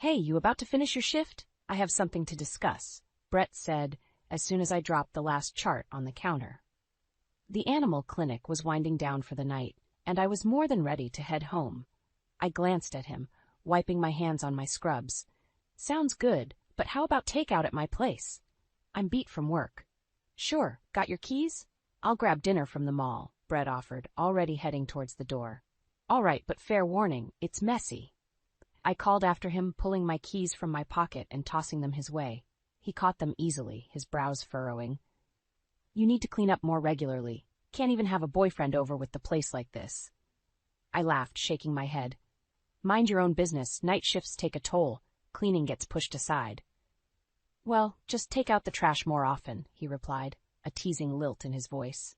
Hey, you about to finish your shift? I have something to discuss, Brett said as soon as I dropped the last chart on the counter. The animal clinic was winding down for the night, and I was more than ready to head home. I glanced at him, wiping my hands on my scrubs. Sounds good, but how about takeout at my place? I'm beat from work. Sure, got your keys? I'll grab dinner from the mall, Brett offered, already heading towards the door. All right, but fair warning, it's messy. I called after him, pulling my keys from my pocket and tossing them his way. He caught them easily, his brows furrowing. You need to clean up more regularly. Can't even have a boyfriend over with the place like this. I laughed, shaking my head. Mind your own business, night shifts take a toll. Cleaning gets pushed aside. Well, just take out the trash more often, he replied, a teasing lilt in his voice.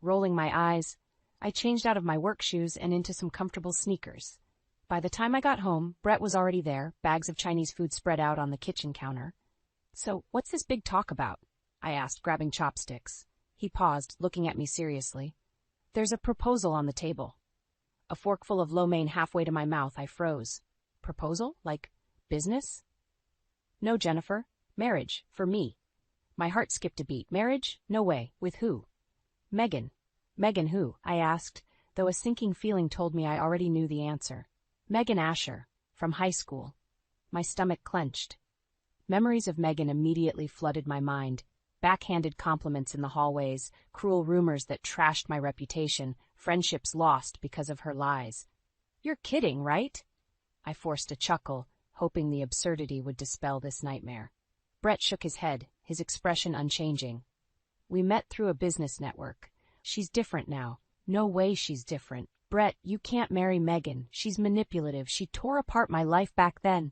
Rolling my eyes, I changed out of my work shoes and into some comfortable sneakers. By the time I got home, Brett was already there, bags of Chinese food spread out on the kitchen counter. So, what's this big talk about? I asked, grabbing chopsticks. He paused, looking at me seriously. There's a proposal on the table. A forkful of lo mein halfway to my mouth, I froze. Proposal? Like business? No, Jennifer. Marriage, for me. My heart skipped a beat. Marriage? No way. With who? Megan. Megan who? I asked, though a sinking feeling told me I already knew the answer. Megan Asher, from high school. My stomach clenched. Memories of Megan immediately flooded my mind. Backhanded compliments in the hallways, cruel rumors that trashed my reputation, friendships lost because of her lies. You're kidding, right? I forced a chuckle, hoping the absurdity would dispel this nightmare. Brett shook his head, his expression unchanging. We met through a business network. She's different now. No way she's different. Brett, you can't marry Megan. She's manipulative. She tore apart my life back then.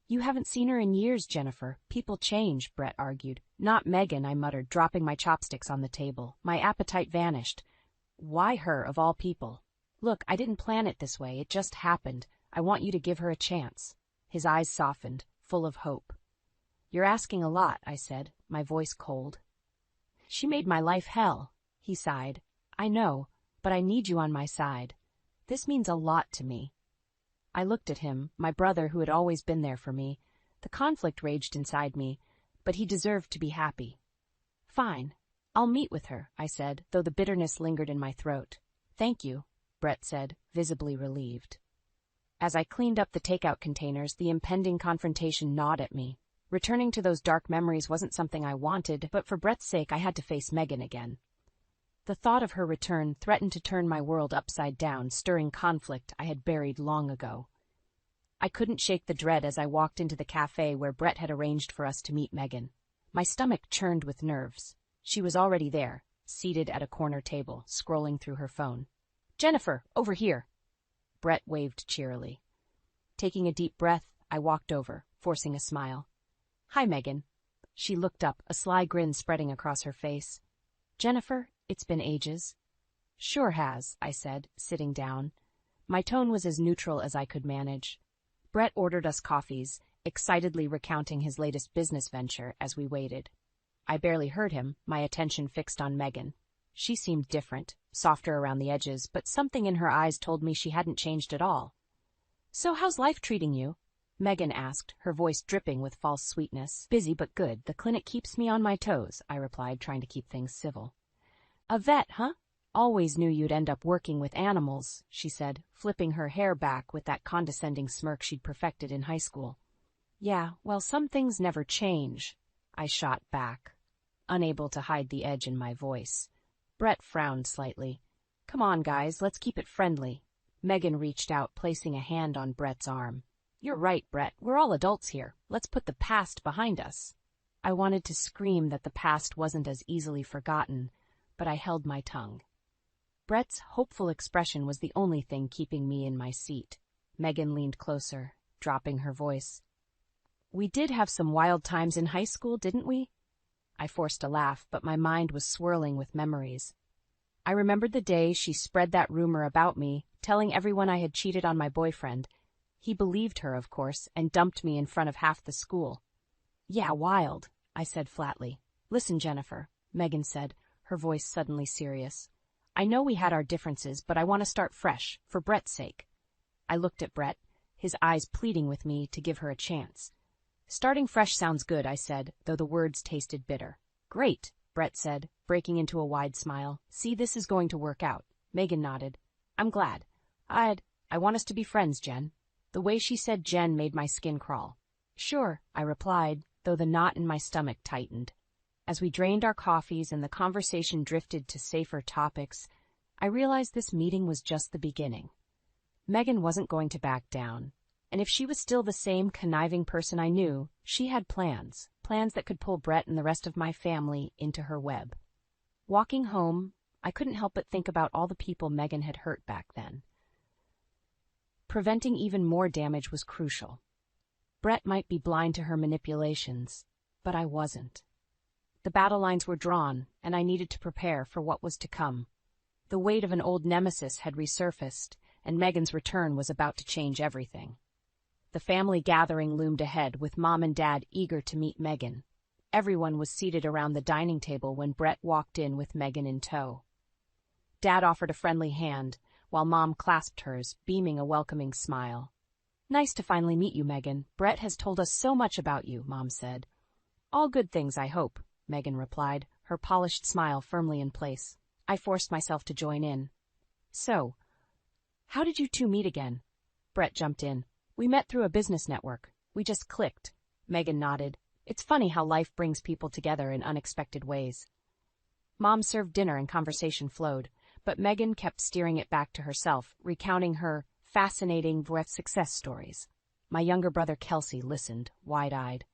You haven't seen her in years, Jennifer. People change, Brett argued. Not Megan, I muttered, dropping my chopsticks on the table. My appetite vanished. Why her, of all people? Look, I didn't plan it this way. It just happened. I want you to give her a chance. His eyes softened, full of hope. You're asking a lot, I said, my voice cold. She made my life hell, he sighed. I know, but I need you on my side. This means a lot to me. I looked at him, my brother who had always been there for me. The conflict raged inside me, but he deserved to be happy. Fine. I'll meet with her, I said, though the bitterness lingered in my throat. Thank you, Brett said, visibly relieved. As I cleaned up the takeout containers, the impending confrontation gnawed at me. Returning to those dark memories wasn't something I wanted, but for Brett's sake I had to face Megan again. The thought of her return threatened to turn my world upside down, stirring conflict I had buried long ago. I couldn't shake the dread as I walked into the cafe where Brett had arranged for us to meet Megan. My stomach churned with nerves. She was already there, seated at a corner table, scrolling through her phone. Jennifer, over here. Brett waved cheerily. Taking a deep breath, I walked over, forcing a smile. Hi, Megan. She looked up, a sly grin spreading across her face. Jennifer, it's been ages. Sure has, I said, sitting down. My tone was as neutral as I could manage. Brett ordered us coffees, excitedly recounting his latest business venture as we waited. I barely heard him, my attention fixed on Megan. She seemed different, softer around the edges, but something in her eyes told me she hadn't changed at all. So how's life treating you? Megan asked, her voice dripping with false sweetness. Busy but good. The clinic keeps me on my toes, I replied, trying to keep things civil. A vet, huh? Always knew you'd end up working with animals, she said, flipping her hair back with that condescending smirk she'd perfected in high school. Yeah, well, some things never change, I shot back, unable to hide the edge in my voice. Brett frowned slightly. Come on, guys, let's keep it friendly. Megan reached out, placing a hand on Brett's arm. You're right, Brett. We're all adults here. Let's put the past behind us. I wanted to scream that the past wasn't as easily forgotten, but I held my tongue. Brett's hopeful expression was the only thing keeping me in my seat. Megan leaned closer, dropping her voice. We did have some wild times in high school, didn't we? I forced a laugh, but my mind was swirling with memories. I remembered the day she spread that rumor about me, telling everyone I had cheated on my boyfriend. He believed her, of course, and dumped me in front of half the school. Yeah, wild, I said flatly. Listen, Jennifer, Megan said, her voice suddenly serious. I know we had our differences, but I want to start fresh, for Brett's sake. I looked at Brett, his eyes pleading with me to give her a chance. Starting fresh sounds good, I said, though the words tasted bitter. Great, Brett said, breaking into a wide smile. See, this is going to work out. Megan nodded. I'm glad. I want us to be friends, Jen. The way she said Jen made my skin crawl. Sure, I replied, though the knot in my stomach tightened. As we drained our coffees and the conversation drifted to safer topics, I realized this meeting was just the beginning. Megan wasn't going to back down, and if she was still the same conniving person I knew, she had plans that could pull Brett and the rest of my family into her web. Walking home, I couldn't help but think about all the people Megan had hurt back then. Preventing even more damage was crucial. Brett might be blind to her manipulations, but I wasn't. The battle lines were drawn, and I needed to prepare for what was to come. The weight of an old nemesis had resurfaced, and Megan's return was about to change everything. The family gathering loomed ahead, with Mom and Dad eager to meet Megan. Everyone was seated around the dining table when Brett walked in with Megan in tow. Dad offered a friendly hand, while Mom clasped hers, beaming a welcoming smile. Nice to finally meet you, Megan. Brett has told us so much about you, Mom said. All good things, I hope, Megan replied, her polished smile firmly in place. I forced myself to join in. So, how did you two meet again? Brett jumped in. We met through a business network. We just clicked. Megan nodded. It's funny how life brings people together in unexpected ways. Mom served dinner and conversation flowed, but Megan kept steering it back to herself, recounting her fascinating success stories. My younger brother Kelsey listened, wide-eyed.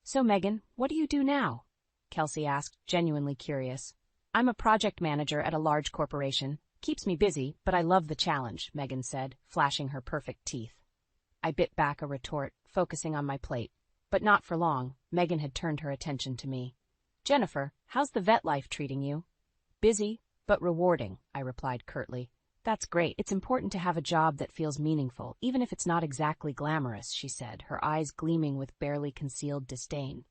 So, Megan, what do you do now? Kelsey asked, genuinely curious. I'm a project manager at a large corporation. Keeps me busy, but I love the challenge, Megan said, flashing her perfect teeth. I bit back a retort, focusing on my plate. But not for long. Megan had turned her attention to me. Jennifer, how's the vet life treating you? Busy, but rewarding, I replied curtly. That's great. It's important to have a job that feels meaningful, even if it's not exactly glamorous, she said, her eyes gleaming with barely concealed disdain.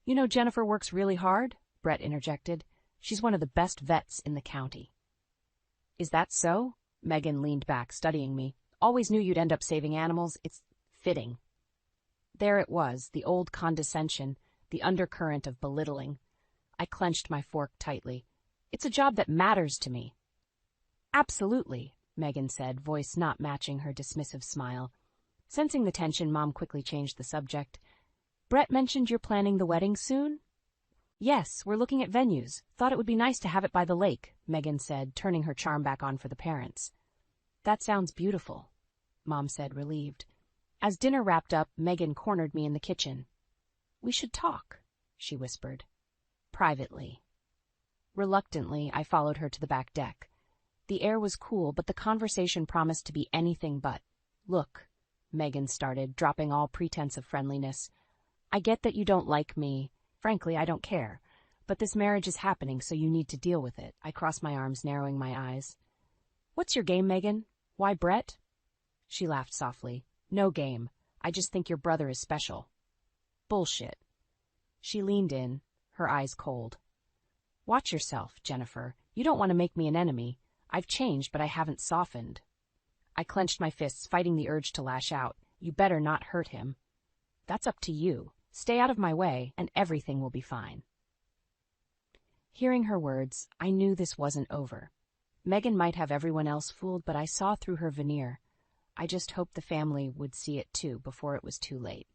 You know Jennifer works really hard? Brett interjected. She's one of the best vets in the county. Is that so? Megan leaned back, studying me. Always knew you'd end up saving animals. It's fitting. There it was, the old condescension, the undercurrent of belittling. I clenched my fork tightly. It's a job that matters to me. Absolutely, Megan said, voice not matching her dismissive smile. Sensing the tension, Mom quickly changed the subject. Brett mentioned you're planning the wedding soon? Yes, we're looking at venues. Thought it would be nice to have it by the lake, Megan said, turning her charm back on for the parents. That sounds beautiful, Mom said, relieved. As dinner wrapped up, Megan cornered me in the kitchen. We should talk, she whispered. Privately. Reluctantly, I followed her to the back deck. The air was cool, but the conversation promised to be anything but. Look, Megan started, dropping all pretense of friendliness. I get that you don't like me. Frankly, I don't care. But this marriage is happening, so you need to deal with it. I crossed my arms, narrowing my eyes. What's your game, Megan? Why Brett? She laughed softly. No game. I just think your brother is special. Bullshit. She leaned in, her eyes cold. Watch yourself, Jennifer. You don't want to make me an enemy. I've changed, but I haven't softened. I clenched my fists, fighting the urge to lash out. You better not hurt him. That's up to you. Stay out of my way, and everything will be fine. Hearing her words, I knew this wasn't over. Megan might have everyone else fooled, but I saw through her veneer. I just hoped the family would see it too before it was too late.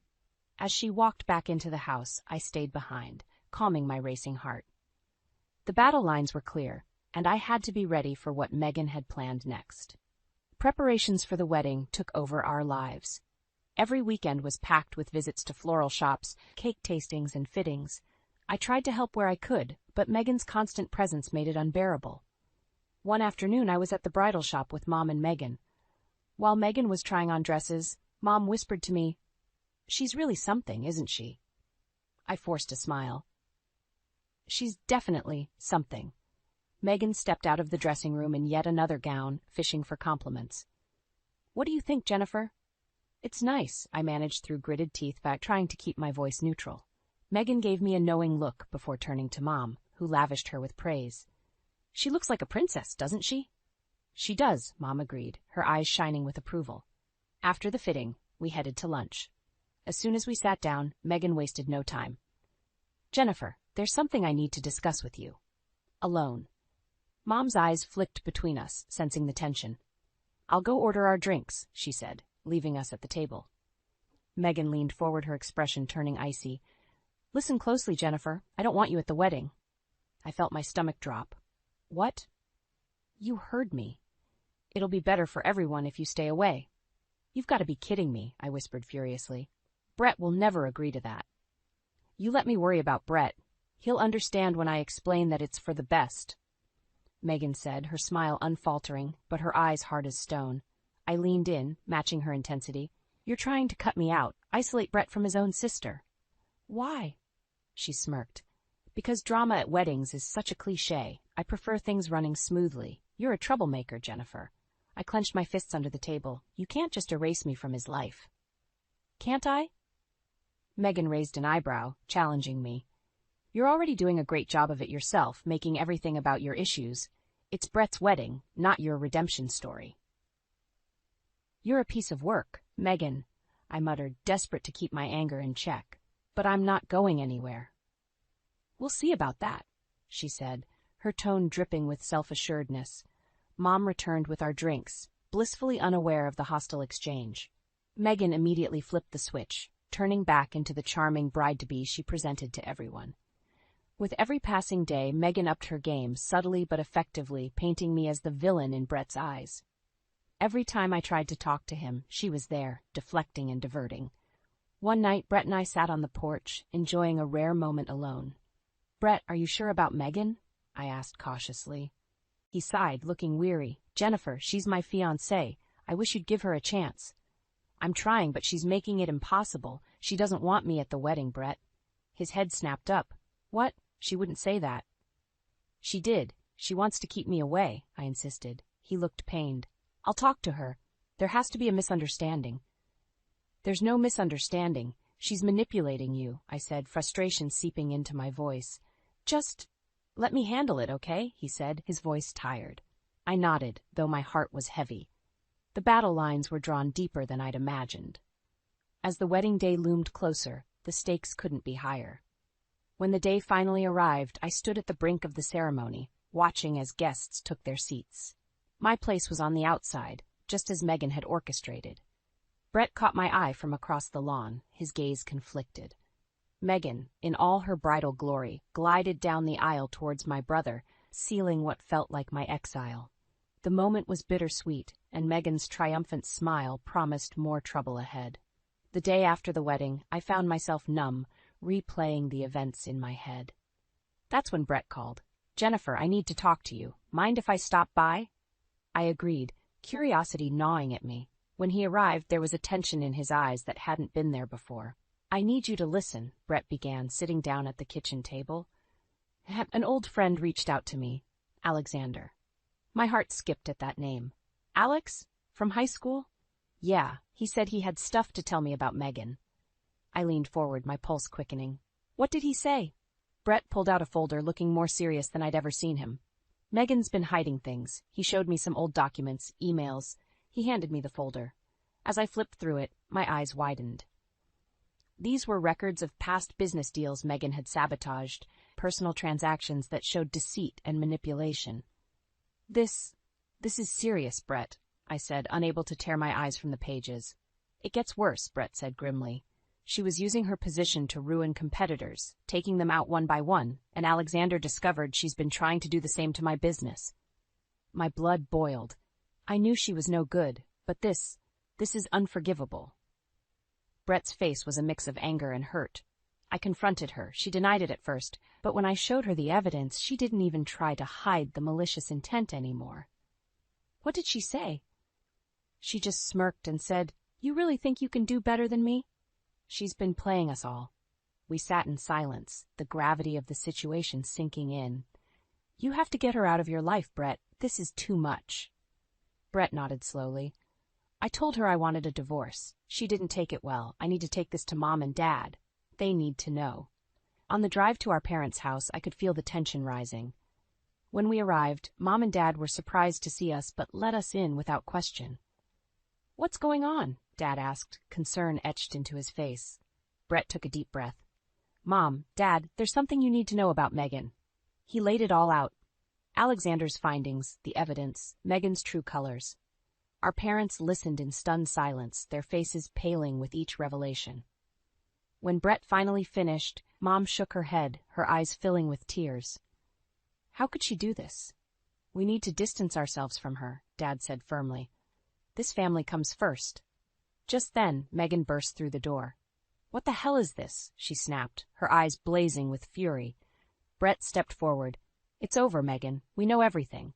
As she walked back into the house, I stayed behind, calming my racing heart. The battle lines were clear, and I had to be ready for what Megan had planned next. Preparations for the wedding took over our lives. Every weekend was packed with visits to floral shops, cake tastings, and fittings. I tried to help where I could, but Megan's constant presence made it unbearable. One afternoon, I was at the bridal shop with Mom and Megan. While Megan was trying on dresses, Mom whispered to me, "She's really something, isn't she?" I forced a smile. She's definitely something. Megan stepped out of the dressing room in yet another gown, fishing for compliments. What do you think, Jennifer? It's nice, I managed through gritted teeth, trying to keep my voice neutral. Megan gave me a knowing look before turning to Mom, who lavished her with praise. She looks like a princess, doesn't she? She does, Mom agreed, her eyes shining with approval. After the fitting, we headed to lunch. As soon as we sat down, Megan wasted no time. Jennifer, there's something I need to discuss with you. Alone. Mom's eyes flicked between us, sensing the tension. I'll go order our drinks, she said, leaving us at the table. Megan leaned forward, her expression turning icy. Listen closely, Jennifer. I don't want you at the wedding. I felt my stomach drop. What? You heard me. It'll be better for everyone if you stay away. You've got to be kidding me, I whispered furiously. Brett will never agree to that. You let me worry about Brett. He'll understand when I explain that it's for the best. Megan said, her smile unfaltering, but her eyes hard as stone. I leaned in, matching her intensity. You're trying to cut me out, isolate Brett from his own sister. Why? She smirked. Because drama at weddings is such a cliché. I prefer things running smoothly. You're a troublemaker, Jennifer. I clenched my fists under the table. You can't just erase me from his life. Can't I? Megan raised an eyebrow, challenging me. You're already doing a great job of it yourself, making everything about your issues. It's Brett's wedding, not your redemption story. You're a piece of work, Megan, I muttered, desperate to keep my anger in check. But I'm not going anywhere. We'll see about that, she said, her tone dripping with self-assuredness. Mom returned with our drinks, blissfully unaware of the hostile exchange. Megan immediately flipped the switch, turning back into the charming bride-to-be she presented to everyone. With every passing day, Megan upped her game, subtly but effectively, painting me as the villain in Brett's eyes. Every time I tried to talk to him, she was there, deflecting and diverting. One night, Brett and I sat on the porch, enjoying a rare moment alone. Brett, are you sure about Megan? I asked cautiously. He sighed, looking weary. Jennifer, she's my fiancée. I wish you'd give her a chance. I'm trying, but she's making it impossible. She doesn't want me at the wedding, Brett. His head snapped up. What? She wouldn't say that. She did. She wants to keep me away, I insisted. He looked pained. I'll talk to her. There has to be a misunderstanding. There's no misunderstanding. She's manipulating you, I said, frustration seeping into my voice. Just let me handle it, okay? He said, his voice tired. I nodded, though my heart was heavy. The battle lines were drawn deeper than I'd imagined. As the wedding day loomed closer, the stakes couldn't be higher. When the day finally arrived, I stood at the brink of the ceremony, watching as guests took their seats. My place was on the outside, just as Megan had orchestrated. Brett caught my eye from across the lawn, his gaze conflicted. Megan, in all her bridal glory, glided down the aisle towards my brother, sealing what felt like my exile. The moment was bittersweet, and Megan's triumphant smile promised more trouble ahead. The day after the wedding, I found myself numb, replaying the events in my head. That's when Brett called. Jennifer, I need to talk to you. Mind if I stop by? I agreed, curiosity gnawing at me. When he arrived, there was a tension in his eyes that hadn't been there before. I need you to listen, Brett began, sitting down at the kitchen table. An old friend reached out to me, Alexander. My heart skipped at that name. Alex? From high school? Yeah, he said he had stuff to tell me about Megan. I leaned forward, my pulse quickening. What did he say? Brett pulled out a folder, looking more serious than I'd ever seen him. Megan's been hiding things. He showed me some old documents, emails. He handed me the folder. As I flipped through it, my eyes widened. These were records of past business deals Megan had sabotaged, personal transactions that showed deceit and manipulation. This is serious, Brett, I said, unable to tear my eyes from the pages. It gets worse, Brett said grimly. She was using her position to ruin competitors, taking them out one by one, and Alexander discovered she's been trying to do the same to my business. My blood boiled. I knew she was no good, but this is unforgivable. Brett's face was a mix of anger and hurt. I confronted her. She denied it at first, but when I showed her the evidence, she didn't even try to hide the malicious intent anymore. What did she say? She just smirked and said, "You really think you can do better than me?" She's been playing us all. We sat in silence, the gravity of the situation sinking in. You have to get her out of your life, Brett. This is too much. Brett nodded slowly. I told her I wanted a divorce. She didn't take it well. I need to take this to Mom and Dad. They need to know. On the drive to our parents' house, I could feel the tension rising. When we arrived, Mom and Dad were surprised to see us but let us in without question. What's going on? Dad asked, concern etched into his face. Brett took a deep breath. Mom, Dad, there's something you need to know about Megan. He laid it all out. Alexander's findings, the evidence, Megan's true colors. Our parents listened in stunned silence, their faces paling with each revelation. When Brett finally finished, Mom shook her head, her eyes filling with tears. How could she do this? We need to distance ourselves from her, Dad said firmly. This family comes first. Just then, Megan burst through the door. What the hell is this? She snapped, her eyes blazing with fury. Brett stepped forward. It's over, Megan. We know everything.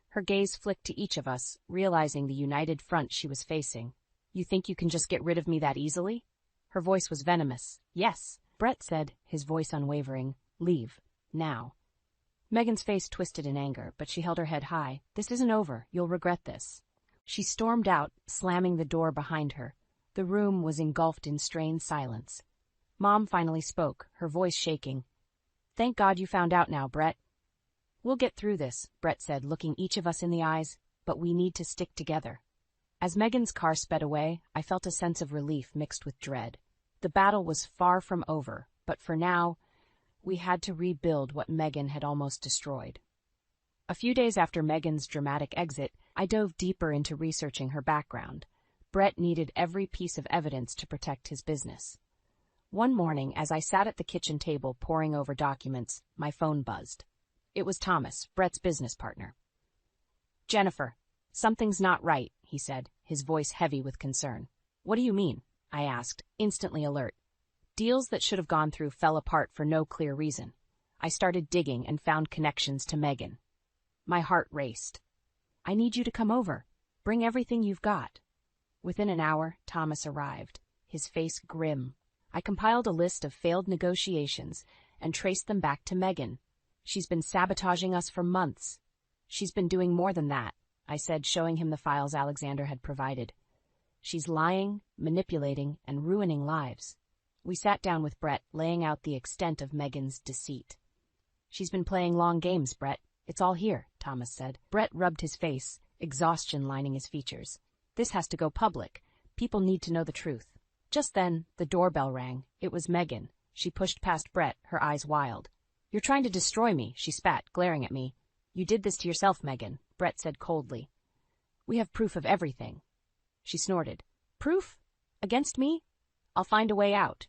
Her gaze flicked to each of us, realizing the united front she was facing. You think you can just get rid of me that easily? Her voice was venomous. Yes, Brett said, his voice unwavering. Leave. Now. Megan's face twisted in anger, but she held her head high. This isn't over. You'll regret this. She stormed out, slamming the door behind her. The room was engulfed in strained silence. Mom finally spoke, her voice shaking. Thank God you found out now, Brett. We'll get through this, Brett said, looking each of us in the eyes, but we need to stick together. As Megan's car sped away, I felt a sense of relief mixed with dread. The battle was far from over, but for now, we had to rebuild what Megan had almost destroyed. A few days after Megan's dramatic exit, I dove deeper into researching her background. Brett needed every piece of evidence to protect his business. One morning, as I sat at the kitchen table poring over documents, my phone buzzed. It was Thomas, Brett's business partner. Jennifer, something's not right, he said, his voice heavy with concern. What do you mean? I asked, instantly alert. Deals that should have gone through fell apart for no clear reason. I started digging and found connections to Megan. My heart raced. I need you to come over. Bring everything you've got. Within an hour, Thomas arrived, his face grim. I compiled a list of failed negotiations and traced them back to Megan. She's been sabotaging us for months. She's been doing more than that, I said, showing him the files Alexander had provided. She's lying, manipulating, and ruining lives. We sat down with Brett, laying out the extent of Megan's deceit. She's been playing long games, Brett. It's all here, Thomas said. Brett rubbed his face, exhaustion lining his features. This has to go public. People need to know the truth. Just then, the doorbell rang. It was Megan. She pushed past Brett, her eyes wild. You're trying to destroy me, she spat, glaring at me. You did this to yourself, Megan, Brett said coldly. We have proof of everything. She snorted. Proof? Against me? I'll find a way out.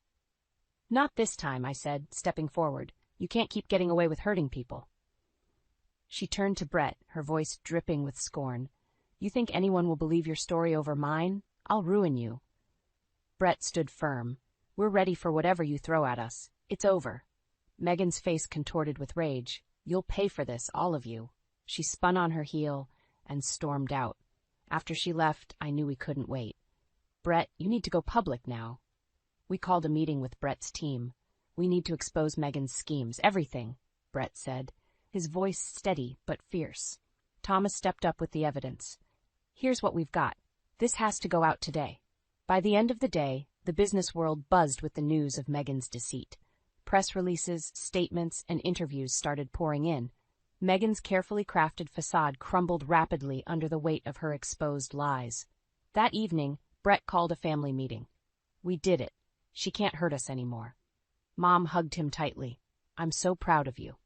Not this time, I said, stepping forward. You can't keep getting away with hurting people. She turned to Brett, her voice dripping with scorn. You think anyone will believe your story over mine? I'll ruin you. Brett stood firm. We're ready for whatever you throw at us. It's over. Megan's face contorted with rage. You'll pay for this, all of you. She spun on her heel and stormed out. After she left, I knew we couldn't wait. Brett, you need to go public now. We called a meeting with Brett's team. We need to expose Megan's schemes, everything, Brett said, his voice steady but fierce. Thomas stepped up with the evidence. Here's what we've got. This has to go out today. By the end of the day, the business world buzzed with the news of Megan's deceit. Press releases, statements, and interviews started pouring in. Megan's carefully crafted facade crumbled rapidly under the weight of her exposed lies. That evening, Brett called a family meeting. We did it. She can't hurt us anymore. Mom hugged him tightly. I'm so proud of you.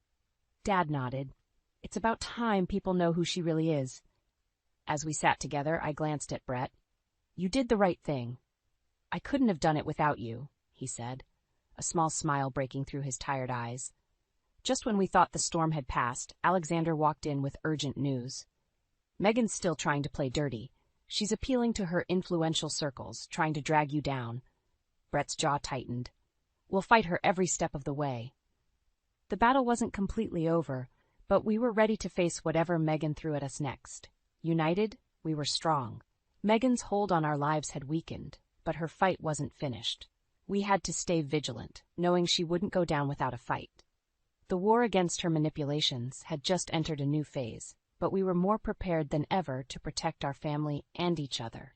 Dad nodded. It's about time people know who she really is. As we sat together, I glanced at Brett. You did the right thing. I couldn't have done it without you, he said, a small smile breaking through his tired eyes. Just when we thought the storm had passed, Alexander walked in with urgent news. Megan's still trying to play dirty. She's appealing to her influential circles, trying to drag you down. Brett's jaw tightened. We'll fight her every step of the way. The battle wasn't completely over, but we were ready to face whatever Megan threw at us next. United, we were strong. Megan's hold on our lives had weakened, but her fight wasn't finished. We had to stay vigilant, knowing she wouldn't go down without a fight. The war against her manipulations had just entered a new phase, but we were more prepared than ever to protect our family and each other.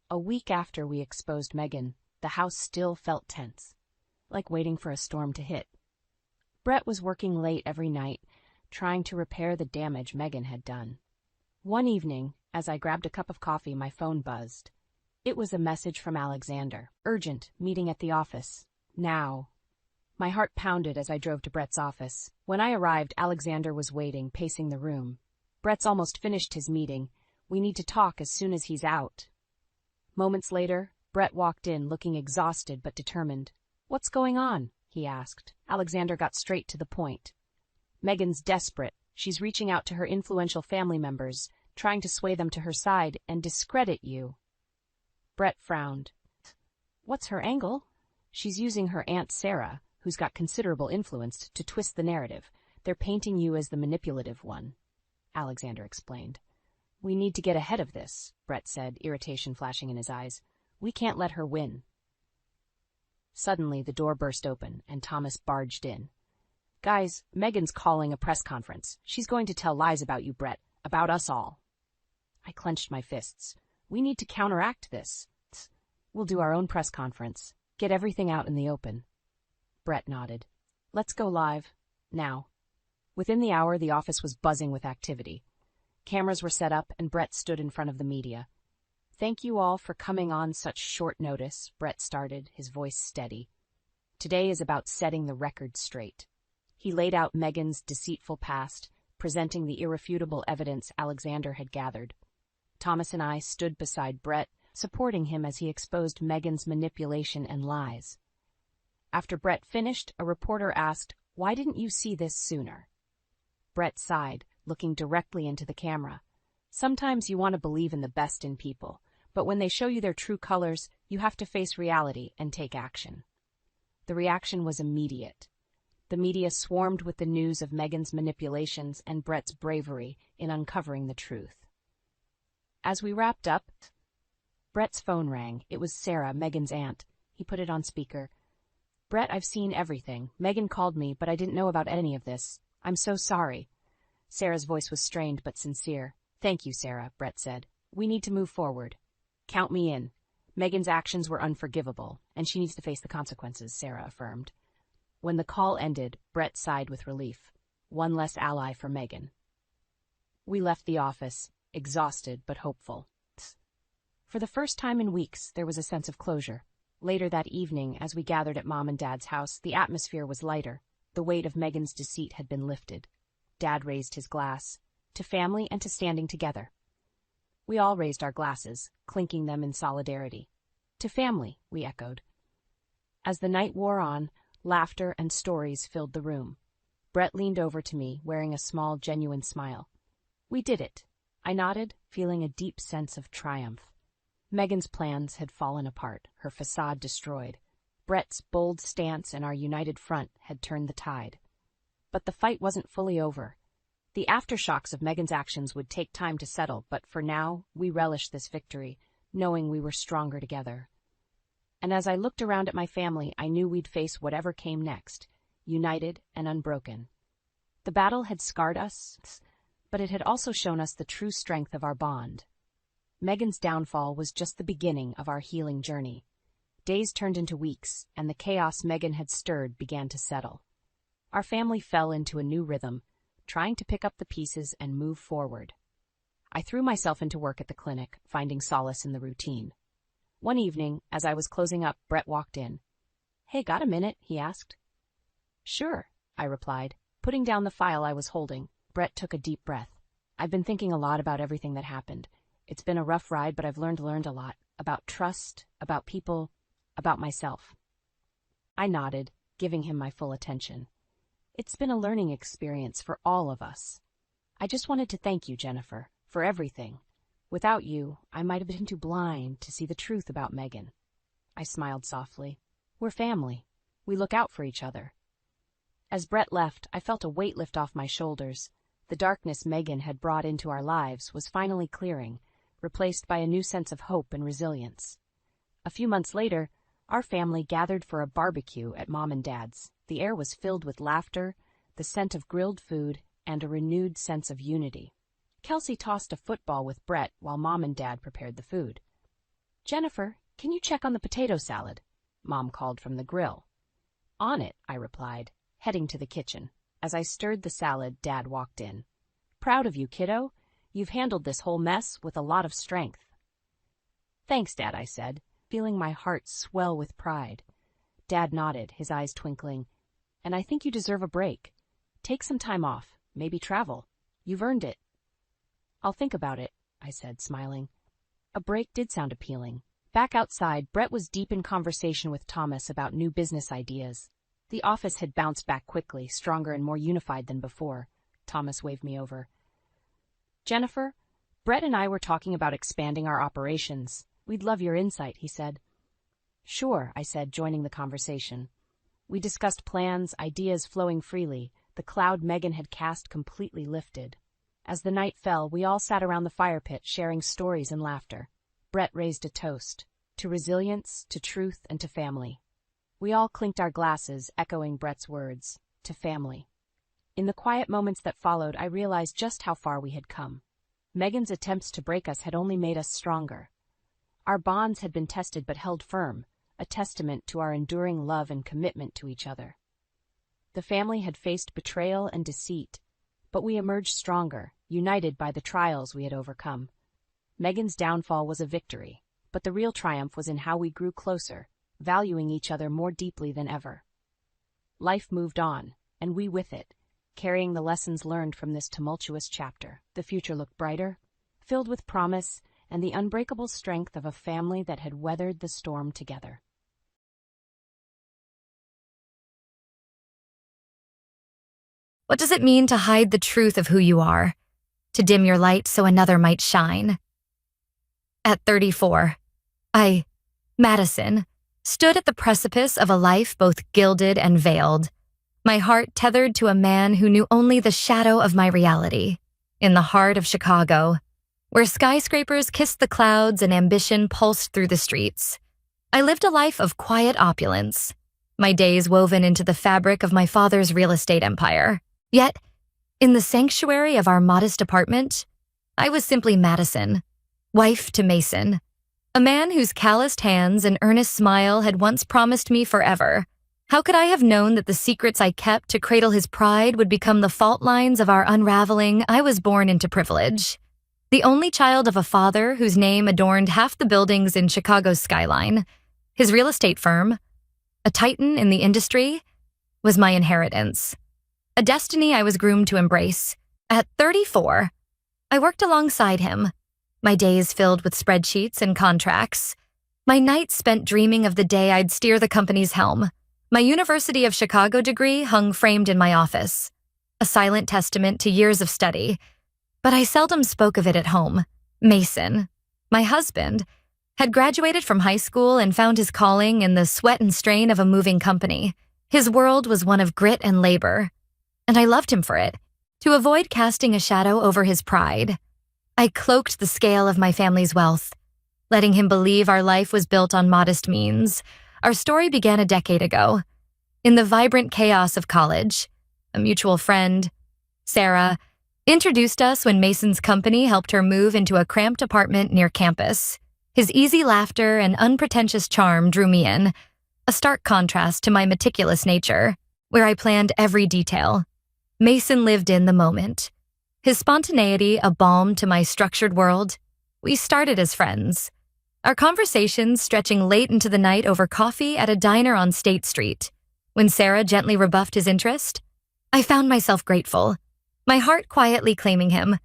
A week after we exposed Megan, the house still felt tense, like waiting for a storm to hit. Brett was working late every night, trying to repair the damage Megan had done. One evening, as I grabbed a cup of coffee, my phone buzzed. It was a message from Alexander. Urgent, meeting at the office. Now. My heart pounded as I drove to Brett's office. When I arrived, Alexander was waiting, pacing the room. Brett's almost finished his meeting. We need to talk as soon as he's out. Moments later, Brett walked in, looking exhausted but determined. What's going on? He asked. Alexander got straight to the point. Megan's desperate. She's reaching out to her influential family members, trying to sway them to her side and discredit you. Brett frowned. What's her angle? She's using her Aunt Sarah, who's got considerable influence, to twist the narrative. They're painting you as the manipulative one, Alexander explained. We need to get ahead of this, Brett said, irritation flashing in his eyes. We can't let her win. Suddenly, the door burst open, and Thomas barged in. Guys, Megan's calling a press conference. She's going to tell lies about you, Brett, about us all. I clenched my fists. We need to counteract this. We'll do our own press conference. Get everything out in the open. Brett nodded. Let's go live. Now. Within the hour, the office was buzzing with activity. Cameras were set up, and Brett stood in front of the media. Thank you all for coming on such short notice, Brett started, his voice steady. Today is about setting the record straight. He laid out Megan's deceitful past, presenting the irrefutable evidence Alexander had gathered. Thomas and I stood beside Brett, supporting him as he exposed Megan's manipulation and lies. After Brett finished, a reporter asked, Why didn't you see this sooner? Brett sighed, looking directly into the camera. Sometimes you want to believe in the best in people, but when they show you their true colors, you have to face reality and take action. The reaction was immediate. The media swarmed with the news of Megan's manipulations and Brett's bravery in uncovering the truth. As we wrapped up, Brett's phone rang. It was Sarah, Megan's aunt. He put it on speaker. Brett, I've seen everything. Megan called me, but I didn't know about any of this. I'm so sorry. Sarah's voice was strained but sincere. Thank you, Sarah, Brett said. We need to move forward. Count me in. Megan's actions were unforgivable, and she needs to face the consequences, Sarah affirmed. When the call ended, Brett sighed with relief. One less ally for Megan. We left the office, exhausted but hopeful. For the first time in weeks, there was a sense of closure. Later that evening, as we gathered at Mom and Dad's house, the atmosphere was lighter. The weight of Megan's deceit had been lifted. Dad raised his glass. To family and to standing together. We all raised our glasses, clinking them in solidarity. To family, we echoed. As the night wore on, laughter and stories filled the room. Brett leaned over to me, wearing a small, genuine smile. We did it. I nodded, feeling a deep sense of triumph. Megan's plans had fallen apart, her facade destroyed. Brett's bold stance and our united front had turned the tide. But the fight wasn't fully over. The aftershocks of Megan's actions would take time to settle, but for now, we relished this victory, knowing we were stronger together. And as I looked around at my family, I knew we'd face whatever came next, united and unbroken. The battle had scarred us, but it had also shown us the true strength of our bond. Megan's downfall was just the beginning of our healing journey. Days turned into weeks, and the chaos Megan had stirred began to settle. Our family fell into a new rhythm, trying to pick up the pieces and move forward. I threw myself into work at the clinic, finding solace in the routine. One evening, as I was closing up, Brett walked in. Hey, got a minute? He asked. Sure, I replied, putting down the file I was holding. Brett took a deep breath. I've been thinking a lot about everything that happened. It's been a rough ride, but I've learned a lot. About trust, about people, about myself. I nodded, giving him my full attention. It's been a learning experience for all of us. I just wanted to thank you, Jennifer, for everything. Without you, I might have been too blind to see the truth about Megan. I smiled softly. We're family. We look out for each other. As Brett left, I felt a weight lift off my shoulders. The darkness Megan had brought into our lives was finally clearing, replaced by a new sense of hope and resilience. A few months later, our family gathered for a barbecue at Mom and Dad's. The air was filled with laughter, the scent of grilled food, and a renewed sense of unity. Kelsey tossed a football with Brett while Mom and Dad prepared the food. Jennifer, can you check on the potato salad? Mom called from the grill. On it, I replied, heading to the kitchen. As I stirred the salad, Dad walked in. Proud of you, kiddo. You've handled this whole mess with a lot of strength. Thanks, Dad, I said, feeling my heart swell with pride. Dad nodded, his eyes twinkling. And I think you deserve a break. Take some time off, maybe travel. You've earned it. I'll think about it, I said, smiling. A break did sound appealing. Back outside, Brett was deep in conversation with Thomas about new business ideas. The office had bounced back quickly, stronger and more unified than before. Thomas waved me over. Jennifer, Brett and I were talking about expanding our operations. We'd love your insight, he said. Sure, I said, joining the conversation. We discussed plans, ideas flowing freely. The cloud Megan had cast completely lifted. As the night fell, we all sat around the fire pit, sharing stories and laughter. Brett raised a toast. To resilience, to truth, and to family. We all clinked our glasses, echoing Brett's words. To family. In the quiet moments that followed, I realized just how far we had come. Megan's attempts to break us had only made us stronger. Our bonds had been tested but held firm, a testament to our enduring love and commitment to each other. The family had faced betrayal and deceit, but we emerged stronger, united by the trials we had overcome. Megan's downfall was a victory, but the real triumph was in how we grew closer, valuing each other more deeply than ever. Life moved on, and we with it, carrying the lessons learned from this tumultuous chapter. The future looked brighter, filled with promise and the unbreakable strength of a family that had weathered the storm together. What does it mean to hide the truth of who you are? To dim your light so another might shine? At 34, Madison, stood at the precipice of a life both gilded and veiled, my heart tethered to a man who knew only the shadow of my reality, in the heart of Chicago, where skyscrapers kissed the clouds and ambition pulsed through the streets. I lived a life of quiet opulence, my days woven into the fabric of my father's real estate empire. Yet, in the sanctuary of our modest apartment, I was simply Madison, wife to Mason, a man whose calloused hands and earnest smile had once promised me forever. How could I have known that the secrets I kept to cradle his pride would become the fault lines of our unraveling? I was born into privilege. The only child of a father whose name adorned half the buildings in Chicago's skyline, his real estate firm, a titan in the industry, was my inheritance. A destiny I was groomed to embrace. At 34, I worked alongside him, my days filled with spreadsheets and contracts, my nights spent dreaming of the day I'd steer the company's helm. My University of Chicago degree hung framed in my office, a silent testament to years of study, but I seldom spoke of it at home. Mason, my husband, had graduated from high school and found his calling in the sweat and strain of a moving company. His world was one of grit and labor, and I loved him for it. To avoid casting a shadow over his pride, I cloaked the scale of my family's wealth, letting him believe our life was built on modest means. Our story began a decade ago. In the vibrant chaos of college, a mutual friend, Sarah, introduced us when Mason's company helped her move into a cramped apartment near campus. His easy laughter and unpretentious charm drew me in, a stark contrast to my meticulous nature, where I planned every detail. Mason lived in the moment, his spontaneity a balm to my structured world. We started as friends, our conversations stretching late into the night over coffee at a diner on State Street. When Sarah gently rebuffed his interest, I found myself grateful, my heart quietly claiming him.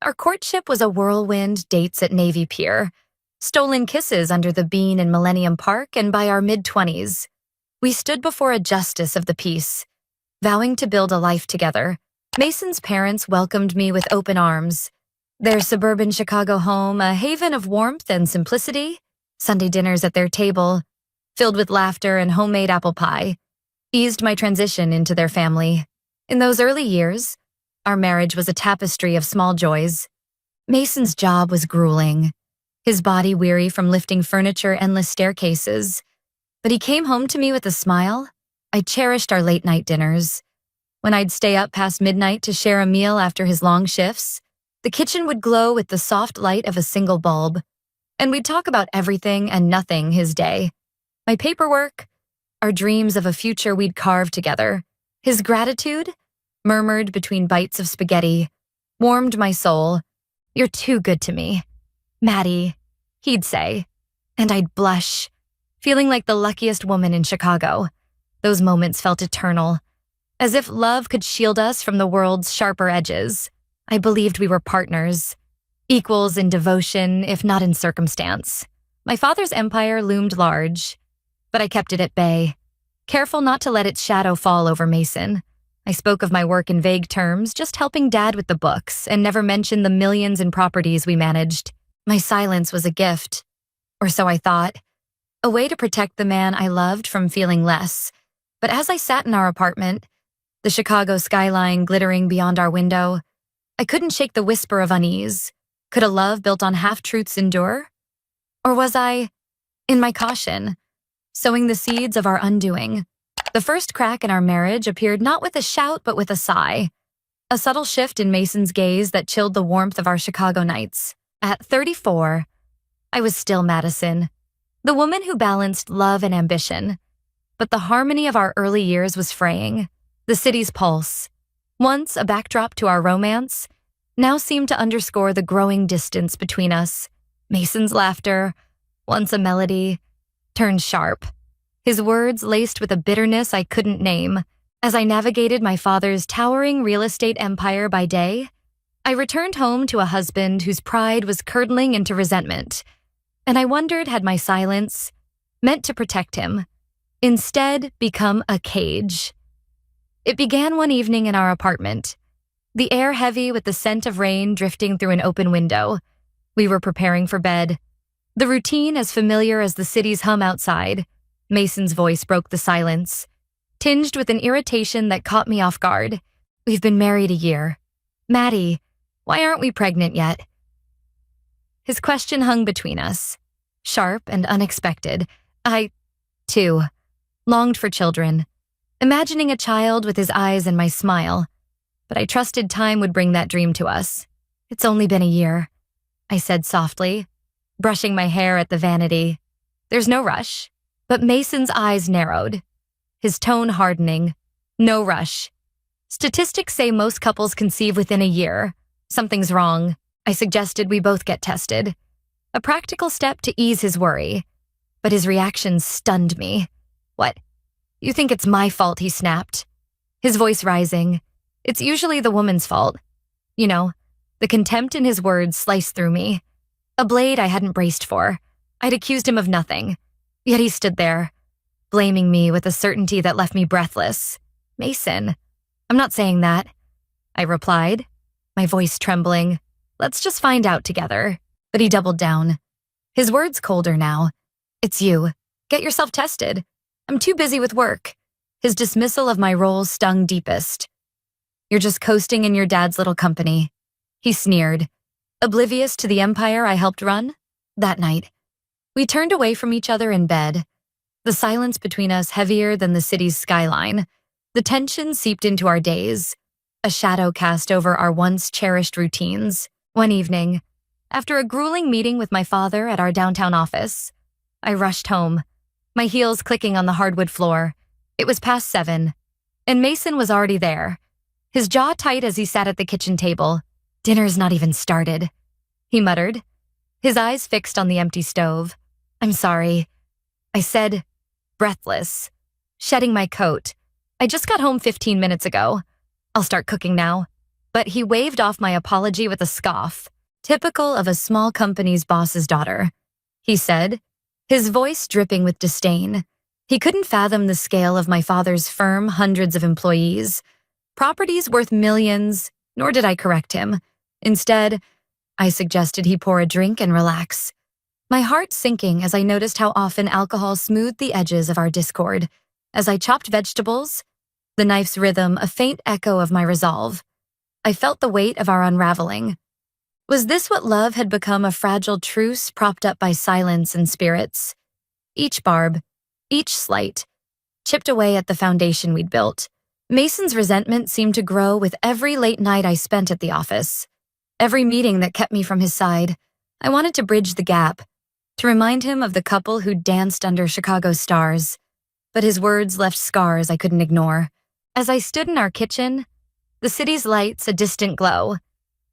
Our courtship was a whirlwind, dates at Navy Pier, stolen kisses under the bean in Millennium Park, and by our mid-20s, we stood before a justice of the peace, vowing to build a life together. Mason's parents welcomed me with open arms, their suburban Chicago home a haven of warmth and simplicity. Sunday dinners at their table, filled with laughter and homemade apple pie, eased my transition into their family. In those early years, our marriage was a tapestry of small joys. Mason's job was grueling, his body weary from lifting furniture endless staircases, but he came home to me with a smile. I cherished our late-night dinners. When I'd stay up past midnight to share a meal after his long shifts, the kitchen would glow with the soft light of a single bulb, and we'd talk about everything and nothing his day. My paperwork, our dreams of a future we'd carve together. His gratitude, murmured between bites of spaghetti, warmed my soul. "You're too good to me, Maddie," he'd say, and I'd blush, feeling like the luckiest woman in Chicago. Those moments felt eternal, as if love could shield us from the world's sharper edges. I believed we were partners, equals in devotion, if not in circumstance. My father's empire loomed large, but I kept it at bay, careful not to let its shadow fall over Mason. I spoke of my work in vague terms, just helping Dad with the books, and never mentioned the millions in properties we managed. My silence was a gift, or so I thought, a way to protect the man I loved from feeling less. But as I sat in our apartment, the Chicago skyline glittering beyond our window, I couldn't shake the whisper of unease. Could a love built on half-truths endure? Or was I, in my caution, sowing the seeds of our undoing? The first crack in our marriage appeared not with a shout but with a sigh, a subtle shift in Mason's gaze that chilled the warmth of our Chicago nights. At 34, I was still Madison, the woman who balanced love and ambition. But the harmony of our early years was fraying. The city's pulse, once a backdrop to our romance, now seemed to underscore the growing distance between us. Mason's laughter, once a melody, turned sharp, his words laced with a bitterness I couldn't name. As I navigated my father's towering real estate empire by day, I returned home to a husband whose pride was curdling into resentment, and I wondered had my silence, meant to protect him, instead become a cage. It began one evening in our apartment, the air heavy with the scent of rain drifting through an open window. We were preparing for bed, the routine as familiar as the city's hum outside. Mason's voice broke the silence, tinged with an irritation that caught me off guard. "We've been married a year. Maddie, why aren't we pregnant yet?" His question hung between us, sharp and unexpected. I, too, longed for children, imagining a child with his eyes and my smile, but I trusted time would bring that dream to us. "It's only been a year," I said softly, brushing my hair at the vanity. "There's no rush." But Mason's eyes narrowed, his tone hardening. "No rush. Statistics say most couples conceive within a year. Something's wrong." I suggested we both get tested, a practical step to ease his worry. But his reaction stunned me. "What? You think it's my fault?" he snapped, his voice rising. "It's usually the woman's fault." You know, the contempt in his words sliced through me, a blade I hadn't braced for. I'd accused him of nothing, yet he stood there, blaming me with a certainty that left me breathless. "Mason, I'm not saying that," I replied, my voice trembling. "Let's just find out together." But he doubled down, his words colder now. "It's you. Get yourself tested. I'm too busy with work." His dismissal of my role stung deepest. "You're just coasting in your dad's little company," he sneered, oblivious to the empire I helped run. That night, we turned away from each other in bed, the silence between us heavier than the city's skyline. The tension seeped into our days, a shadow cast over our once cherished routines. One evening, after a grueling meeting with my father at our downtown office, I rushed home, my heels clicking on the hardwood floor. It was past 7, and Mason was already there, his jaw tight as he sat at the kitchen table. "Dinner's not even started," he muttered, his eyes fixed on the empty stove. "I'm sorry," I said, breathless, shedding my coat. "I just got home 15 minutes ago. I'll start cooking now." But he waved off my apology with a scoff, typical of a small company's boss's daughter. He said, his voice dripping with disdain. He couldn't fathom the scale of my father's firm, hundreds of employees, properties worth millions, nor did I correct him. Instead, I suggested he pour a drink and relax, my heart sinking as I noticed how often alcohol smoothed the edges of our discord. As I chopped vegetables, the knife's rhythm a faint echo of my resolve, I felt the weight of our unraveling. Was this what love had become, a fragile truce propped up by silence and spirits? Each barb, each slight, chipped away at the foundation we'd built. Mason's resentment seemed to grow with every late night I spent at the office, every meeting that kept me from his side. I wanted to bridge the gap, to remind him of the couple who danced under Chicago's stars. But his words left scars I couldn't ignore. As I stood in our kitchen, the city's lights a distant glow,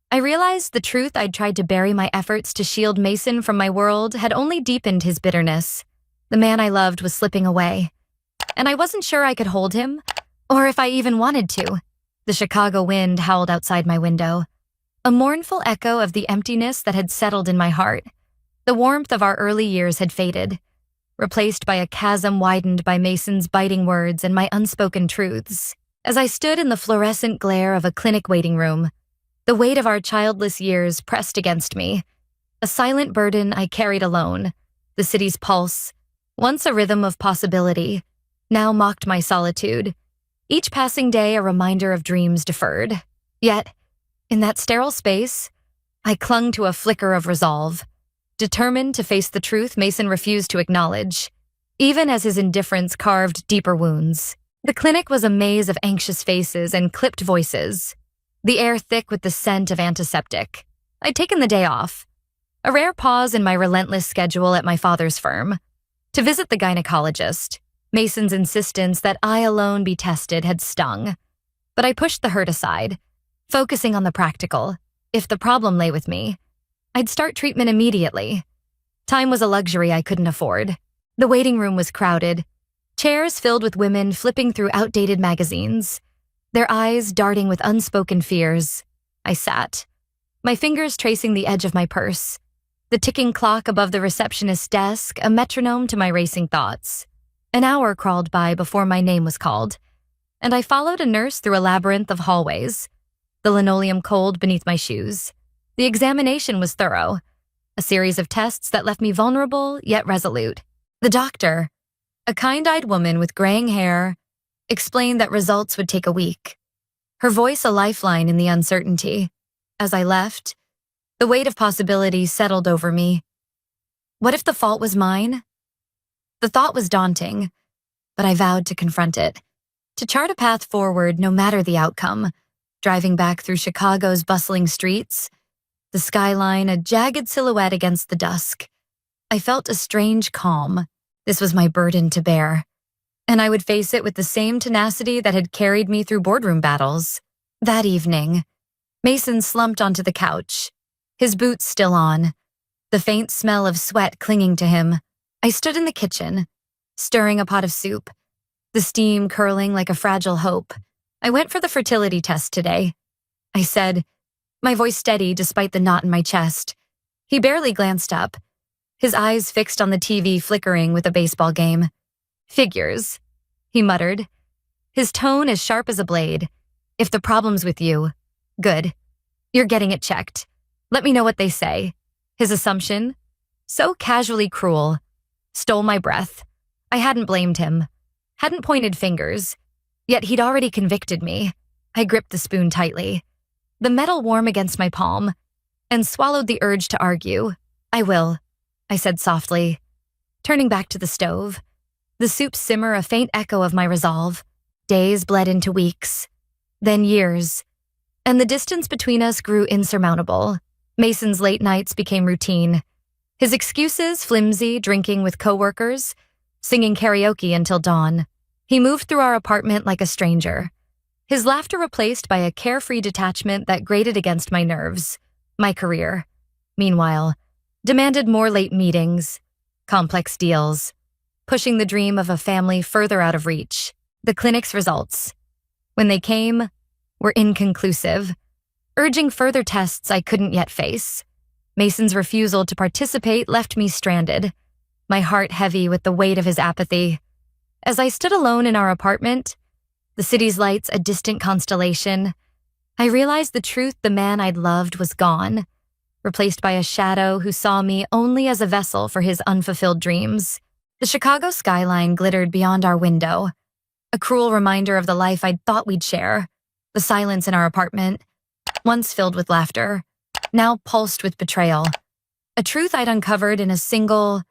I realized the truth I'd tried to bury my efforts to shield Mason from my world had only deepened his bitterness. The man I loved was slipping away, and I wasn't sure I could hold him, or if I even wanted to. The Chicago wind howled outside my window, a mournful echo of the emptiness that had settled in my heart. The warmth of our early years had faded, replaced by a chasm widened by Mason's biting words and my unspoken truths. As I stood in the fluorescent glare of a clinic waiting room, the weight of our childless years pressed against me, a silent burden I carried alone. The city's pulse, once a rhythm of possibility, now mocked my solitude, each passing day a reminder of dreams deferred. Yet, in that sterile space, I clung to a flicker of resolve, determined to face the truth Mason refused to acknowledge, even as his indifference carved deeper wounds. The clinic was a maze of anxious faces and clipped voices, the air thick with the scent of antiseptic. I'd taken the day off, a rare pause in my relentless schedule at my father's firm, to visit the gynecologist. Mason's insistence that I alone be tested had stung, but I pushed the hurt aside, focusing on the practical. If the problem lay with me, I'd start treatment immediately. Time was a luxury I couldn't afford. The waiting room was crowded, chairs filled with women flipping through outdated magazines, their eyes darting with unspoken fears. I sat, my fingers tracing the edge of my purse, the ticking clock above the receptionist's desk a metronome to my racing thoughts. An hour crawled by before my name was called, and I followed a nurse through a labyrinth of hallways, the linoleum cold beneath my shoes. The examination was thorough, a series of tests that left me vulnerable yet resolute. The doctor, a kind-eyed woman with graying hair, explained that results would take a week, her voice a lifeline in the uncertainty. As I left, the weight of possibility settled over me. What if the fault was mine? The thought was daunting, but I vowed to confront it, to chart a path forward no matter the outcome. Driving back through Chicago's bustling streets, the skyline a jagged silhouette against the dusk, I felt a strange calm. This was my burden to bear, and I would face it with the same tenacity that had carried me through boardroom battles. That evening, Mason slumped onto the couch, his boots still on, the faint smell of sweat clinging to him. I stood in the kitchen, stirring a pot of soup, the steam curling like a fragile hope. I went for the fertility test today, I said, my voice steady despite the knot in my chest. He barely glanced up, his eyes fixed on the TV flickering with a baseball game. Figures, he muttered, his tone as sharp as a blade. If the problem's with you, good. You're getting it checked. Let me know what they say. His assumption, so casually cruel, stole my breath. I hadn't blamed him, hadn't pointed fingers, yet he'd already convicted me. I gripped the spoon tightly, the metal warm against my palm, and swallowed the urge to argue. I will, I said softly, turning back to the stove, the soup simmer a faint echo of my resolve. Days bled into weeks, then years, and the distance between us grew insurmountable. Mason's late nights became routine, his excuses flimsy, drinking with coworkers, singing karaoke until dawn. He moved through our apartment like a stranger, his laughter replaced by a carefree detachment that grated against my nerves. My career, meanwhile, demanded more late meetings, complex deals, pushing the dream of a family further out of reach. The clinic's results, when they came, were inconclusive, urging further tests I couldn't yet face. Mason's refusal to participate left me stranded, my heart heavy with the weight of his apathy. As I stood alone in our apartment, the city's lights a distant constellation, I realized the truth the man I'd loved was gone, replaced by a shadow who saw me only as a vessel for his unfulfilled dreams. The Chicago skyline glittered beyond our window, a cruel reminder of the life I'd thought we'd share. The silence in our apartment, once filled with laughter, now pulsed with betrayal. A truth I'd uncovered in a single,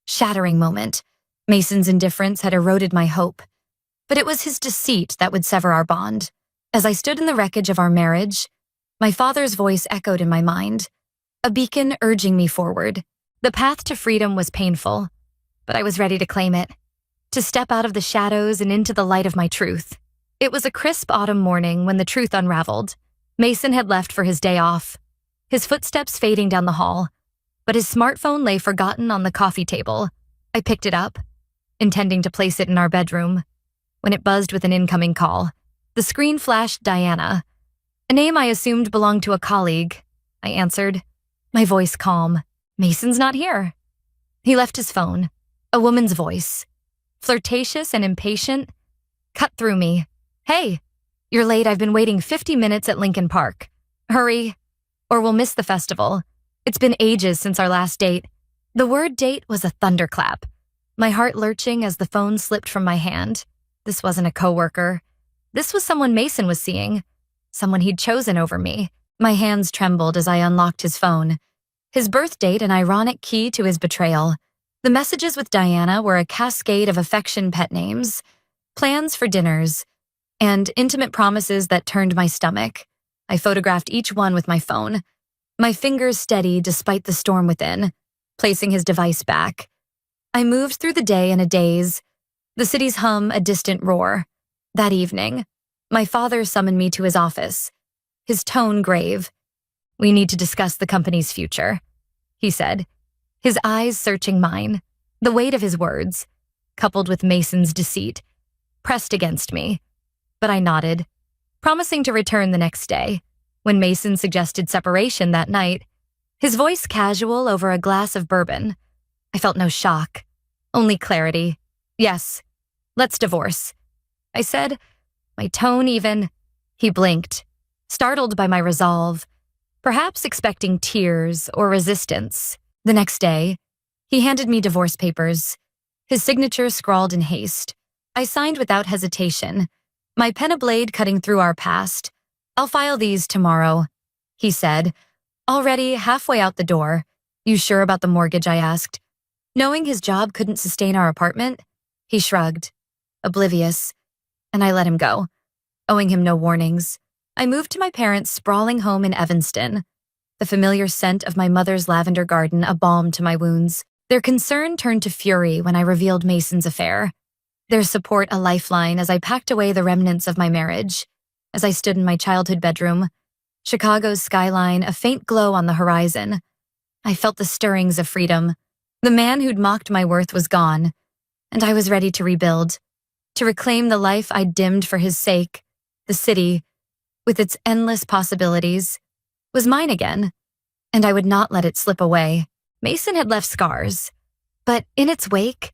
shattering moment. Mason's indifference had eroded my hope, but it was his deceit that would sever our bond. As I stood in the wreckage of our marriage, my father's voice echoed in my mind, a beacon urging me forward. The path to freedom was painful, but I was ready to claim it, to step out of the shadows and into the light of my truth. It was a crisp autumn morning when the truth unraveled. Mason had left for his day off, his footsteps fading down the hall, but his smartphone lay forgotten on the coffee table. I picked it up, intending to place it in our bedroom, when it buzzed with an incoming call. The screen flashed Diana, a name I assumed belonged to a colleague. I answered, my voice calm. Mason's not here. He left his phone. A woman's voice, flirtatious and impatient, cut through me. Hey, you're late. I've been waiting 50 minutes at Lincoln Park. Hurry, or we'll miss the festival. It's been ages since our last date. The word date was a thunderclap, my heart lurching as the phone slipped from my hand. This wasn't a coworker. This was someone Mason was seeing, someone he'd chosen over me. My hands trembled as I unlocked his phone. His birth date an ironic key to his betrayal. The messages with Diana were a cascade of affection pet names, plans for dinners, and intimate promises that turned my stomach. I photographed each one with my phone, my fingers steady despite the storm within, placing his device back. I moved through the day in a daze, the city's hum a distant roar. That evening, my father summoned me to his office, his tone grave. We need to discuss the company's future, he said, his eyes searching mine. The weight of his words, coupled with Mason's deceit, pressed against me. But I nodded, promising to return the next day. When Mason suggested separation that night, his voice casual over a glass of bourbon, I felt no shock, only clarity. Yes, let's divorce, I said, my tone even. He blinked, startled by my resolve, perhaps expecting tears or resistance. The next day, he handed me divorce papers, his signature scrawled in haste. I signed without hesitation, my pen a blade cutting through our past. I'll file these tomorrow, he said, already halfway out the door. You sure about the mortgage? I asked. Knowing his job couldn't sustain our apartment, he shrugged, oblivious, and I let him go, owing him no warnings. I moved to my parents' sprawling home in Evanston, the familiar scent of my mother's lavender garden a balm to my wounds. Their concern turned to fury when I revealed Mason's affair, their support a lifeline as I packed away the remnants of my marriage. As I stood in my childhood bedroom, Chicago's skyline a faint glow on the horizon, I felt the stirrings of freedom. The man who'd mocked my worth was gone, and I was ready to rebuild, to reclaim the life I'd dimmed for his sake. The city, with its endless possibilities, was mine again, and I would not let it slip away. Mason had left scars, but in its wake,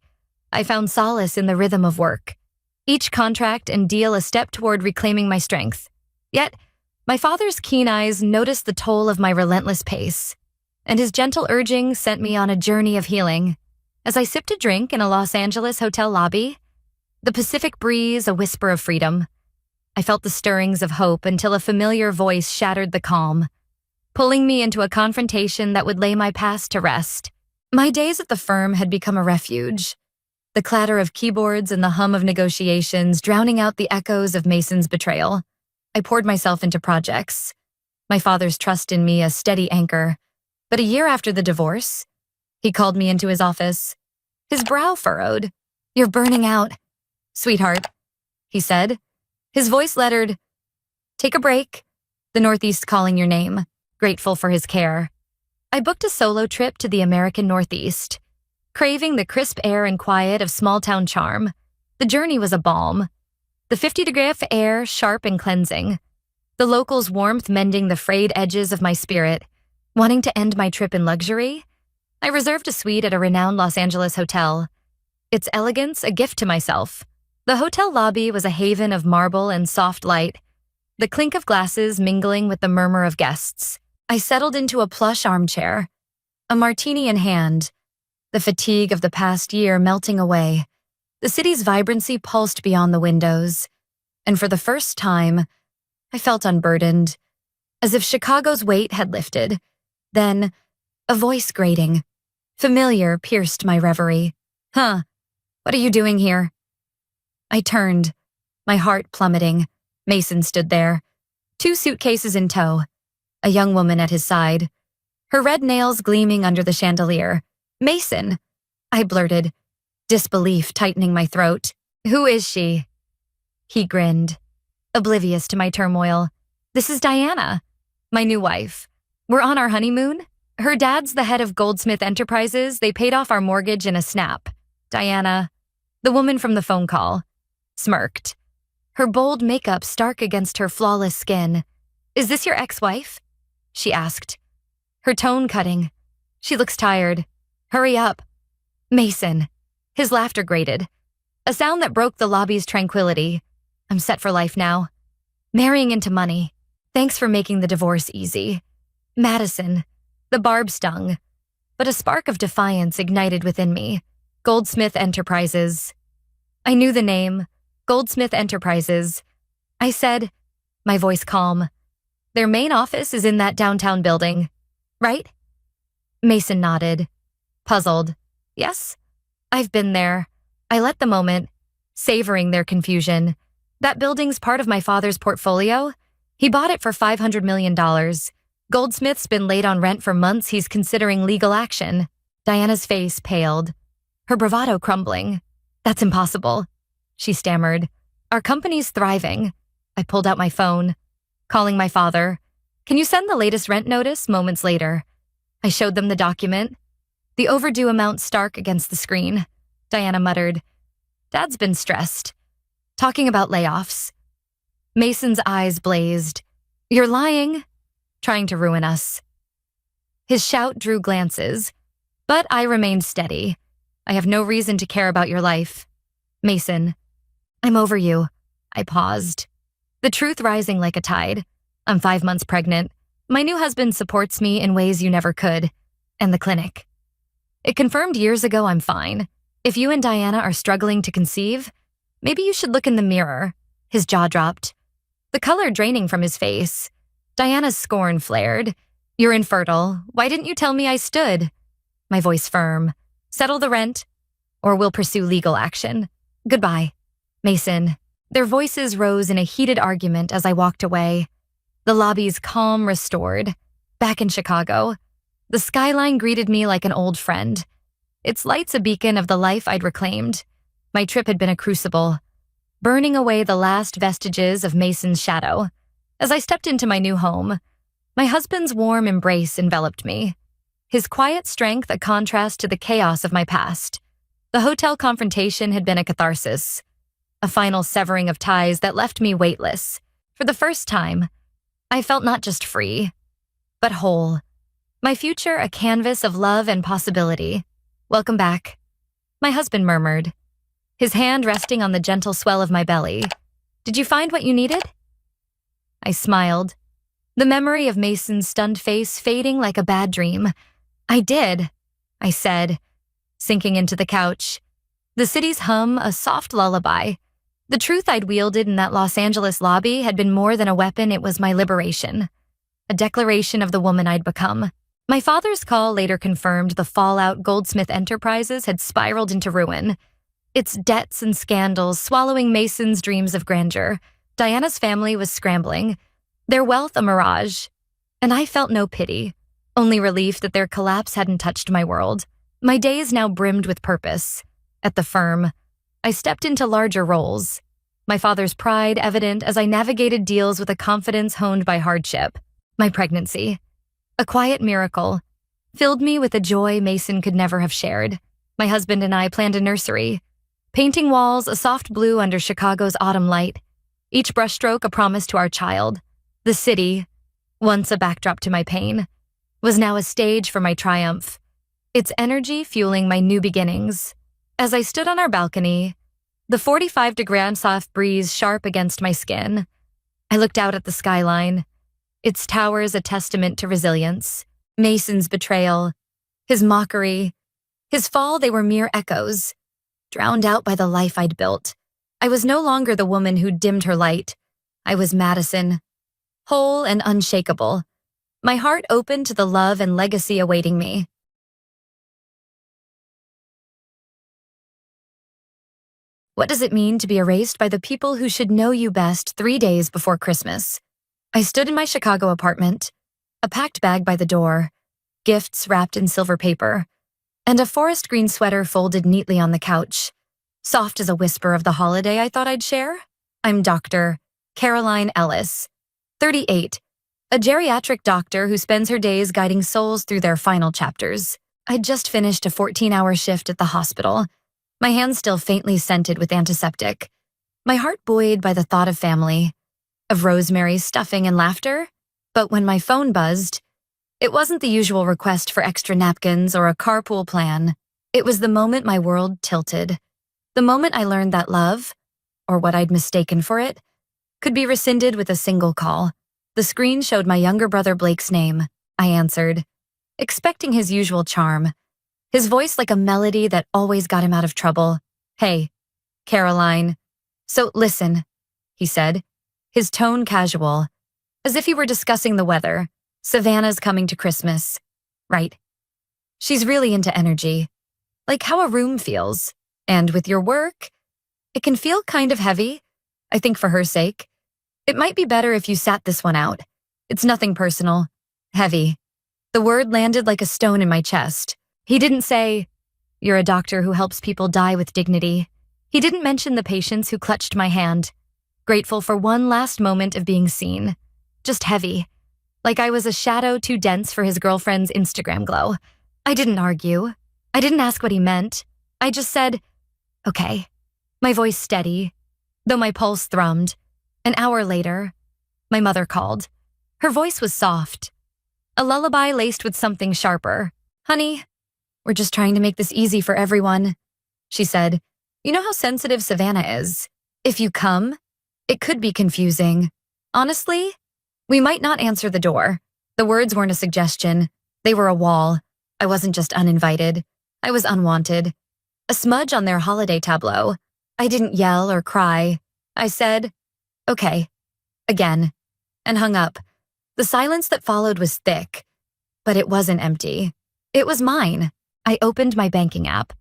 I found solace in the rhythm of work, each contract and deal a step toward reclaiming my strength. Yet, my father's keen eyes noticed the toll of my relentless pace, and his gentle urging sent me on a journey of healing. As I sipped a drink in a Los Angeles hotel lobby, the Pacific breeze a whisper of freedom, I felt the stirrings of hope until a familiar voice shattered the calm, pulling me into a confrontation that would lay my past to rest. My days at the firm had become a refuge, the clatter of keyboards and the hum of negotiations drowning out the echoes of Mason's betrayal. I poured myself into projects, my father's trust in me a steady anchor. But a year after the divorce, he called me into his office, his brow furrowed. You're burning out, sweetheart, he said, his voice lettered. Take a break, the Northeast calling your name, grateful for his care. I booked a solo trip to the American Northeast, craving the crisp air and quiet of small-town charm. The journey was a balm, the 50-degree air sharp and cleansing, the locals' warmth mending the frayed edges of my spirit. Wanting to end my trip in luxury, I reserved a suite at a renowned Los Angeles hotel, its elegance a gift to myself. The hotel lobby was a haven of marble and soft light, the clink of glasses mingling with the murmur of guests. I settled into a plush armchair, a martini in hand, the fatigue of the past year melting away. The city's vibrancy pulsed beyond the windows, and for the first time, I felt unburdened, as if Chicago's weight had lifted. Then, a voice grating, familiar, pierced my reverie. What are you doing here? I turned, my heart plummeting. Mason stood there, 2 suitcases in tow, a young woman at his side, her red nails gleaming under the chandelier. Mason, I blurted, disbelief tightening my throat. Who is she? He grinned, oblivious to my turmoil. This is Diana, my new wife. We're on our honeymoon? Her dad's the head of Goldsmith Enterprises. They paid off our mortgage in a snap. Diana, the woman from the phone call, smirked. Her bold makeup stark against her flawless skin. Is this your ex-wife? She asked. Her tone cutting. She looks tired. Hurry up. Mason. His laughter grated. A sound that broke the lobby's tranquility. I'm set for life now. Marrying into money. Thanks for making the divorce easy. Madison. The barb stung. But a spark of defiance ignited within me. Goldsmith Enterprises. I knew the name. Goldsmith Enterprises. I said, my voice calm. Their main office is in that downtown building, right? Mason nodded, puzzled. Yes, I've been there. I let the moment, savoring their confusion. That building's part of my father's portfolio. He bought it for $500 million. Goldsmith's been late on rent for months. He's considering legal action. Diana's face paled, her bravado crumbling. That's impossible, she stammered. Our company's thriving. I pulled out my phone, calling my father. Can you send the latest rent notice? Moments later, I showed them the document. The overdue amount stark against the screen. Diana muttered, Dad's been stressed. Talking about layoffs. Mason's eyes blazed. You're lying. Trying to ruin us. His shout drew glances, but I remained steady. I have no reason to care about your life. Mason, I'm over you. I paused. The truth rising like a tide. I'm 5 months pregnant. My new husband supports me in ways you never could. And the clinic. It confirmed years ago I'm fine. If you and Diana are struggling to conceive, maybe you should look in the mirror. His jaw dropped. The color draining from his face. Diana's scorn flared. You're infertile. Why didn't you tell me I stood? My voice firm. Settle the rent, or we'll pursue legal action. Goodbye. Mason. Their voices rose in a heated argument as I walked away. The lobby's calm restored. Back in Chicago, the skyline greeted me like an old friend. Its lights a beacon of the life I'd reclaimed. My trip had been a crucible, burning away the last vestiges of Mason's shadow. As I stepped into my new home, my husband's warm embrace enveloped me. His quiet strength a contrast to the chaos of my past. The hotel confrontation had been a catharsis, a final severing of ties that left me weightless. For the first time, I felt not just free, but whole. My future a canvas of love and possibility. Welcome back, my husband murmured, his hand resting on the gentle swell of my belly. Did you find what you needed? I smiled, the memory of Mason's stunned face fading like a bad dream. I did, I said, sinking into the couch. The city's hum a soft lullaby. The truth I'd wielded in that Los Angeles lobby had been more than a weapon, it was my liberation. A declaration of the woman I'd become. My father's call later confirmed the fallout Goldsmith Enterprises had spiraled into ruin. Its debts and scandals swallowing Mason's dreams of grandeur. Diana's family was scrambling, their wealth a mirage. And I felt no pity, only relief that their collapse hadn't touched my world. My days now brimmed with purpose. At the firm, I stepped into larger roles, my father's pride evident as I navigated deals with a confidence honed by hardship. My pregnancy, a quiet miracle, filled me with a joy Mason could never have shared. My husband and I planned a nursery, painting walls a soft blue under Chicago's autumn light, each brushstroke a promise to our child. The city, once a backdrop to my pain, was now a stage for my triumph, its energy fueling my new beginnings. As I stood on our balcony, the 45-degree soft breeze sharp against my skin, I looked out at the skyline, its towers a testament to resilience. Mason's betrayal, his mockery, his fall, they were mere echoes, drowned out by the life I'd built. I was no longer the woman who dimmed her light. I was Madison, whole and unshakable, my heart open to the love and legacy awaiting me. What does it mean to be erased by the people who should know you best 3 days before Christmas? I stood in my Chicago apartment, a packed bag by the door, gifts wrapped in silver paper, and a forest green sweater folded neatly on the couch, soft as a whisper of the holiday I thought I'd share. I'm Dr. Caroline Ellis, 38, a geriatric doctor who spends her days guiding souls through their final chapters. I'd just finished a 14-hour shift at the hospital, my hands still faintly scented with antiseptic, my heart buoyed by the thought of family, of rosemary stuffing and laughter. But when my phone buzzed, it wasn't the usual request for extra napkins or a carpool plan. It was the moment my world tilted. The moment I learned that love, or what I'd mistaken for it, could be rescinded with a single call. The screen showed my younger brother Blake's name. I answered, expecting his usual charm, his voice like a melody that always got him out of trouble. "Hey, Caroline. So listen," he said, his tone casual, as if he were discussing the weather. "Savannah's coming to Christmas. Right. She's really into energy, like how a room feels. And with your work, it can feel kind of heavy. I think for her sake, it might be better if you sat this one out. It's nothing personal. Heavy." The word landed like a stone in my chest. He didn't say, "You're a doctor who helps people die with dignity." He didn't mention the patients who clutched my hand, grateful for one last moment of being seen. Just heavy, like I was a shadow too dense for his girlfriend's Instagram glow. I didn't argue. I didn't ask what he meant. I just said, "Okay," my voice steady, though my pulse thrummed. An hour later, my mother called. Her voice was soft, a lullaby laced with something sharper. "Honey, we're just trying to make this easy for everyone," she said. "You know how sensitive Savannah is. If you come, it could be confusing. Honestly, we might not answer the door." The words weren't a suggestion. They were a wall. I wasn't just uninvited. I was unwanted. A smudge on their holiday tableau. I didn't yell or cry. I said, "Okay," again, and hung up. The silence that followed was thick, but it wasn't empty. It was mine. I opened my banking app,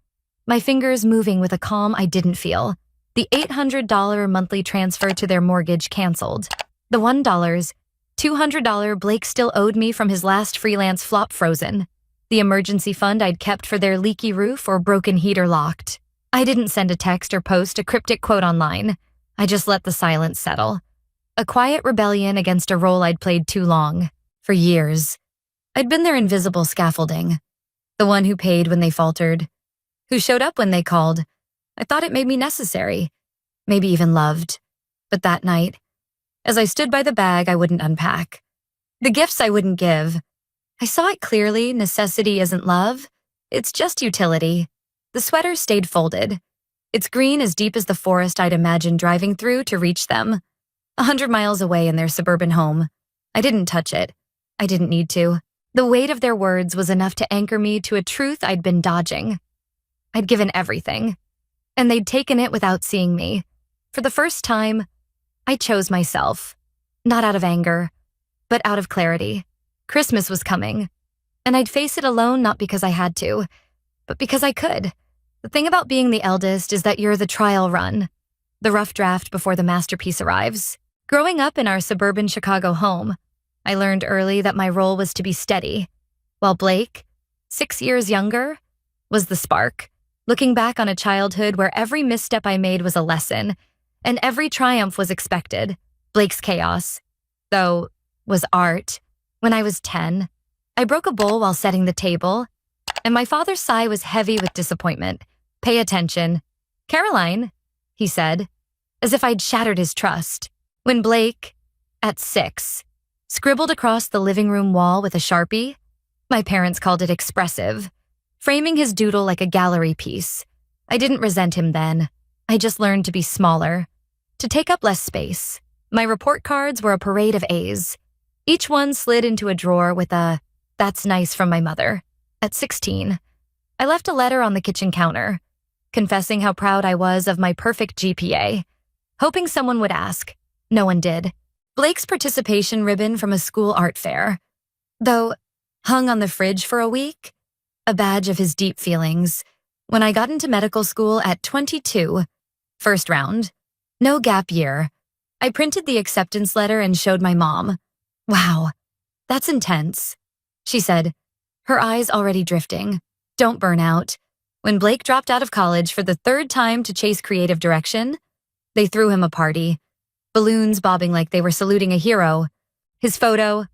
my fingers moving with a calm I didn't feel. The $800 monthly transfer to their mortgage canceled. The $1, $200 Blake still owed me from his last freelance flop frozen. The emergency fund I'd kept for their leaky roof or broken heater locked. I didn't send a text or post a cryptic quote online. I just let the silence settle. A quiet rebellion against a role I'd played too long. For years. I'd been their invisible scaffolding. The one who paid when they faltered. Who showed up when they called. I thought it made me necessary. Maybe even loved. But that night, as I stood by the bag I wouldn't unpack, the gifts I wouldn't give, I saw it clearly. Necessity isn't love. It's just utility. The sweater stayed folded. Its green as deep as the forest I'd imagined driving through to reach them. 100 miles away in their suburban home. I didn't touch it. I didn't need to. The weight of their words was enough to anchor me to a truth I'd been dodging. I'd given everything, and they'd taken it without seeing me. For the first time, I chose myself. Not out of anger, but out of clarity. Christmas was coming, and I'd face it alone not because I had to, but because I could. The thing about being the eldest is that you're the trial run, the rough draft before the masterpiece arrives. Growing up in our suburban Chicago home, I learned early that my role was to be steady, while Blake, 6 years younger, was the spark. Looking back on a childhood where every misstep I made was a lesson, and every triumph was expected, Blake's chaos, though, was art. When I was 10, I broke a bowl while setting the table, and my father's sigh was heavy with disappointment. "Pay attention." "Caroline," he said, as if I'd shattered his trust. When Blake, at 6, scribbled across the living room wall with a Sharpie, my parents called it expressive, framing his doodle like a gallery piece. I didn't resent him then. I just learned to be smaller, to take up less space. My report cards were a parade of A's. Each one slid into a drawer with a, "That's nice" from my mother. At 16, I left a letter on the kitchen counter, confessing how proud I was of my perfect GPA, hoping someone would ask. No one did. Blake's participation ribbon from a school art fair, though hung on the fridge for a week, a badge of his deep feelings. When I got into medical school at 22, first round, no gap year, I printed the acceptance letter and showed my mom. "Wow, that's intense," she said, her eyes already drifting. "Don't burn out." When Blake dropped out of college for the 3rd time to chase creative direction, they threw him a party, balloons bobbing like they were saluting a hero. His photo,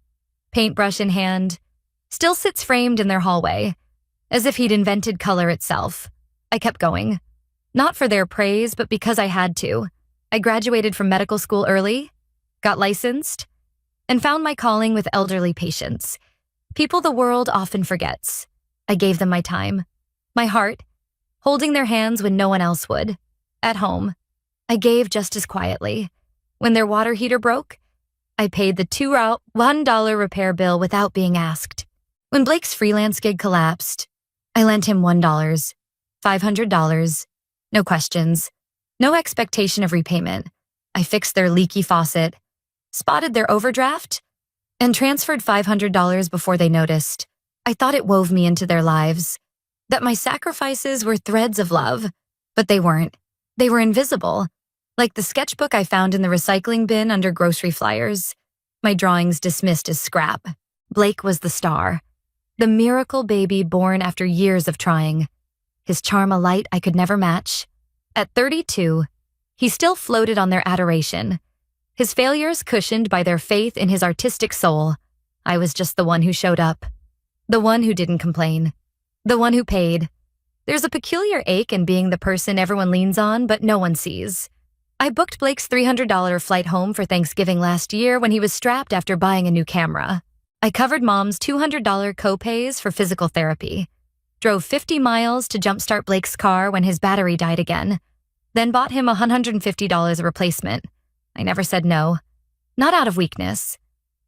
paintbrush in hand, still sits framed in their hallway, as if he'd invented color itself. I kept going. Not for their praise, but because I had to. I graduated from medical school early, got licensed, and found my calling with elderly patients. People the world often forgets. I gave them my time, my heart, holding their hands when no one else would. At home, I gave just as quietly. When their water heater broke, I paid the $1 repair bill without being asked. When Blake's freelance gig collapsed, I lent him $1, $500, no questions, no expectation of repayment. I fixed their leaky faucet, spotted their overdraft, and transferred $500 before they noticed. I thought it wove me into their lives, that my sacrifices were threads of love, but they weren't. They were invisible, like the sketchbook I found in the recycling bin under grocery flyers. My drawings dismissed as scrap. Blake was the star, the miracle baby born after years of trying. His charm a light I could never match. At 32, he still floated on their adoration, his failures cushioned by their faith in his artistic soul. I was just the one who showed up, the one who didn't complain, the one who paid. There's a peculiar ache in being the person everyone leans on but no one sees. I booked Blake's $300 flight home for Thanksgiving last year when he was strapped after buying a new camera. I covered Mom's $200 co-pays for physical therapy, drove 50 miles to jumpstart Blake's car when his battery died again, then bought him $150 a replacement. I never said no, not out of weakness,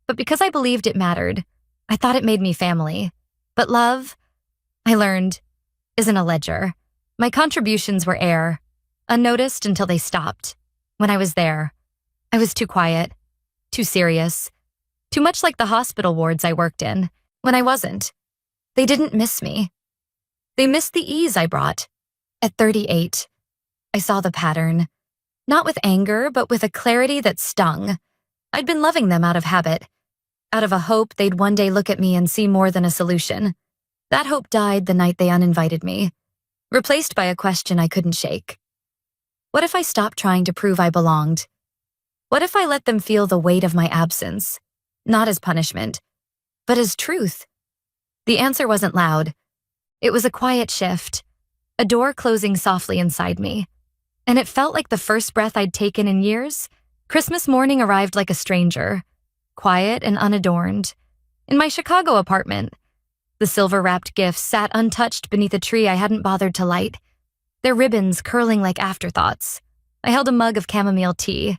but because I believed it mattered. I thought it made me family. But love, I learned, isn't a ledger. My contributions were air, unnoticed until they stopped. When I was there, I was too quiet, too serious, too much like the hospital wards I worked in. When I wasn't, they didn't miss me. They missed the ease I brought. At 38, I saw the pattern, not with anger, but with a clarity that stung. I'd been loving them out of habit, out of a hope they'd one day look at me and see more than a solution. That hope died the night they uninvited me, replaced by a question I couldn't shake. What if I stopped trying to prove I belonged? What if I let them feel the weight of my absence, not as punishment, but as truth? The answer wasn't loud. It was a quiet shift, a door closing softly inside me. And it felt like the first breath I'd taken in years. Christmas morning arrived like a stranger, quiet and unadorned. In my Chicago apartment, the silver-wrapped gifts sat untouched beneath a tree I hadn't bothered to light, their ribbons curling like afterthoughts. I held a mug of chamomile tea,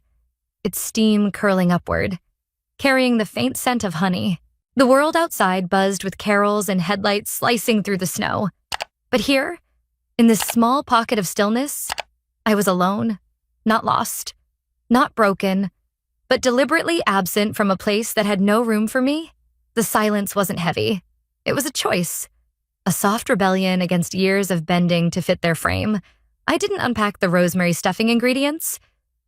its steam curling upward, carrying the faint scent of honey. The world outside buzzed with carols and headlights slicing through the snow. But here, in this small pocket of stillness, I was alone, not lost, not broken, but deliberately absent from a place that had no room for me. The silence wasn't heavy. It was a choice, a soft rebellion against years of bending to fit their frame. I didn't unpack the rosemary stuffing ingredients,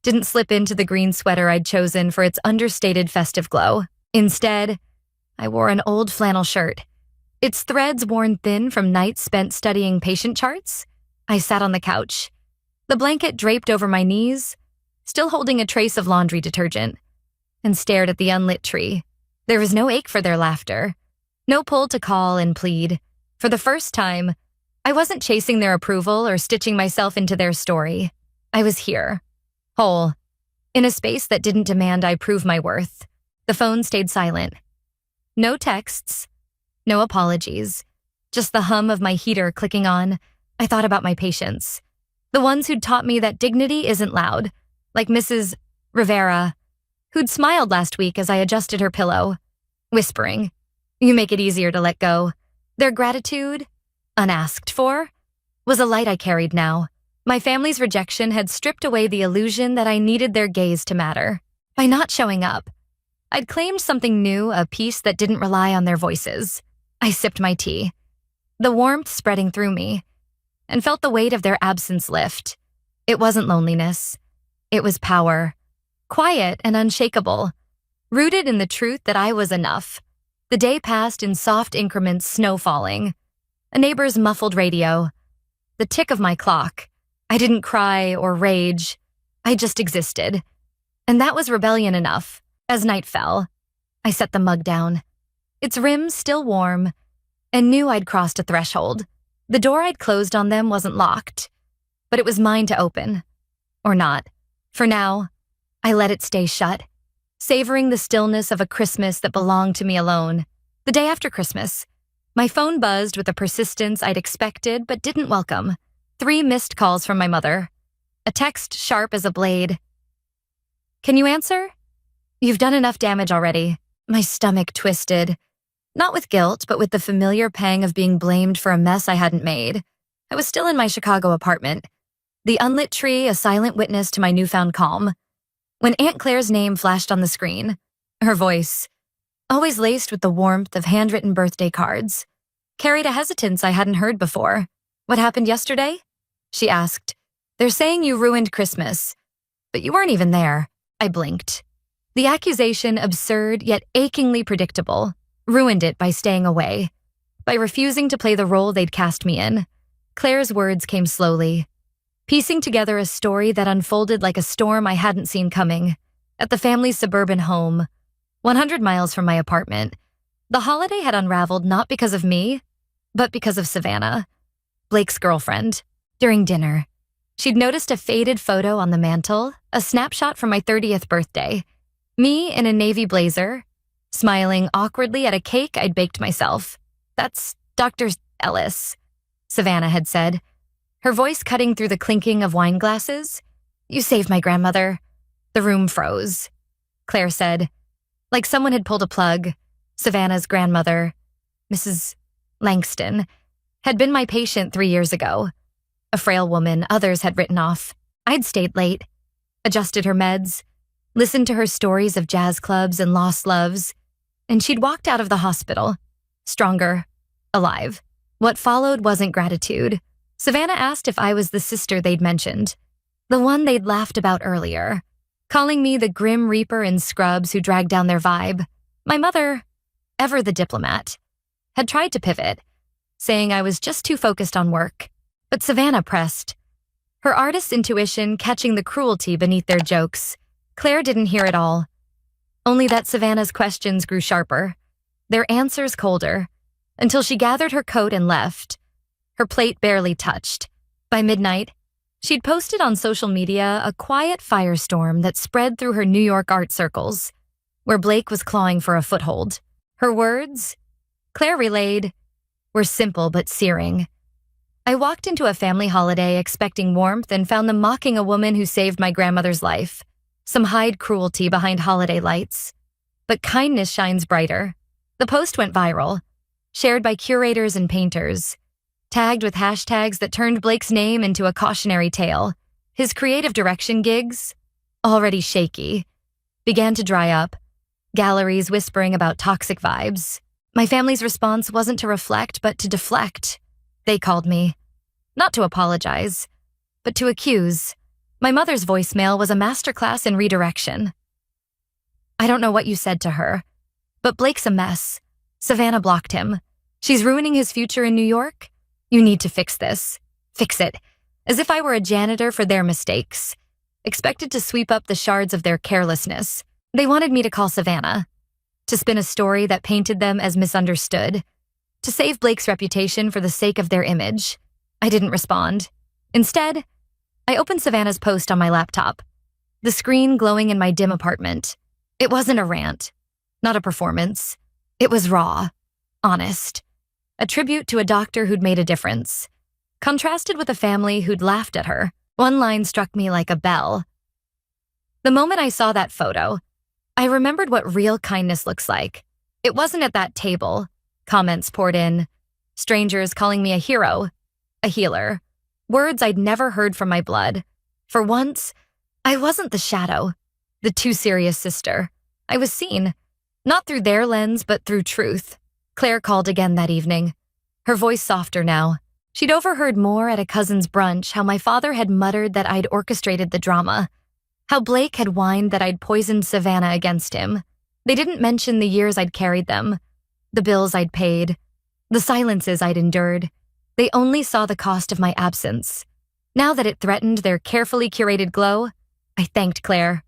didn't slip into the green sweater I'd chosen for its understated festive glow. Instead, I wore an old flannel shirt, its threads worn thin from nights spent studying patient charts. I sat on the couch, the blanket draped over my knees, still holding a trace of laundry detergent, and stared at the unlit tree. There was no ache for their laughter, no pull to call and plead. For the first time, I wasn't chasing their approval or stitching myself into their story. I was here, whole, in a space that didn't demand I prove my worth. The phone stayed silent. No texts, no apologies, just the hum of my heater clicking on. I thought about my patients, the ones who'd taught me that dignity isn't loud, like Mrs. Rivera, who'd smiled last week as I adjusted her pillow, whispering, "You make it easier to let go." Their gratitude, unasked for, was a light I carried now. My family's rejection had stripped away the illusion that I needed their gaze to matter. By not showing up, I'd claimed something new, a peace that didn't rely on their voices. I sipped my tea, the warmth spreading through me, and felt the weight of their absence lift. It wasn't loneliness. It was power, quiet and unshakable, rooted in the truth that I was enough. The day passed in soft increments, snow falling, a neighbor's muffled radio, the tick of my clock. I didn't cry or rage. I just existed. And that was rebellion enough. As night fell, I set the mug down. its rims still warm, and knew I'd crossed a threshold. The door I'd closed on them wasn't locked, but it was mine to open. Or not. For now, I let it stay shut, savoring the stillness of a Christmas that belonged to me alone. The day after Christmas, my phone buzzed with a persistence I'd expected but didn't welcome. 3 missed calls from my mother. A text sharp as a blade. "Can you answer? You've done enough damage already." My stomach twisted. Not with guilt, but with the familiar pang of being blamed for a mess I hadn't made. I was still in my Chicago apartment, the unlit tree a silent witness to my newfound calm, when Aunt Claire's name flashed on the screen. Her voice, always laced with the warmth of handwritten birthday cards, carried a hesitance I hadn't heard before. "What happened yesterday?" she asked. "They're saying you ruined Christmas, but you weren't even there." I blinked. The accusation, absurd yet achingly predictable, ruined it by staying away, by refusing to play the role they'd cast me in. Claire's words came slowly, piecing together a story that unfolded like a storm I hadn't seen coming. At the family's suburban home, 100 miles from my apartment, the holiday had unraveled not because of me, but because of Savannah, Blake's girlfriend. During dinner, she'd noticed a faded photo on the mantle, a snapshot from my 30th birthday. Me in a navy blazer, smiling awkwardly at a cake I'd baked myself. "That's Dr. Ellis," Savannah had said, her voice cutting through the clinking of wine glasses. "You saved my grandmother." The room froze. Claire said, like someone had pulled a plug. Savannah's grandmother, Mrs. Langston, had been my patient 3 years ago. A frail woman others had written off. I'd stayed late, adjusted her meds, listened to her stories of jazz clubs and lost loves, and she'd walked out of the hospital, stronger, alive. What followed wasn't gratitude. Savannah asked if I was the sister they'd mentioned, the one they'd laughed about earlier, calling me the grim reaper in scrubs who dragged down their vibe. My mother, ever the diplomat, had tried to pivot, saying I was just too focused on work. But Savannah pressed, her artist's intuition catching the cruelty beneath their jokes. Claire didn't hear it all, only that Savannah's questions grew sharper, their answers colder, until she gathered her coat and left, her plate barely touched. By midnight, she'd posted on social media a quiet firestorm that spread through her New York art circles, where Blake was clawing for a foothold. Her words, Claire relayed, were simple but searing. I walked into a family holiday expecting warmth and found them mocking a woman who saved my grandmother's life. Some hide cruelty behind holiday lights. But kindness shines brighter. The post went viral, shared by curators and painters, tagged with hashtags that turned Blake's name into a cautionary tale. His creative direction gigs, already shaky, began to dry up, galleries whispering about toxic vibes. My family's response wasn't to reflect, but to deflect. They called me, not to apologize, but to accuse. My mother's voicemail was a masterclass in redirection. "I don't know what you said to her, but Blake's a mess. Savannah blocked him. She's ruining his future in New York. You need to fix this. Fix it." As if I were a janitor for their mistakes, expected to sweep up the shards of their carelessness. They wanted me to call Savannah, to spin a story that painted them as misunderstood, to save Blake's reputation for the sake of their image. I didn't respond. Instead, I opened Savannah's post on my laptop, the screen glowing in my dim apartment. It wasn't a rant, not a performance. It was raw, honest, a tribute to a doctor who'd made a difference, contrasted with a family who'd laughed at her. One line struck me like a bell. The moment I saw that photo, I remembered what real kindness looks like. It wasn't at that table. Comments poured in, strangers calling me a hero, a healer, words I'd never heard from my blood. For once, I wasn't the shadow, the too serious sister. I was seen, not through their lens, but through truth. Claire called again that evening, her voice softer now. She'd overheard more at a cousin's brunch how my father had muttered that I'd orchestrated the drama, how Blake had whined that I'd poisoned Savannah against him. They didn't mention the years I'd carried them, the bills I'd paid, the silences I'd endured. They only saw the cost of my absence. Now that it threatened their carefully curated glow, I thanked Claire.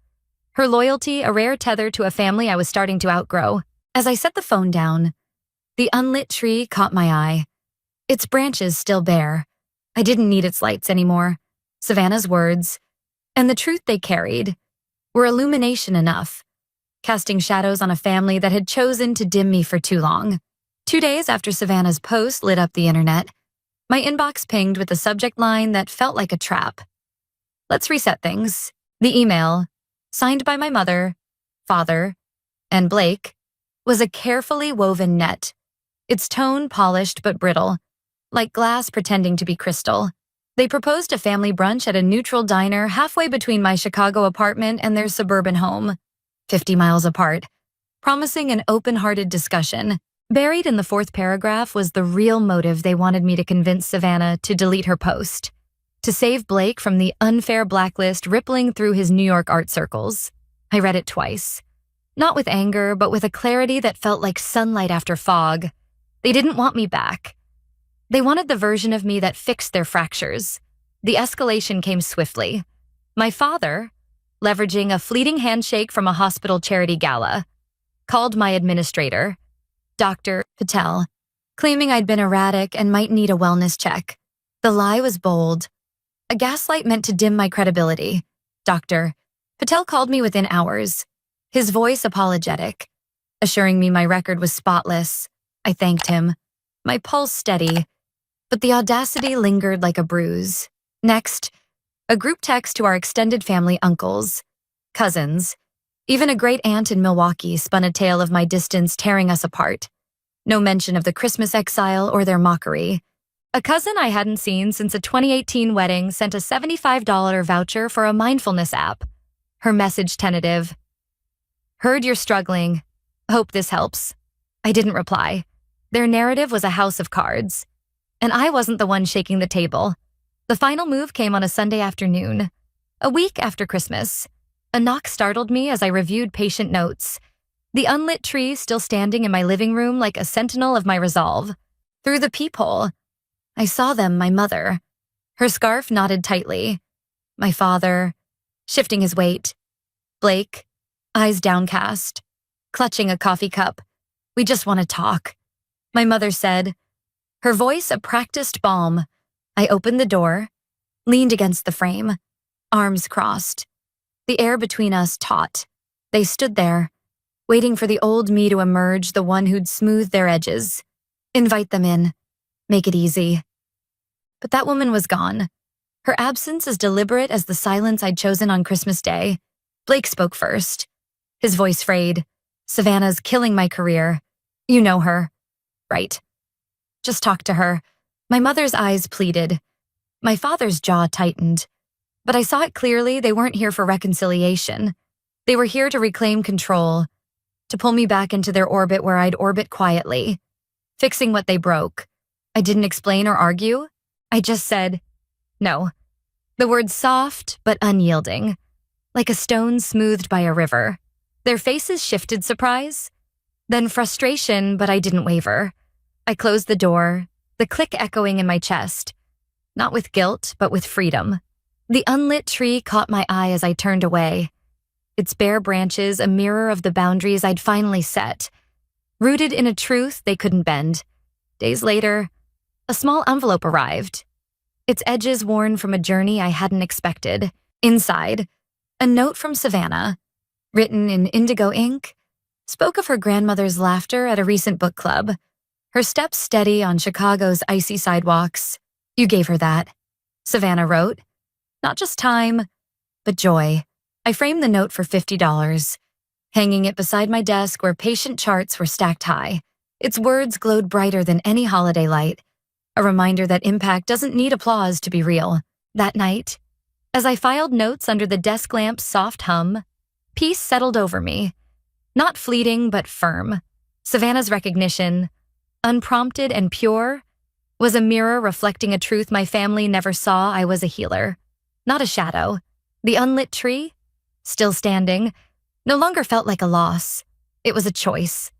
Her loyalty, a rare tether to a family I was starting to outgrow. As I set the phone down, The unlit tree caught my eye. Its branches still bare. I didn't need its lights anymore. Savannah's words, and the truth they carried, were illumination enough, casting shadows on a family that had chosen to dim me for too long. 2 days after Savannah's post lit up the internet, my inbox pinged with a subject line that felt like a trap. Let's reset things. The email, signed by my mother, father, and Blake, was a carefully woven net, its tone polished but brittle, like glass pretending to be crystal. They proposed a family brunch at a neutral diner halfway between my Chicago apartment and their suburban home, 50 miles apart, promising an open-hearted discussion. Buried in the fourth paragraph was the real motive they wanted me to convince Savannah to delete her post, to save Blake from the unfair blacklist rippling through his New York art circles. I read it twice, not with anger, but with a clarity that felt like sunlight after fog. They didn't want me back. They wanted the version of me that fixed their fractures. The escalation came swiftly. My father, leveraging a fleeting handshake from a hospital charity gala, called my administrator, Dr. Patel, claiming I'd been erratic and might need a wellness check. The lie was bold. A gaslight meant to dim my credibility. Dr. Patel called me within hours, his voice apologetic, assuring me my record was spotless. I thanked him, my pulse steady, but the audacity lingered like a bruise. Next, a group text to our extended family uncles, cousins, even a great aunt in Milwaukee spun a tale of my distance tearing us apart. No mention of the Christmas exile or their mockery. A cousin I hadn't seen since a 2018 wedding sent a $75 voucher for a mindfulness app. Her message tentative. Heard you're struggling. Hope this helps. I didn't reply. Their narrative was a house of cards. And I wasn't the one shaking the table. The final move came on a Sunday afternoon, a week after Christmas. A knock startled me as I reviewed patient notes, the unlit tree still standing in my living room like a sentinel of my resolve. Through the peephole, I saw them, my mother, her scarf knotted tightly, my father, shifting his weight, Blake, eyes downcast, clutching a coffee cup. We just want to talk, my mother said, her voice a practiced balm. I opened the door, leaned against the frame, arms crossed. The air between us taut. They stood there, waiting for the old me to emerge, the one who'd smooth their edges. Invite them in. Make it easy. But that woman was gone. Her absence as deliberate as the silence I'd chosen on Christmas Day. Blake spoke first. His voice frayed. Savannah's killing my career. You know her. Right. Just talk to her. My mother's eyes pleaded. My father's jaw tightened. But I saw it clearly, they weren't here for reconciliation. They were here to reclaim control, to pull me back into their orbit where I'd orbit quietly, fixing what they broke. I didn't explain or argue. I just said, no. The words soft but unyielding, like a stone smoothed by a river. Their faces shifted surprise, then frustration, but I didn't waver. I closed the door, the click echoing in my chest, not with guilt, but with freedom. The unlit tree caught my eye as I turned away, its bare branches a mirror of the boundaries I'd finally set, rooted in a truth they couldn't bend. Days later, a small envelope arrived, its edges worn from a journey I hadn't expected. Inside, a note from Savannah, written in indigo ink, spoke of her grandmother's laughter at a recent book club, her steps steady on Chicago's icy sidewalks. You gave her that, Savannah wrote. Not just time, but joy. I framed the note for $50, hanging it beside my desk where patient charts were stacked high. Its words glowed brighter than any holiday light, a reminder that impact doesn't need applause to be real. That night, as I filed notes under the desk lamp's soft hum, peace settled over me. Not fleeting, but firm. Savannah's recognition, unprompted and pure, was a mirror reflecting a truth my family never saw. I was a healer. Not a shadow. The unlit tree, still standing, no longer felt like a loss. It was a choice,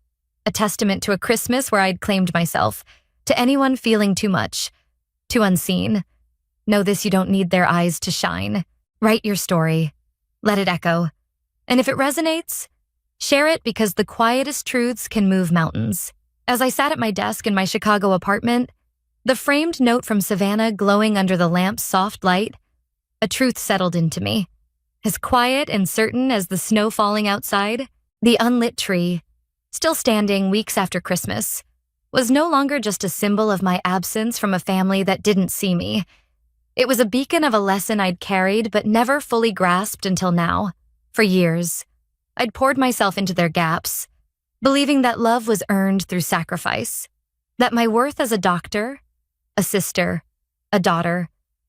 a testament to a Christmas where I'd claimed myself. To anyone feeling too much, too unseen, know this: you don't need their eyes to shine. Write your story. Let it echo. And if it resonates, share it, because the quietest truths can move mountains. As I sat at my desk in my Chicago apartment, the framed note from Savannah glowing under the lamp's soft light, a truth settled into me. As quiet and certain as the snow falling outside, the unlit tree, still standing weeks after Christmas, was no longer just a symbol of my absence from a family that didn't see me. It was a beacon of a lesson I'd carried but never fully grasped until now. For years, I'd poured myself into their gaps, believing that love was earned through sacrifice, that my worth as a doctor, a sister, a daughter,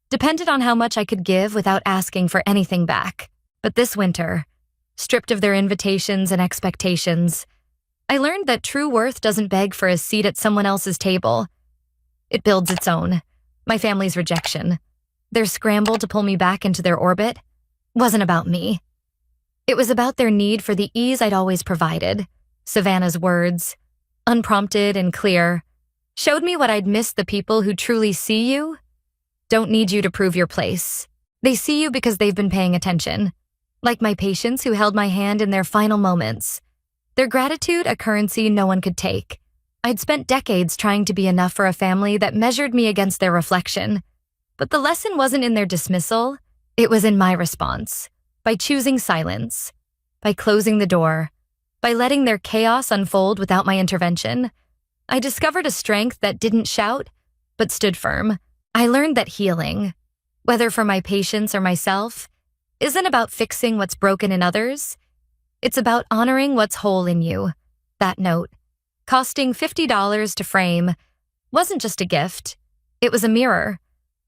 depended on how much I could give without asking for anything back. But this winter, stripped of their invitations and expectations, I learned that true worth doesn't beg for a seat at someone else's table. It builds its own. My family's rejection, their scramble to pull me back into their orbit, wasn't about me. It was about their need for the ease I'd always provided. Savannah's words, unprompted and clear, showed me what I'd missed. The people who truly see you don't need you to prove your place. They see you because they've been paying attention. Like my patients who held my hand in their final moments. Their gratitude, a currency no one could take. I'd spent decades trying to be enough for a family that measured me against their reflection. But the lesson wasn't in their dismissal, it was in my response. By choosing silence, by closing the door, by letting their chaos unfold without my intervention, I discovered a strength that didn't shout, but stood firm. I learned that healing, whether for my patients or myself, isn't about fixing what's broken in others. It's about honoring what's whole in you. That note, costing $50 to frame, wasn't just a gift. It was a mirror,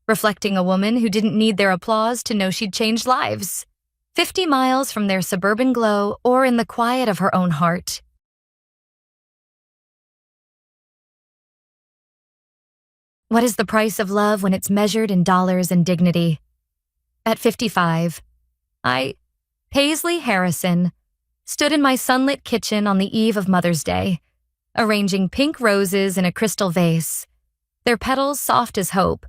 reflecting a woman who didn't need their applause to know she'd changed lives. 50 miles from their suburban glow or in the quiet of her own heart. What is the price of love when it's measured in dollars and dignity? At 55, Paisley Harrison, stood in my sunlit kitchen on the eve of Mother's Day, arranging pink roses in a crystal vase, their petals soft as hope.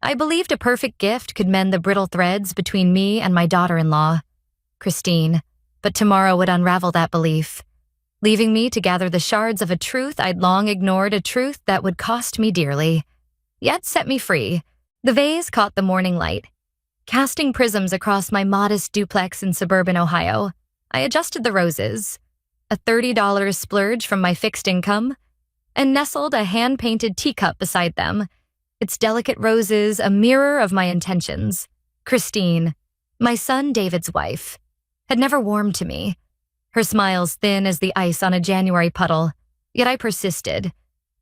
I believed a perfect gift could mend the brittle threads between me and my daughter-in-law, Christine, but tomorrow would unravel that belief, leaving me to gather the shards of a truth I'd long ignored, a truth that would cost me dearly, yet set me free. The vase caught the morning light, casting prisms across my modest duplex in suburban Ohio. I adjusted the roses, a $30 splurge from my fixed income, and nestled a hand-painted teacup beside them, its delicate roses a mirror of my intentions. Christine, my son David's wife, had never warmed to me, her smiles thin as the ice on a January puddle, yet I persisted,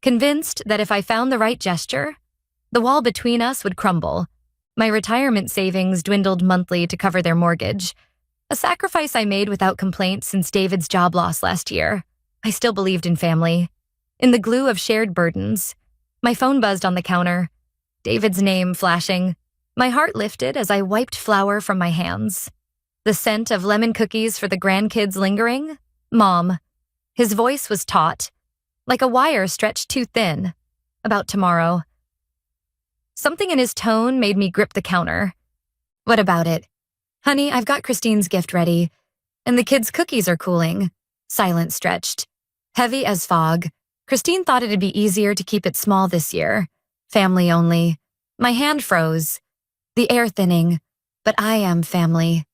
convinced that if I found the right gesture, the wall between us would crumble. My retirement savings dwindled monthly to cover their mortgage, a sacrifice I made without complaint since David's job loss last year. I still believed in family, in the glue of shared burdens. My phone buzzed on the counter, David's name flashing. My heart lifted as I wiped flour from my hands. The scent of lemon cookies for the grandkids lingering. Mom. His voice was taut, like a wire stretched too thin. About tomorrow. Something in his tone made me grip the counter. What about it? Honey, I've got Christine's gift ready, and the kids' cookies are cooling. Silence stretched. Heavy as fog. Christine thought it'd be easier to keep it small this year. Family only. My hand froze. The air thinning. But I am family,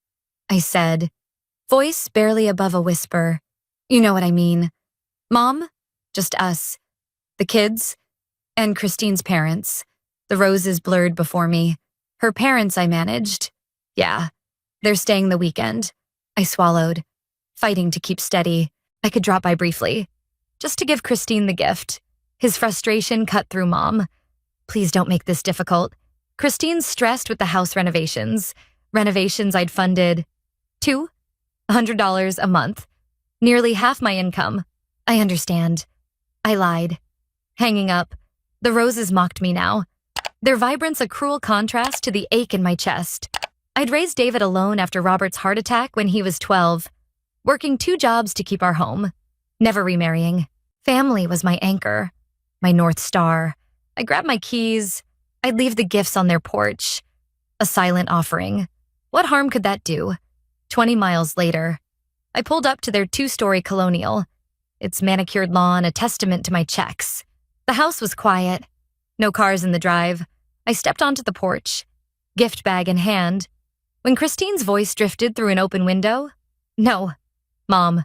I said, voice barely above a whisper. You know what I mean. Mom? Just us. The kids? And Christine's parents. The roses blurred before me. Her parents I managed. Yeah, they're staying the weekend. I swallowed, fighting to keep steady. I could drop by briefly, just to give Christine the gift. His frustration cut through Mom. Please don't make this difficult. Christine's stressed with the house renovations I'd funded. $100 a month. Nearly half my income. I understand. I lied. Hanging up. The roses mocked me now. Their vibrance a cruel contrast to the ache in my chest. I'd raised David alone after Robert's heart attack when he was 12, working 2 jobs to keep our home, never remarrying. Family was my anchor, my North Star. I grabbed my keys. I'd leave the gifts on their porch. A silent offering. What harm could that do? 20 miles later, I pulled up to their 2-story colonial, its manicured lawn a testament to my checks. The house was quiet. No cars in the drive. I stepped onto the porch, gift bag in hand, when Christine's voice drifted through an open window. No, Mom,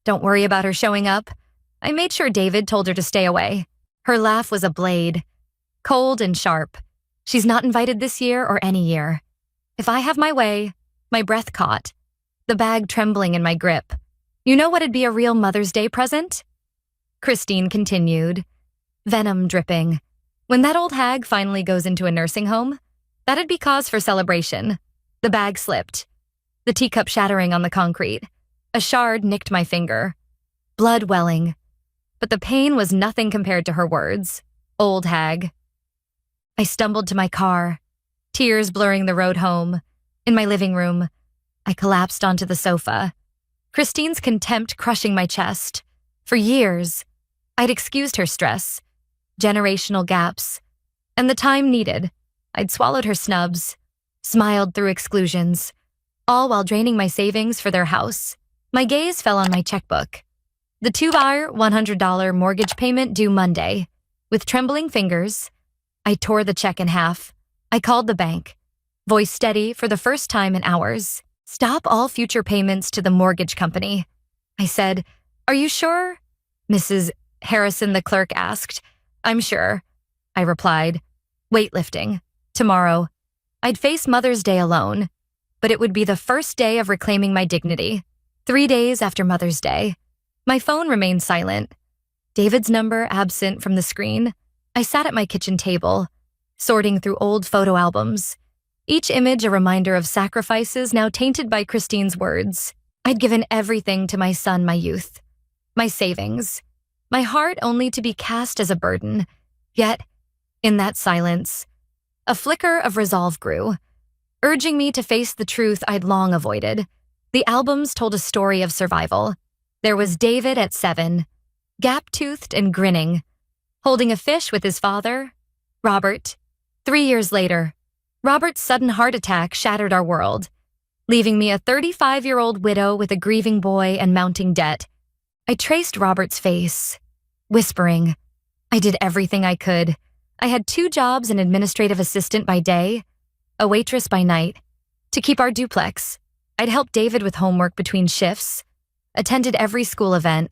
don't worry about her showing up. I made sure David told her to stay away. Her laugh was a blade, cold and sharp. She's not invited this year or any year. If I have my way, my breath caught, the bag trembling in my grip. You know what'd be a real Mother's Day present? Christine continued, venom dripping. When that old hag finally goes into a nursing home, that'd be cause for celebration. The bag slipped, the teacup shattering on the concrete. A shard nicked my finger, blood welling. But the pain was nothing compared to her words. Old hag. I stumbled to my car, tears blurring the road home. In my living room, I collapsed onto the sofa, Christine's contempt crushing my chest. For years, I'd excused her stress, generational gaps, and the time needed. I'd swallowed her snubs, smiled through exclusions, all while draining my savings for their house. My gaze fell on my checkbook. The $2 $100 mortgage payment due Monday. With trembling fingers, I tore the check in half. I called the bank, voice steady for the first time in hours. Stop all future payments to the mortgage company. I said, Are you sure? Mrs. Harrison, the clerk, asked. I'm sure, I replied. Weightlifting. Tomorrow. I'd face Mother's Day alone, but it would be the first day of reclaiming my dignity. 3 days after Mother's Day. My phone remained silent. David's number absent from the screen. I sat at my kitchen table, sorting through old photo albums, each image a reminder of sacrifices now tainted by Christine's words. I'd given everything to my son, my youth, my savings, my heart only to be cast as a burden. Yet, in that silence, a flicker of resolve grew, urging me to face the truth I'd long avoided. The albums told a story of survival. There was David at 7, gap-toothed and grinning, holding a fish with his father, Robert. 3 years later, Robert's sudden heart attack shattered our world, leaving me a 35-year-old widow with a grieving boy and mounting debt. I traced Robert's face, whispering, I did everything I could. I had 2 jobs, an administrative assistant by day, a waitress by night, to keep our duplex. I'd helped David with homework between shifts, attended every school event,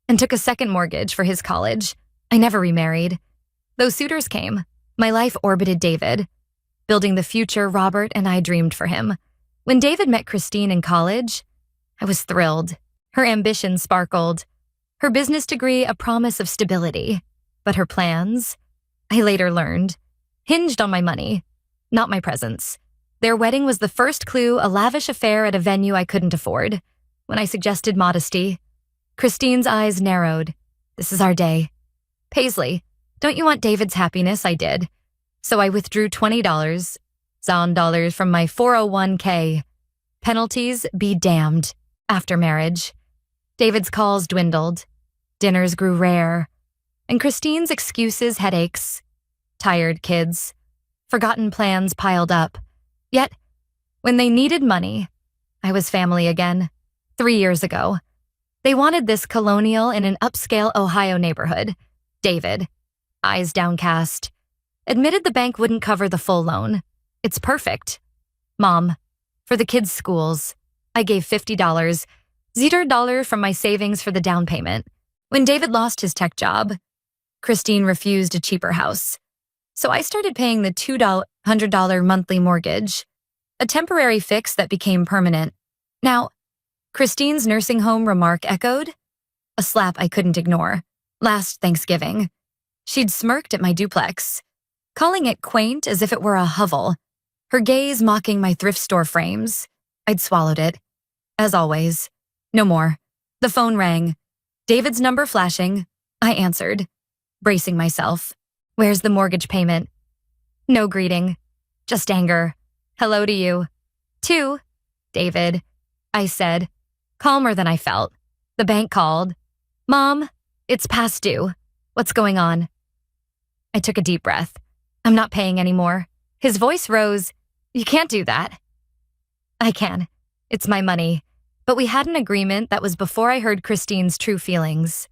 and took a second mortgage for his college. I never remarried. Those suitors came. My life orbited David, building the future Robert and I dreamed for him. When David met Christine in college, I was thrilled. Her ambition sparkled, her business degree a promise of stability. But her plans, I later learned, hinged on my money, not my presence. Their wedding was the first clue, a lavish affair at a venue I couldn't afford. When I suggested modesty, Christine's eyes narrowed. This is our day. Paisley, don't you want David's happiness? I did. So I withdrew $20, Zon dollars from my 401k. Penalties be damned. After marriage, David's calls dwindled. Dinners grew rare. And Christine's excuses, headaches, tired kids, forgotten plans piled up. Yet, when they needed money, I was family again. 3 years ago. They wanted this colonial in an upscale Ohio neighborhood. David, eyes downcast, admitted the bank wouldn't cover the full loan. It's perfect. Mom, for the kids' schools, I gave $50, $0 from my savings for the down payment. When David lost his tech job, Christine refused a cheaper house. So I started paying the $200 monthly mortgage, a temporary fix that became permanent. Now, Christine's nursing home remark echoed, a slap I couldn't ignore. Last Thanksgiving, she'd smirked at my duplex, calling it quaint as if it were a hovel, her gaze mocking my thrift store frames. I'd swallowed it. As always. No more. The phone rang. David's number flashing. I answered, bracing myself. Where's the mortgage payment? No greeting. Just anger. Hello to you. Too, David, I said, calmer than I felt. The bank called. Mom, it's past due. What's going on? I took a deep breath. I'm not paying anymore. His voice rose. You can't do that. I can. It's my money. but we had an agreement that was before I heard Christine's true feelings.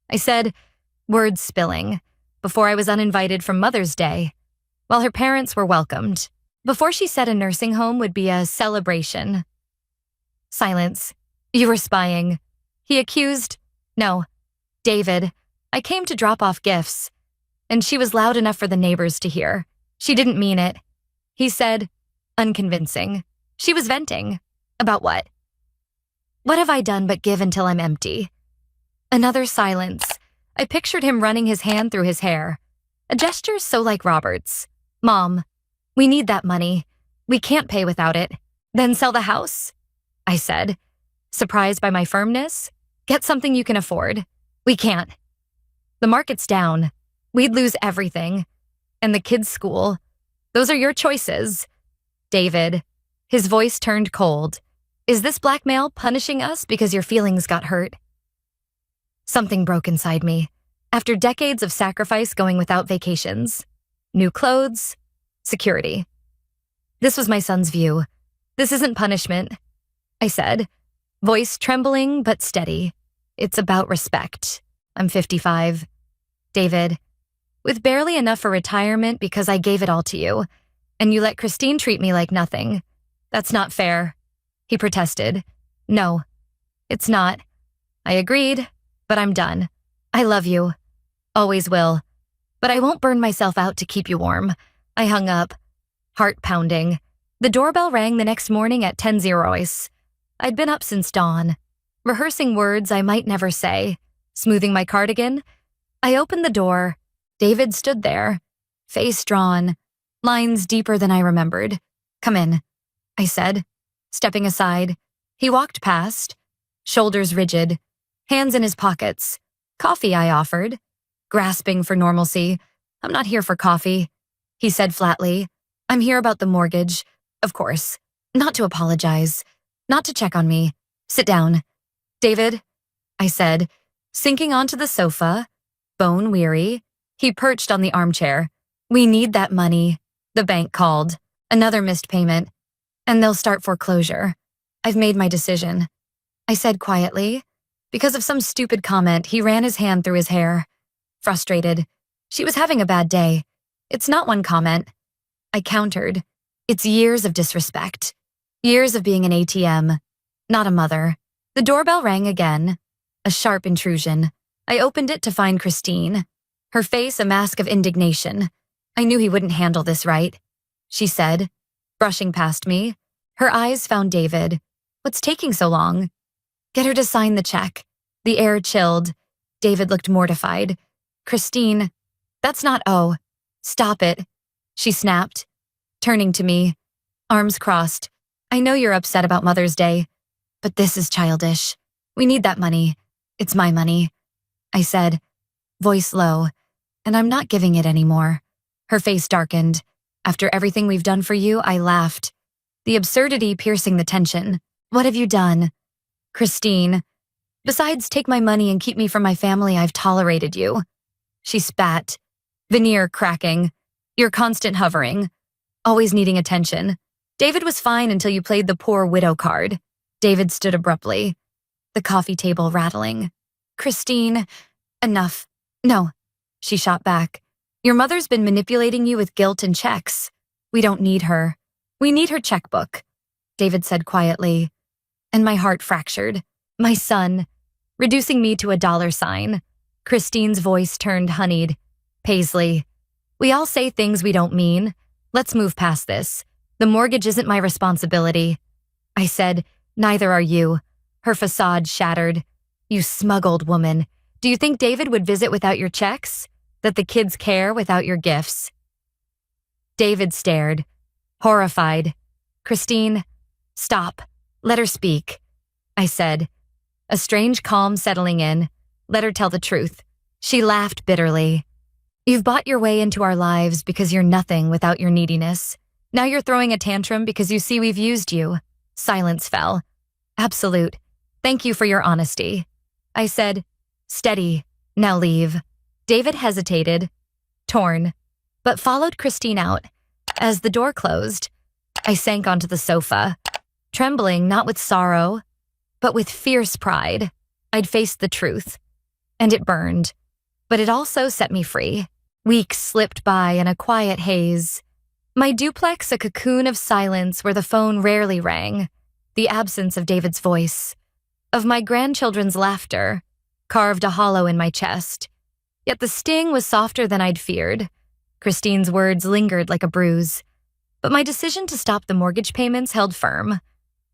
I said, words spilling, before I was uninvited from Mother's Day, while her parents were welcomed, before she said a nursing home would be a celebration. Silence. You were spying. He accused, no, David. I came to drop off gifts, and she was loud enough for the neighbors to hear. She didn't mean it. He said, unconvincing. She was venting. About what? What have I done but give until I'm empty? Another silence. I pictured him running his hand through his hair. A gesture so like Robert's. Mom, we need that money. We can't pay without it. Then sell the house? I said, surprised by my firmness. Get something you can afford. We can't. The market's down. We'd lose everything. And the kids' school. Those are your choices. David. His voice turned cold. Is this blackmail punishing us because your feelings got hurt? Something broke inside me. After decades of sacrifice going without vacations. New clothes. Security. This was my son's view. This isn't punishment, I said, voice trembling but steady. It's about respect. I'm 55. David, with barely enough for retirement because I gave it all to you, and you let Christine treat me like nothing. That's not fair. He protested. No, it's not. I agreed, but I'm done. I love you. Always will. But I won't burn myself out to keep you warm. I hung up, heart pounding. The doorbell rang the next morning at 10:00. I'd been up since dawn, rehearsing words I might never say, smoothing my cardigan. I opened the door. David stood there, face drawn, lines deeper than I remembered. Come in, I said, stepping aside. He walked past, shoulders rigid, hands in his pockets. Coffee, I offered, grasping for normalcy. I'm not here for coffee, he said flatly. I'm here about the mortgage, of course. Not to apologize, not to check on me. Sit down. David, I said, sinking onto the sofa, bone weary. He perched on the armchair. We need that money. The bank called. Another missed payment. And they'll start foreclosure. I've made my decision, I said quietly. Because of some stupid comment, he ran his hand through his hair. Frustrated. She was having a bad day. It's not one comment. I countered. It's years of disrespect. Years of being an ATM. Not a mother. The doorbell rang again. A sharp intrusion. I opened it to find Christine. Her face a mask of indignation. I knew he wouldn't handle this right, she said, brushing past me. Her eyes found David. What's taking so long? Get her to sign the check. The air chilled. David looked mortified. Christine, that's not Stop it, she snapped, turning to me, arms crossed. I know you're upset about Mother's Day, but this is childish. We need that money. It's my money, I said, voice low, and I'm not giving it anymore. Her face darkened. After everything we've done for you, I laughed, the absurdity piercing the tension. What have you done? Christine, besides take my money and keep me from my family, I've tolerated you. She spat, veneer cracking, your constant hovering, always needing attention. David was fine until you played the poor widow card. David stood abruptly, the coffee table rattling. Christine, enough. No, she shot back. Your mother's been manipulating you with guilt and checks. We don't need her. We need her checkbook, David said quietly. And my heart fractured. My son, reducing me to a $sign. Christine's voice turned honeyed. Paisley, we all say things we don't mean. Let's move past this. The mortgage isn't my responsibility. I said, neither are you. Her facade shattered. You smuggled woman. Do you think David would visit without your checks? That the kids care without your gifts? David stared, horrified. Christine, stop. Let her speak, I said, a strange calm settling in. Let her tell the truth. She laughed bitterly. You've bought your way into our lives because you're nothing without your neediness. Now you're throwing a tantrum because you see we've used you. Silence fell. Absolute. Thank you for your honesty. I said, steady. Now leave. David hesitated, torn, but followed Christine out. As the door closed, I sank onto the sofa, trembling not with sorrow, But with fierce pride, I'd faced the truth. And it burned. But it also set me free. Weeks slipped by in a quiet haze. My duplex a cocoon of silence where the phone rarely rang. The absence of David's voice. Of my grandchildren's laughter. Carved a hollow in my chest. Yet the sting was softer than I'd feared. Christine's words lingered like a bruise. But my decision to stop the mortgage payments held firm.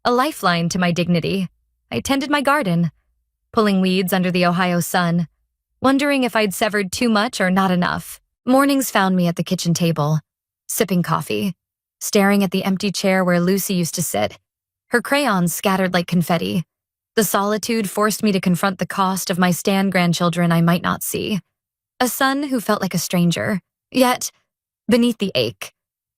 A lifeline to my dignity. I tended my garden, pulling weeds under the Ohio sun, wondering if I'd severed too much or not enough. Mornings found me at the kitchen table, sipping coffee, staring at the empty chair where Lucy used to sit, her crayons scattered like confetti. The solitude forced me to confront the cost of my Stan grandchildren I might not see. A son who felt like a stranger. Yet, beneath the ache,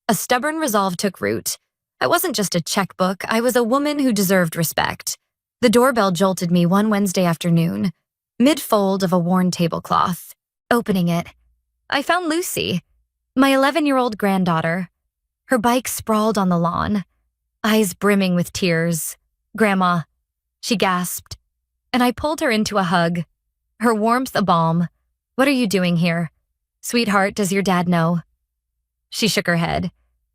a stubborn resolve took root. I wasn't just a checkbook, I was a woman who deserved respect. The doorbell jolted me one Wednesday afternoon, mid-fold of a worn tablecloth. Opening it, I found Lucy, my 11-year-old granddaughter. Her bike sprawled on the lawn, eyes brimming with tears. "Grandma," she gasped, and I pulled her into a hug, her warmth a balm. "What are you doing here? Sweetheart, does your dad know?" She shook her head.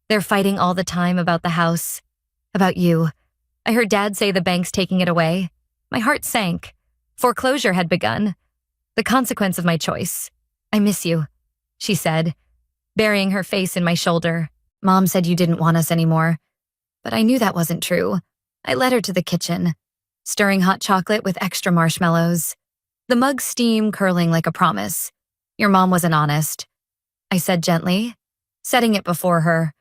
"They're fighting all the time about the house. About you. I heard Dad say the bank's taking it away." My heart sank. Foreclosure had begun. The consequence of my choice. "I miss you," she said, burying her face in my shoulder. "Mom said you didn't want us anymore." But I knew that wasn't true. I led her to the kitchen, stirring hot chocolate with extra marshmallows. The mug's steam curling like a promise. "Your mom wasn't honest," I said gently, setting it before her.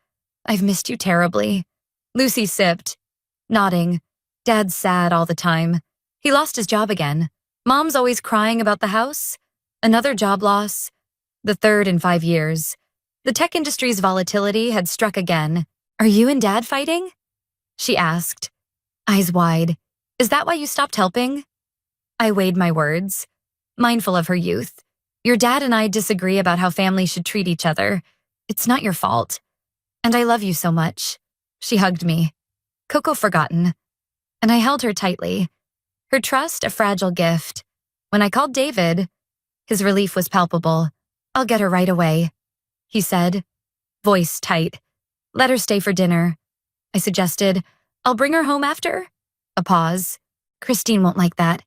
"I've missed you terribly." Lucy sipped, nodding. "Dad's sad all the time. He lost his job again. Mom's always crying about the house. Another job loss. The third in 5 years. The tech industry's volatility had struck again. "Are you and Dad fighting?" she asked, eyes wide. "Is that why you stopped helping?" I weighed my words, mindful of her youth. "Your dad and I disagree about how families should treat each other. It's not your fault. And I love you so much." She hugged me. Coco forgotten. And I held her tightly. Her trust a fragile gift. When I called David, his relief was palpable. "I'll get her right away," he said, voice tight. "Let her stay for dinner." I suggested, "I'll bring her home after?" A pause. "Christine won't like that.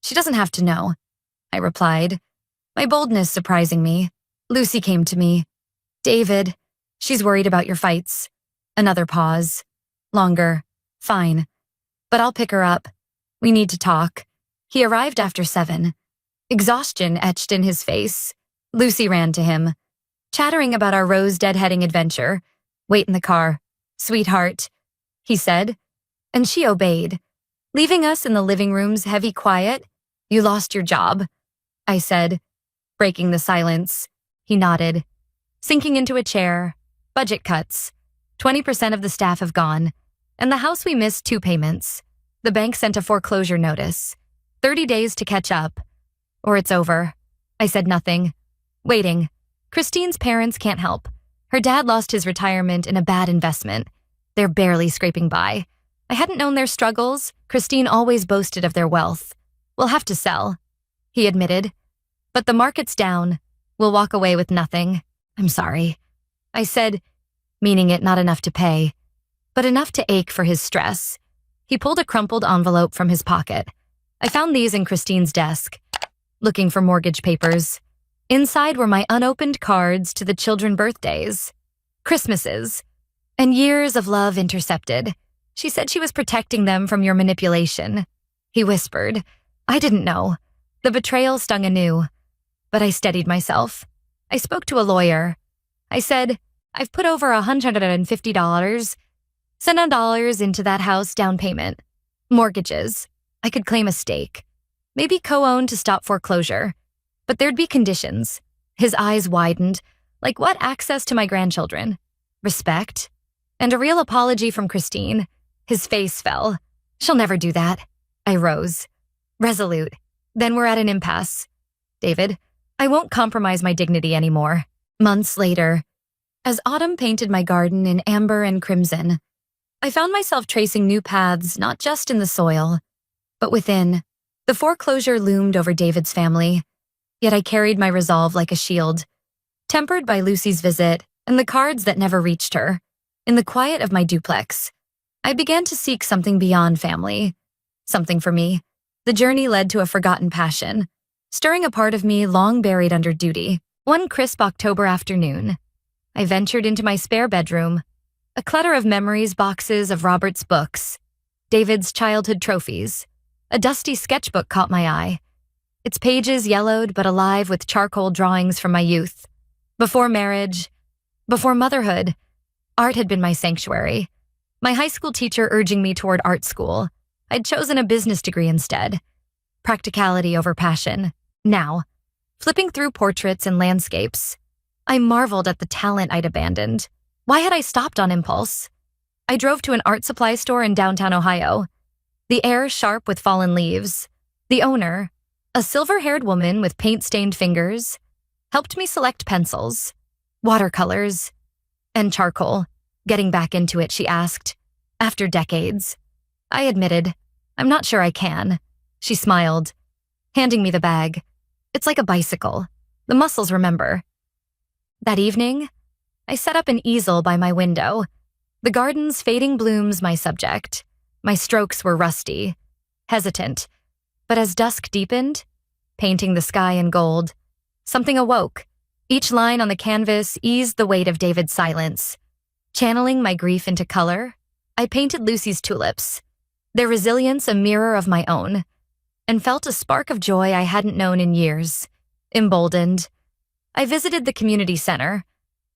She doesn't have to know," I replied, my boldness surprising me. Lucy came to me. "David, she's worried about your fights." Another pause. Longer. "Fine. But I'll pick her up. We need to talk." He arrived after 7. Exhaustion etched in his face. Lucy ran to him, chattering about our rose deadheading adventure. "Wait in the car, sweetheart," he said, and she obeyed, leaving us in the living room's heavy quiet. "You lost your job," I said, breaking the silence. He nodded, sinking into a chair. "Budget cuts. 20% of the staff have gone, and the house we missed 2 payments. The bank sent a foreclosure notice. 30 days to catch up, or it's over." I said nothing, waiting. Christine's parents can't help. Her dad lost his retirement in a bad investment. They're barely scraping by. I hadn't known their struggles. Christine always boasted of their wealth. "We'll have to sell," he admitted. "But the market's down. We'll walk away with nothing." "I'm sorry," I said, meaning it not enough to pay, but enough to ache for his stress. He pulled a crumpled envelope from his pocket. I found these in Christine's desk, looking for mortgage papers. Inside were my unopened cards to the children's birthdays, Christmases, and years of love intercepted. She said she was protecting them from your manipulation. He whispered. I didn't know. The betrayal stung anew, but I steadied myself. I spoke to a lawyer. I said, "I've put over $150, $7 into that house down payment. Mortgages. I could claim a stake. Maybe co-own to stop foreclosure. But there'd be conditions." His eyes widened. "Like what access to my grandchildren? Respect? And a real apology from Christine." His face fell. "She'll never do that." I rose, resolute. "Then we're at an impasse. David, I won't compromise my dignity anymore." Months later, as autumn painted my garden in amber and crimson, I found myself tracing new paths not just in the soil, But within, the foreclosure loomed over David's family, yet I carried my resolve like a shield, tempered by Lucy's visit and the cards that never reached her. In the quiet of my duplex, I began to seek something beyond family. Something for me. The journey led to a forgotten passion, stirring a part of me long buried under duty. One crisp October afternoon, I ventured into my spare bedroom, a clutter of memories, boxes of Robert's books, David's childhood trophies. A dusty sketchbook caught my eye, its pages yellowed but alive with charcoal drawings from my youth. Before marriage, before motherhood, art had been my sanctuary. My high school teacher urging me toward art school. I'd chosen a business degree instead. Practicality over passion. Now, flipping through portraits and landscapes, I marveled at the talent I'd abandoned. Why had I stopped on impulse? I drove to an art supply store in downtown Ohio, the air sharp with fallen leaves. The owner, a silver-haired woman with paint-stained fingers, helped me select pencils, watercolors, and charcoal. Getting back into it, she asked. After decades, I admitted, I'm not sure I can. She smiled, handing me the bag. It's like a bicycle. The muscles remember. That evening, I set up an easel by my window. The garden's fading blooms my subject. My strokes were rusty, hesitant, but as dusk deepened, painting the sky in gold, something awoke. Each line on the canvas eased the weight of David's silence. Channeling my grief into color, I painted Lucy's tulips, their resilience a mirror of my own, and felt a spark of joy I hadn't known in years. Emboldened, I visited the community center,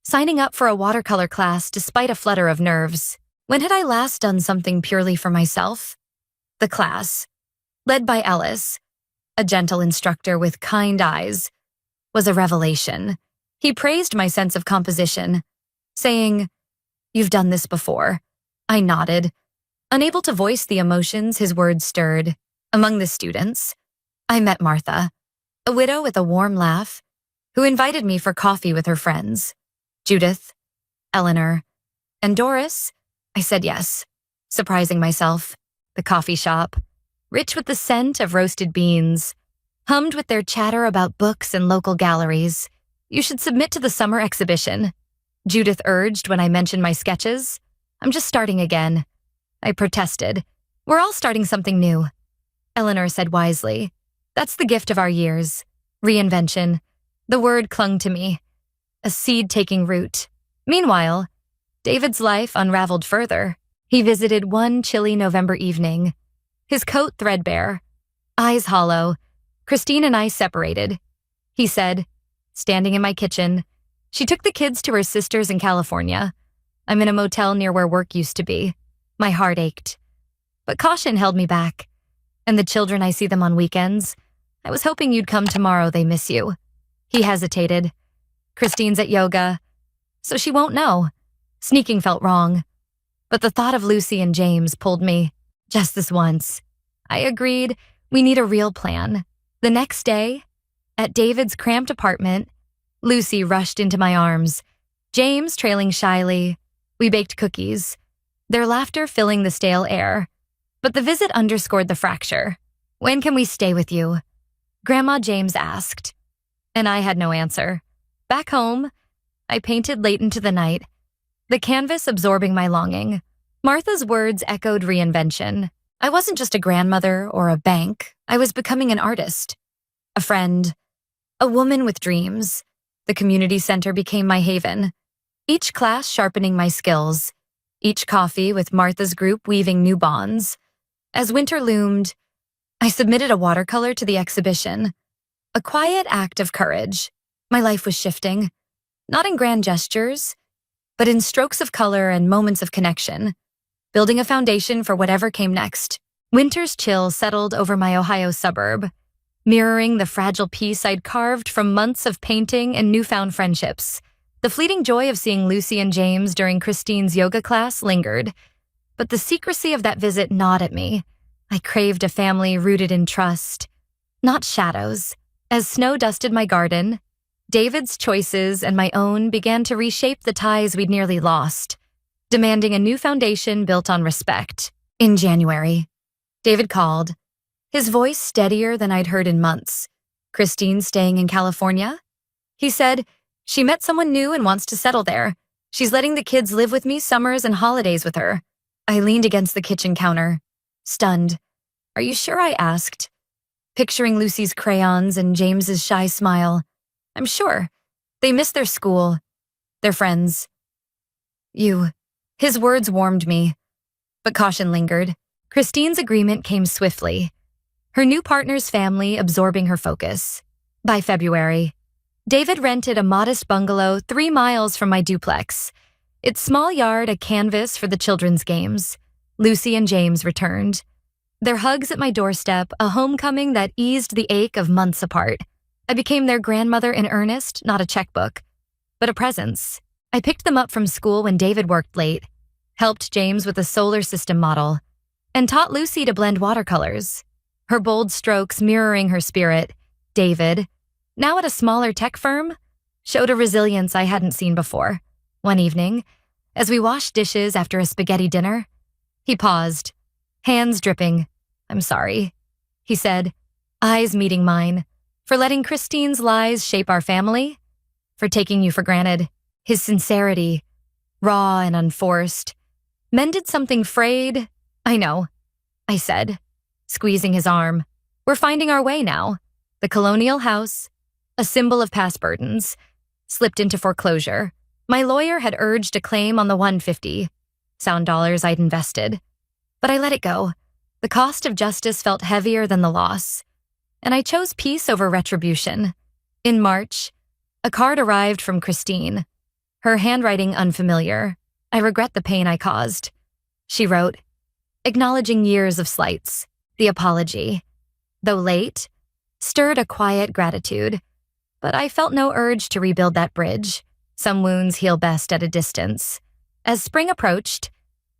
signing up for a watercolor class despite a flutter of nerves. When had I last done something purely for myself? The class, led by Ellis, a gentle instructor with kind eyes, was a revelation. He praised my sense of composition, saying, "You've done this before." I nodded, unable to voice the emotions his words stirred. Among the students, I met Martha, a widow with a warm laugh, who invited me for coffee with her friends. Judith, Eleanor, and Doris. I said yes, surprising myself. The coffee shop, rich with the scent of roasted beans, hummed with their chatter about books and local galleries. You should submit to the summer exhibition, Judith urged when I mentioned my sketches. I'm just starting again. I protested. We're all starting something new. Eleanor said wisely. That's the gift of our years. Reinvention. The word clung to me, a seed taking root. Meanwhile, David's life unraveled further. He visited one chilly November evening, his coat threadbare, eyes hollow. Christine and I separated. He said, standing in my kitchen, she took the kids to her sister's in California. I'm in a motel near where work used to be. My heart ached. But caution held me back. And the children, I see them on weekends. I was hoping you'd come tomorrow, they miss you. He hesitated. Christine's at yoga, so she won't know. Sneaking felt wrong. But the thought of Lucy and James pulled me. Just this once. I agreed, we need a real plan. The next day, at David's cramped apartment, Lucy rushed into my arms, James trailing shyly. We baked cookies, their laughter filling the stale air. But the visit underscored the fracture. When can we stay with you? Grandma James asked, and I had no answer. Back home, I painted late into the night, the canvas absorbing my longing. Martha's words echoed reinvention. I wasn't just a grandmother or a bank. I was becoming an artist, a friend, a woman with dreams. The community center became my haven, each class sharpening my skills, each coffee with Martha's group weaving new bonds. As winter loomed, I submitted a watercolor to the exhibition, a quiet act of courage. My life was shifting, not in grand gestures, but in strokes of color and moments of connection, building a foundation for whatever came next. Winter's chill settled over my Ohio suburb, mirroring the fragile peace I'd carved from months of painting and newfound friendships. The fleeting joy of seeing Lucy and James during Christine's yoga class lingered, but the secrecy of that visit gnawed at me. I craved a family rooted in trust, not shadows. As snow dusted my garden, David's choices and my own began to reshape the ties we'd nearly lost, demanding a new foundation built on respect. In January, David called, his voice steadier than I'd heard in months. Christine staying in California? He said, she met someone new and wants to settle there. She's letting the kids live with me summers and holidays with her. I leaned against the kitchen counter, stunned. Are you sure? I asked, picturing Lucy's crayons and James's shy smile. I'm sure. They miss their school, their friends. You. His words warmed me, but caution lingered. Christine's agreement came swiftly, her new partner's family absorbing her focus. By February, David rented a modest bungalow 3 miles from my duplex, its small yard a canvas for the children's games. Lucy and James returned, their hugs at my doorstep a homecoming that eased the ache of months apart. I became their grandmother in earnest, not a checkbook, but a presence. I picked them up from school when David worked late, helped James with a solar system model, and taught Lucy to blend watercolors, her bold strokes mirroring her spirit. David, now at a smaller tech firm, showed a resilience I hadn't seen before. One evening, as we washed dishes after a spaghetti dinner, he paused, hands dripping. I'm sorry, he said, eyes meeting mine, for letting Christine's lies shape our family, for taking you for granted. His sincerity, raw and unforced, mended something frayed. I know, I said, squeezing his arm. We're finding our way now. The colonial house, a symbol of past burdens, slipped into foreclosure. My lawyer had urged a claim on the $150, sound dollars I'd invested. But I let it go. The cost of justice felt heavier than the loss, and I chose peace over retribution. In March, a card arrived from Christine, her handwriting unfamiliar. I regret the pain I caused. She wrote, acknowledging years of slights. The apology, though late, stirred a quiet gratitude, but I felt no urge to rebuild that bridge. Some wounds heal best at a distance. As spring approached,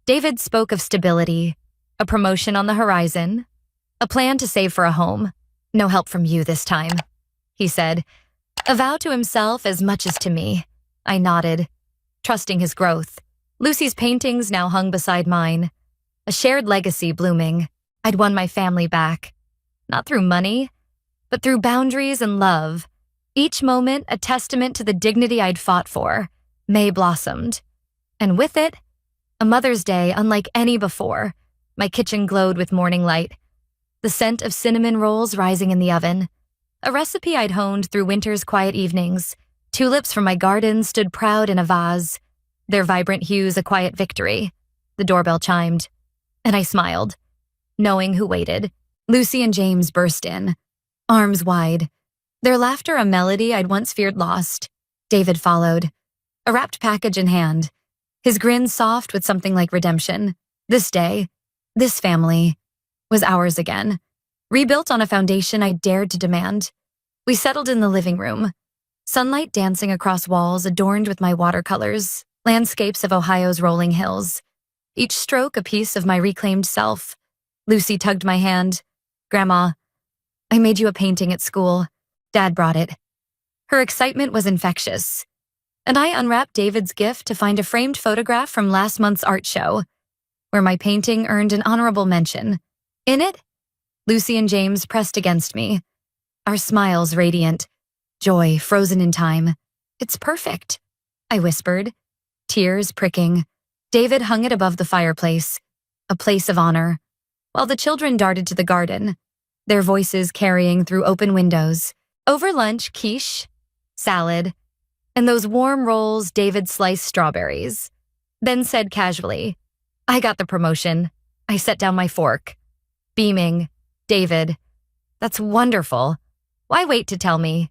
David spoke of stability, a promotion on the horizon, a plan to save for a home. No help from you this time, he said, a vow to himself as much as to me. I nodded, trusting his growth. Lucy's paintings now hung beside mine, a shared legacy blooming. I'd won my family back, not through money, but through boundaries and love. Each moment a testament to the dignity I'd fought for. May blossomed, and with it, a Mother's Day unlike any before. My kitchen glowed with morning light, the scent of cinnamon rolls rising in the oven, a recipe I'd honed through winter's quiet evenings. Tulips from my garden stood proud in a vase, their vibrant hues a quiet victory. The doorbell chimed, and I smiled, knowing who waited. Lucy and James burst in, arms wide, their laughter a melody I'd once feared lost. David followed, a wrapped package in hand, his grin soft with something like redemption. This day, this family, was ours again, rebuilt on a foundation I dared to demand. We settled in the living room, sunlight dancing across walls adorned with my watercolors, landscapes of Ohio's rolling hills, each stroke a piece of my reclaimed self. Lucy tugged my hand. Grandma, I made you a painting at school. Dad brought it. Her excitement was infectious, and I unwrapped David's gift to find a framed photograph from last month's art show, where my painting earned an honorable mention. In it, Lucy and James pressed against me, our smiles radiant, joy frozen in time. It's perfect, I whispered, tears pricking. David hung it above the fireplace, a place of honor, while the children darted to the garden, their voices carrying through open windows. Over lunch, quiche, salad, and those warm rolls David sliced strawberries, then said casually, I got the promotion. I set down my fork, beaming. David, that's wonderful. Why wait to tell me?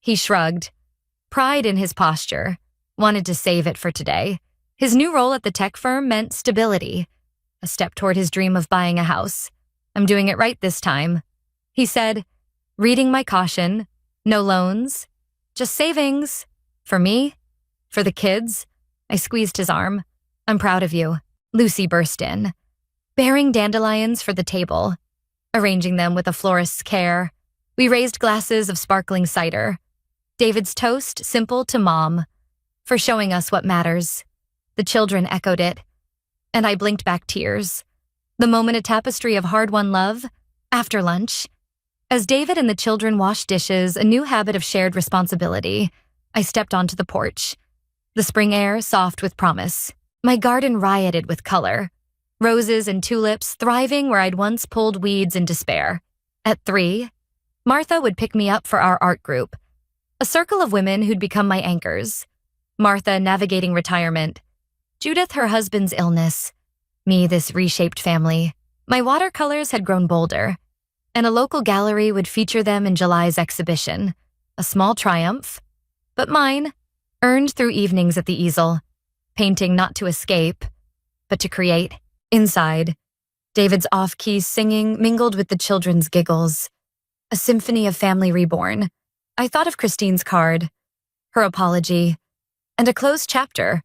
He shrugged, pride in his posture, wanted to save it for today. His new role at the tech firm meant stability, a step toward his dream of buying a house. I'm doing it right this time, he said, reading my caution. No loans, just savings. For me, for the kids. I squeezed his arm. I'm proud of you. Lucy burst in, bearing dandelions for the table, arranging them with a florist's care. We raised glasses of sparkling cider. David's toast, simple to Mom, for showing us what matters. The children echoed it, and I blinked back tears. The moment a tapestry of hard-won love, After lunch, as David and the children washed dishes, a new habit of shared responsibility, I stepped onto the porch. The spring air soft with promise. My garden rioted with color. Roses and tulips thriving where I'd once pulled weeds in despair. At 3, Martha would pick me up for our art group. A circle of women who'd become my anchors. Martha navigating retirement. Judith her husband's illness. Me this reshaped family. My watercolors had grown bolder, and a local gallery would feature them in July's exhibition. A small triumph, but mine, earned through evenings at the easel, painting not to escape, but to create. Inside, David's off-key singing mingled with the children's giggles. A symphony of family reborn. I thought of Christine's card, her apology, and a closed chapter.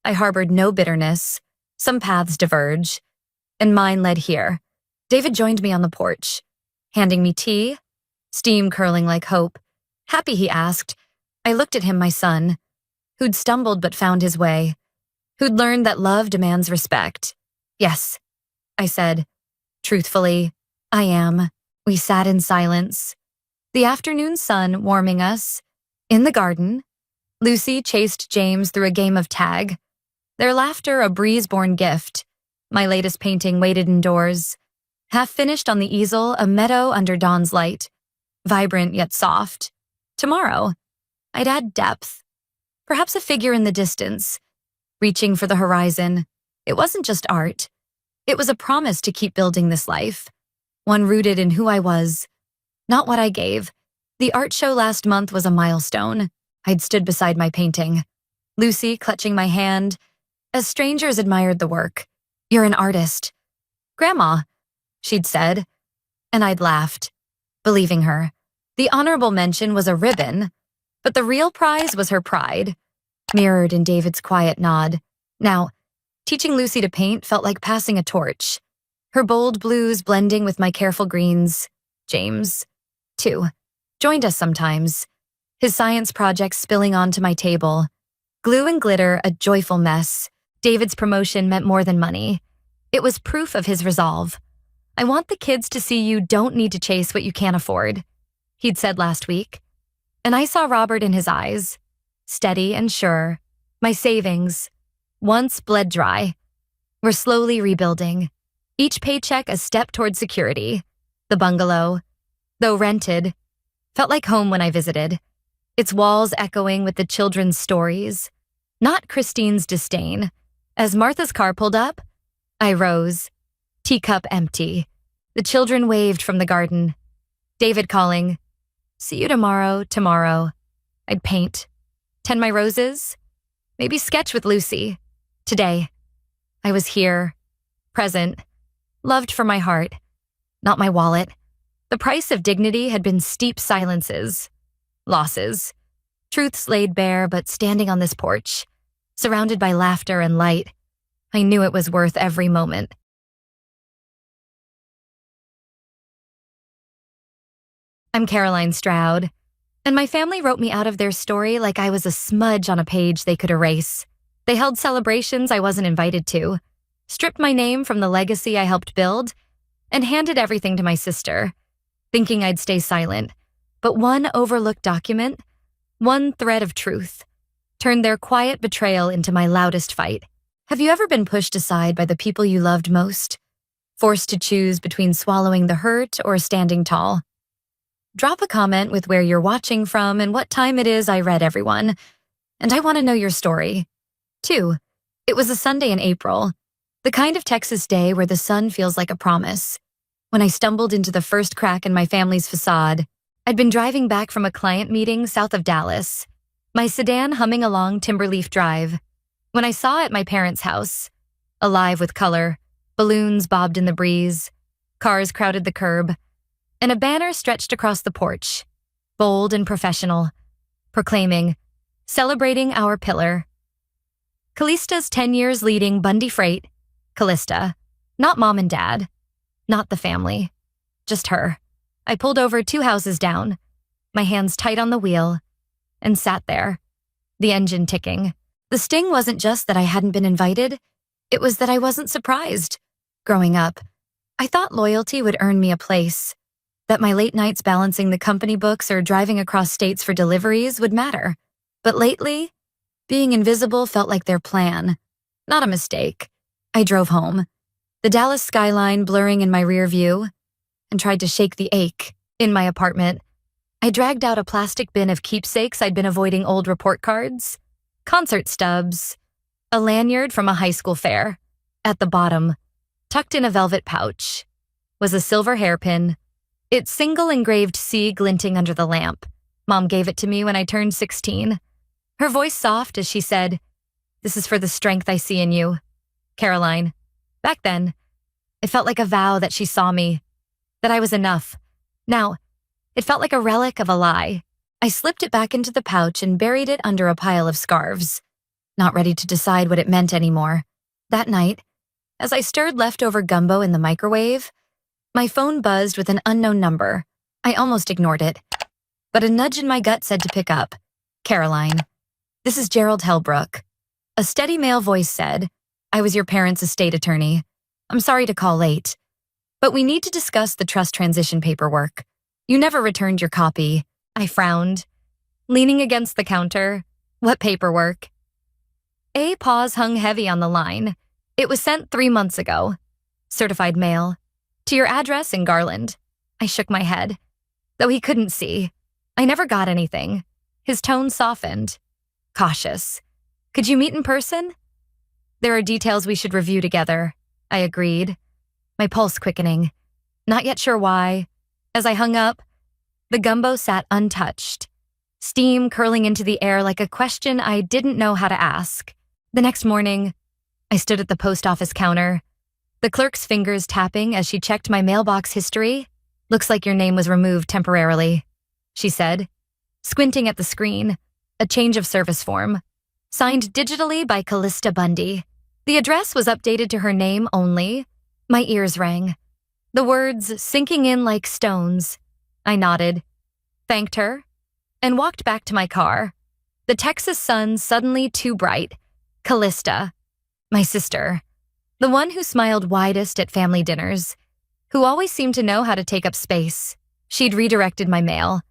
I harbored no bitterness. Some paths diverge, and mine led here. David joined me on the porch, handing me tea, steam curling like hope. Happy, he asked. I looked at him, my son, who'd stumbled but found his way, who'd learned that love demands respect. Yes, I said, truthfully, I am. We sat in silence. The afternoon sun warming us. In the garden, Lucy chased James through a game of tag. Their laughter a breeze-born gift. My latest painting waited indoors. Half finished on the easel, a meadow under dawn's light. Vibrant yet soft. Tomorrow, I'd add depth. Perhaps a figure in the distance, reaching for the horizon. It wasn't just art. It was a promise to keep building this life. One rooted in who I was, not what I gave. The art show last month was a milestone. I'd stood beside my painting, Lucy clutching my hand, as strangers admired the work. You're an artist. Grandma, she'd said, and I'd laughed, believing her. The honorable mention was a ribbon, but the real prize was her pride, mirrored in David's quiet nod. Now, teaching Lucy to paint felt like passing a torch, her bold blues blending with my careful greens. James, too, joined us sometimes, his science projects spilling onto my table. Glue and glitter, a joyful mess. David's promotion meant more than money. It was proof of his resolve. I want the kids to see you don't need to chase what you can't afford, he'd said last week. And I saw Robert in his eyes, steady and sure. My savings, once bled dry, were slowly rebuilding. Each paycheck a step toward security. The bungalow, though rented, felt like home when I visited, its walls echoing with the children's stories, not Christine's disdain. As Martha's car pulled up, I rose, teacup empty. The children waved from the garden. David calling, see you tomorrow, tomorrow. I'd paint, tend my roses, maybe sketch with Lucy. Today, I was here, present, loved for my heart, not my wallet. The price of dignity had been steep silences, losses, truths laid bare, but standing on this porch, surrounded by laughter and light, I knew it was worth every moment. I'm Caroline Stroud, and my family wrote me out of their story like I was a smudge on a page they could erase. They held celebrations I wasn't invited to, stripped my name from the legacy I helped build, and handed everything to my sister, thinking I'd stay silent. But one overlooked document, one thread of truth, turned their quiet betrayal into my loudest fight. Have you ever been pushed aside by the people you loved most? Forced to choose between swallowing the hurt or standing tall? Drop a comment with where you're watching from and what time it is. I read everyone, and I want to know your story. 2. It was a Sunday in April, the kind of Texas day where the sun feels like a promise. When I stumbled into the first crack in my family's facade, I'd been driving back from a client meeting south of Dallas, my sedan humming along Timberleaf Drive, when I saw at my parents' house, alive with color, balloons bobbed in the breeze, cars crowded the curb, and a banner stretched across the porch, bold and professional, proclaiming, celebrating our pillar. Callista's 10 years leading Bundy Freight. Callista, not mom and dad, not the family, just her. I pulled over 2 houses down, my hands tight on the wheel, and sat there, the engine ticking. The sting wasn't just that I hadn't been invited, it was that I wasn't surprised. Growing up, I thought loyalty would earn me a place, that my late nights balancing the company books or driving across states for deliveries would matter. But lately, being invisible felt like their plan, not a mistake. I drove home, the Dallas skyline blurring in my rear view, and tried to shake the ache in my apartment. I dragged out a plastic bin of keepsakes I'd been avoiding: old report cards, concert stubs, a lanyard from a high school fair. At the bottom, tucked in a velvet pouch, was a silver hairpin, its single engraved C glinting under the lamp. Mom gave it to me when I turned 16. Her voice soft as she said, "This is for the strength I see in you, Caroline." Back then, it felt like a vow that she saw me, that I was enough. Now, it felt like a relic of a lie. I slipped it back into the pouch and buried it under a pile of scarves, not ready to decide what it meant anymore. That night, as I stirred leftover gumbo in the microwave, my phone buzzed with an unknown number. I almost ignored it, but a nudge in my gut said to pick up. "Caroline, this is Gerald Hellbrook." A steady male voice said, "I was your parents' estate attorney. I'm sorry to call late, but we need to discuss the trust transition paperwork. You never returned your copy." I frowned, leaning against the counter. "What paperwork?" A pause hung heavy on the line. "It was sent 3 months ago. Certified mail. To your address in Garland." I shook my head, though he couldn't see. "I never got anything." His tone softened, cautious. "Could you meet in person?" "There are details we should review together," I agreed, my pulse quickening. Not yet sure why. As I hung up, the gumbo sat untouched, steam curling into the air like a question I didn't know how to ask. The next morning, I stood at the post office counter, the clerk's fingers tapping as she checked my mailbox history. "Looks like your name was removed temporarily," she said, squinting at the screen. A change of service form, signed digitally by Callista Bundy. The address was updated to her name only. My ears rang, the words sinking in like stones. I nodded, thanked her, and walked back to my car. The Texas sun suddenly too bright. Callista, my sister, the one who smiled widest at family dinners, who always seemed to know how to take up space. She'd redirected my mail,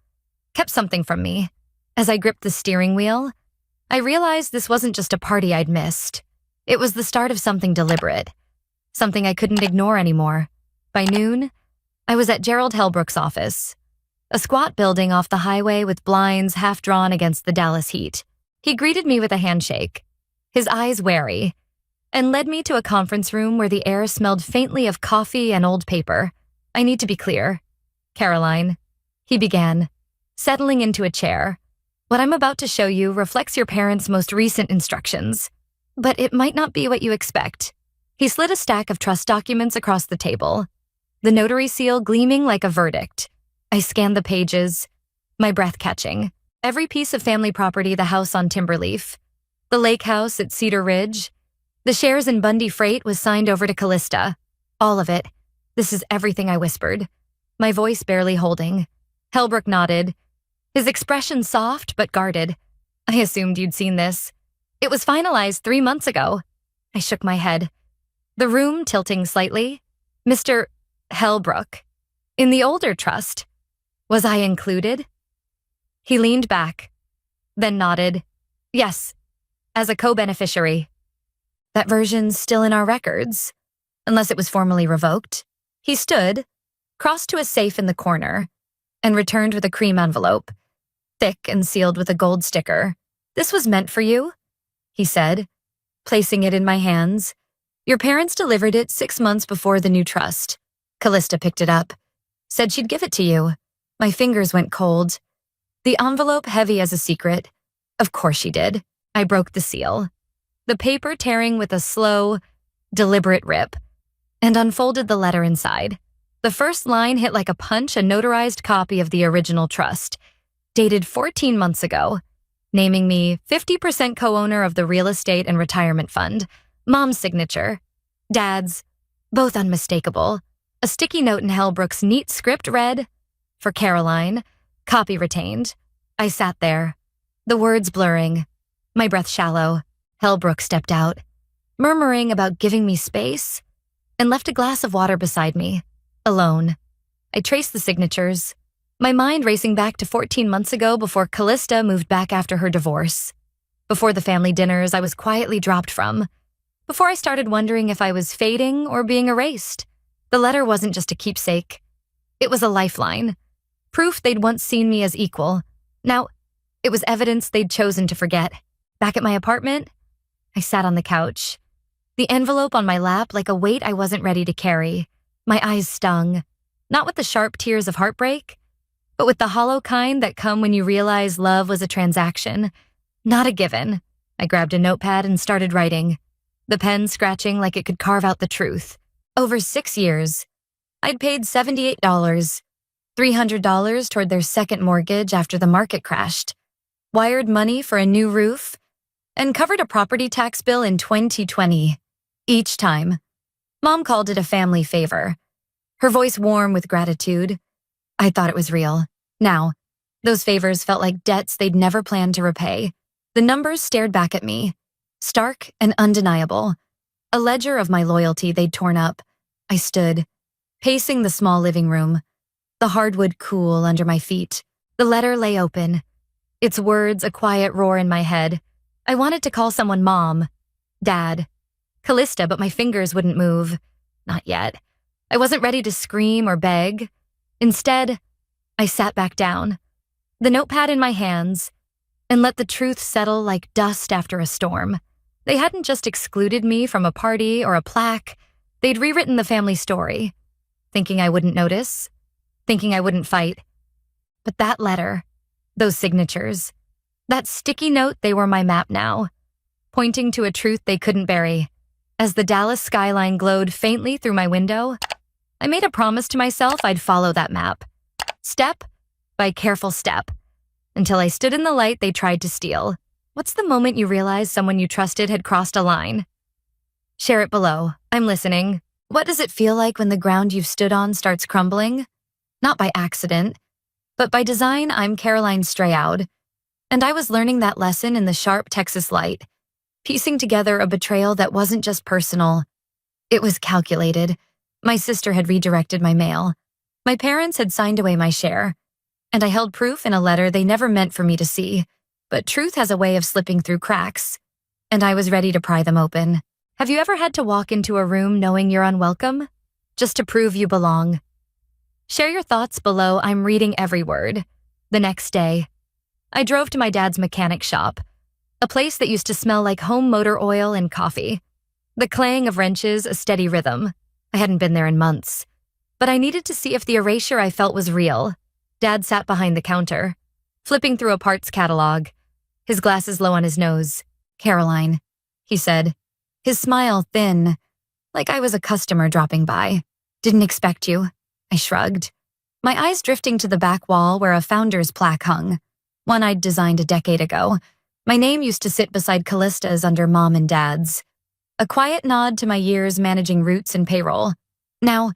kept something from me. As I gripped the steering wheel, I realized this wasn't just a party I'd missed. It was the start of something deliberate, something I couldn't ignore anymore. By noon, I was at Gerald Hellbrook's office, a squat building off the highway with blinds half drawn against the Dallas heat. He greeted me with a handshake, his eyes wary, and led me to a conference room where the air smelled faintly of coffee and old paper. "I need to be clear, Caroline," he began, settling into a chair. "What I'm about to show you reflects your parents' most recent instructions, but it might not be what you expect." He slid a stack of trust documents across the table, the notary seal gleaming like a verdict. I scanned the pages, my breath catching. Every piece of family property: the house on Timberleaf, the lake house at Cedar Ridge, the shares in Bundy Freight was signed over to Callista. All of it. "This is everything," I whispered, my voice barely holding. Hellbrook nodded, his expression soft but guarded. "I assumed you'd seen this. It was finalized 3 months ago." I shook my head, the room tilting slightly. "Mr. Hellbrook, in the older trust, was I included?" He leaned back, then nodded. "Yes, as a co-beneficiary." "That version's still in our records, unless it was formally revoked." He stood, crossed to a safe in the corner, and returned with a cream envelope, thick and sealed with a gold sticker. "This was meant for you," he said, placing it in my hands. "Your parents delivered it 6 months before the new trust." Callista picked it up, said she'd give it to you. My fingers went cold, the envelope heavy as a secret. Of course she did. I broke the seal, the paper tearing with a slow, deliberate rip, and unfolded the letter inside. The first line hit like a punch: a notarized copy of the original trust, dated 14 months ago, naming me 50% co-owner of the real estate and retirement fund. Mom's signature, Dad's, both unmistakable. A sticky note in Hellbrook's neat script read, "For Caroline, copy retained." I sat there, the words blurring, my breath shallow. Hellbrook stepped out, murmuring about giving me space. and left a glass of water beside me, alone. I traced the signatures, my mind racing back to 14 months ago before Callista moved back after her divorce, before the family dinners I was quietly dropped from, before I started wondering if I was fading or being erased. The letter wasn't just a keepsake. It was a lifeline, proof they'd once seen me as equal. Now, it was evidence they'd chosen to forget. Back at my apartment, I sat on the couch, the envelope on my lap like a weight I wasn't ready to carry. My eyes stung, not with the sharp tears of heartbreak, but with the hollow kind that come when you realize love was a transaction, not a given. I grabbed a notepad and started writing, the pen scratching like it could carve out the truth. Over 6 years, I'd paid $78, $300 toward their second mortgage after the market crashed, wired money for a new roof, and covered a property tax bill in 2020. Each time, Mom called it a family favor, her voice warm with gratitude. I thought it was real. Now, those favors felt like debts they'd never planned to repay. The numbers stared back at me, stark and undeniable, a ledger of my loyalty they'd torn up. I stood, pacing the small living room, the hardwood cool under my feet. The letter lay open, its words a quiet roar in my head. I wanted to call someone Mom, Dad, Callista, but my fingers wouldn't move. Not yet. I wasn't ready to scream or beg. Instead, I sat back down, the notepad in my hands, and let the truth settle like dust after a storm. They hadn't just excluded me from a party or a plaque. They'd rewritten the family story, thinking I wouldn't notice, thinking I wouldn't fight. But that letter, those signatures, that sticky note, they were my map now, pointing to a truth they couldn't bury. As the Dallas skyline glowed faintly through my window, I made a promise to myself I'd follow that map, step by careful step, until I stood in the light they tried to steal. What's the moment you realize someone you trusted had crossed a line? Share it below. I'm listening. What does it feel like when the ground you've stood on starts crumbling? Not by accident, but by design. I'm Caroline Strayoud, and I was learning that lesson in the sharp Texas light, piecing together a betrayal that wasn't just personal. It was calculated. My sister had redirected my mail. My parents had signed away my share, and I held proof in a letter they never meant for me to see. But truth has a way of slipping through cracks, and I was ready to pry them open. Have you ever had to walk into a room knowing you're unwelcome, just to prove you belong? Share your thoughts below. I'm reading every word. The next day, I drove to my dad's mechanic shop, a place that used to smell like home motor oil and coffee. The clang of wrenches, a steady rhythm. I hadn't been there in months, but I needed to see if the erasure I felt was real. Dad sat behind the counter, flipping through a parts catalog, his glasses low on his nose. "Caroline," he said, his smile thin, like I was a customer dropping by. "Didn't expect you." I shrugged, my eyes drifting to the back wall where a founder's plaque hung, one I'd designed a decade ago. My name used to sit beside Callista's under Mom and Dad's, a quiet nod to my years managing roots and payroll. Now,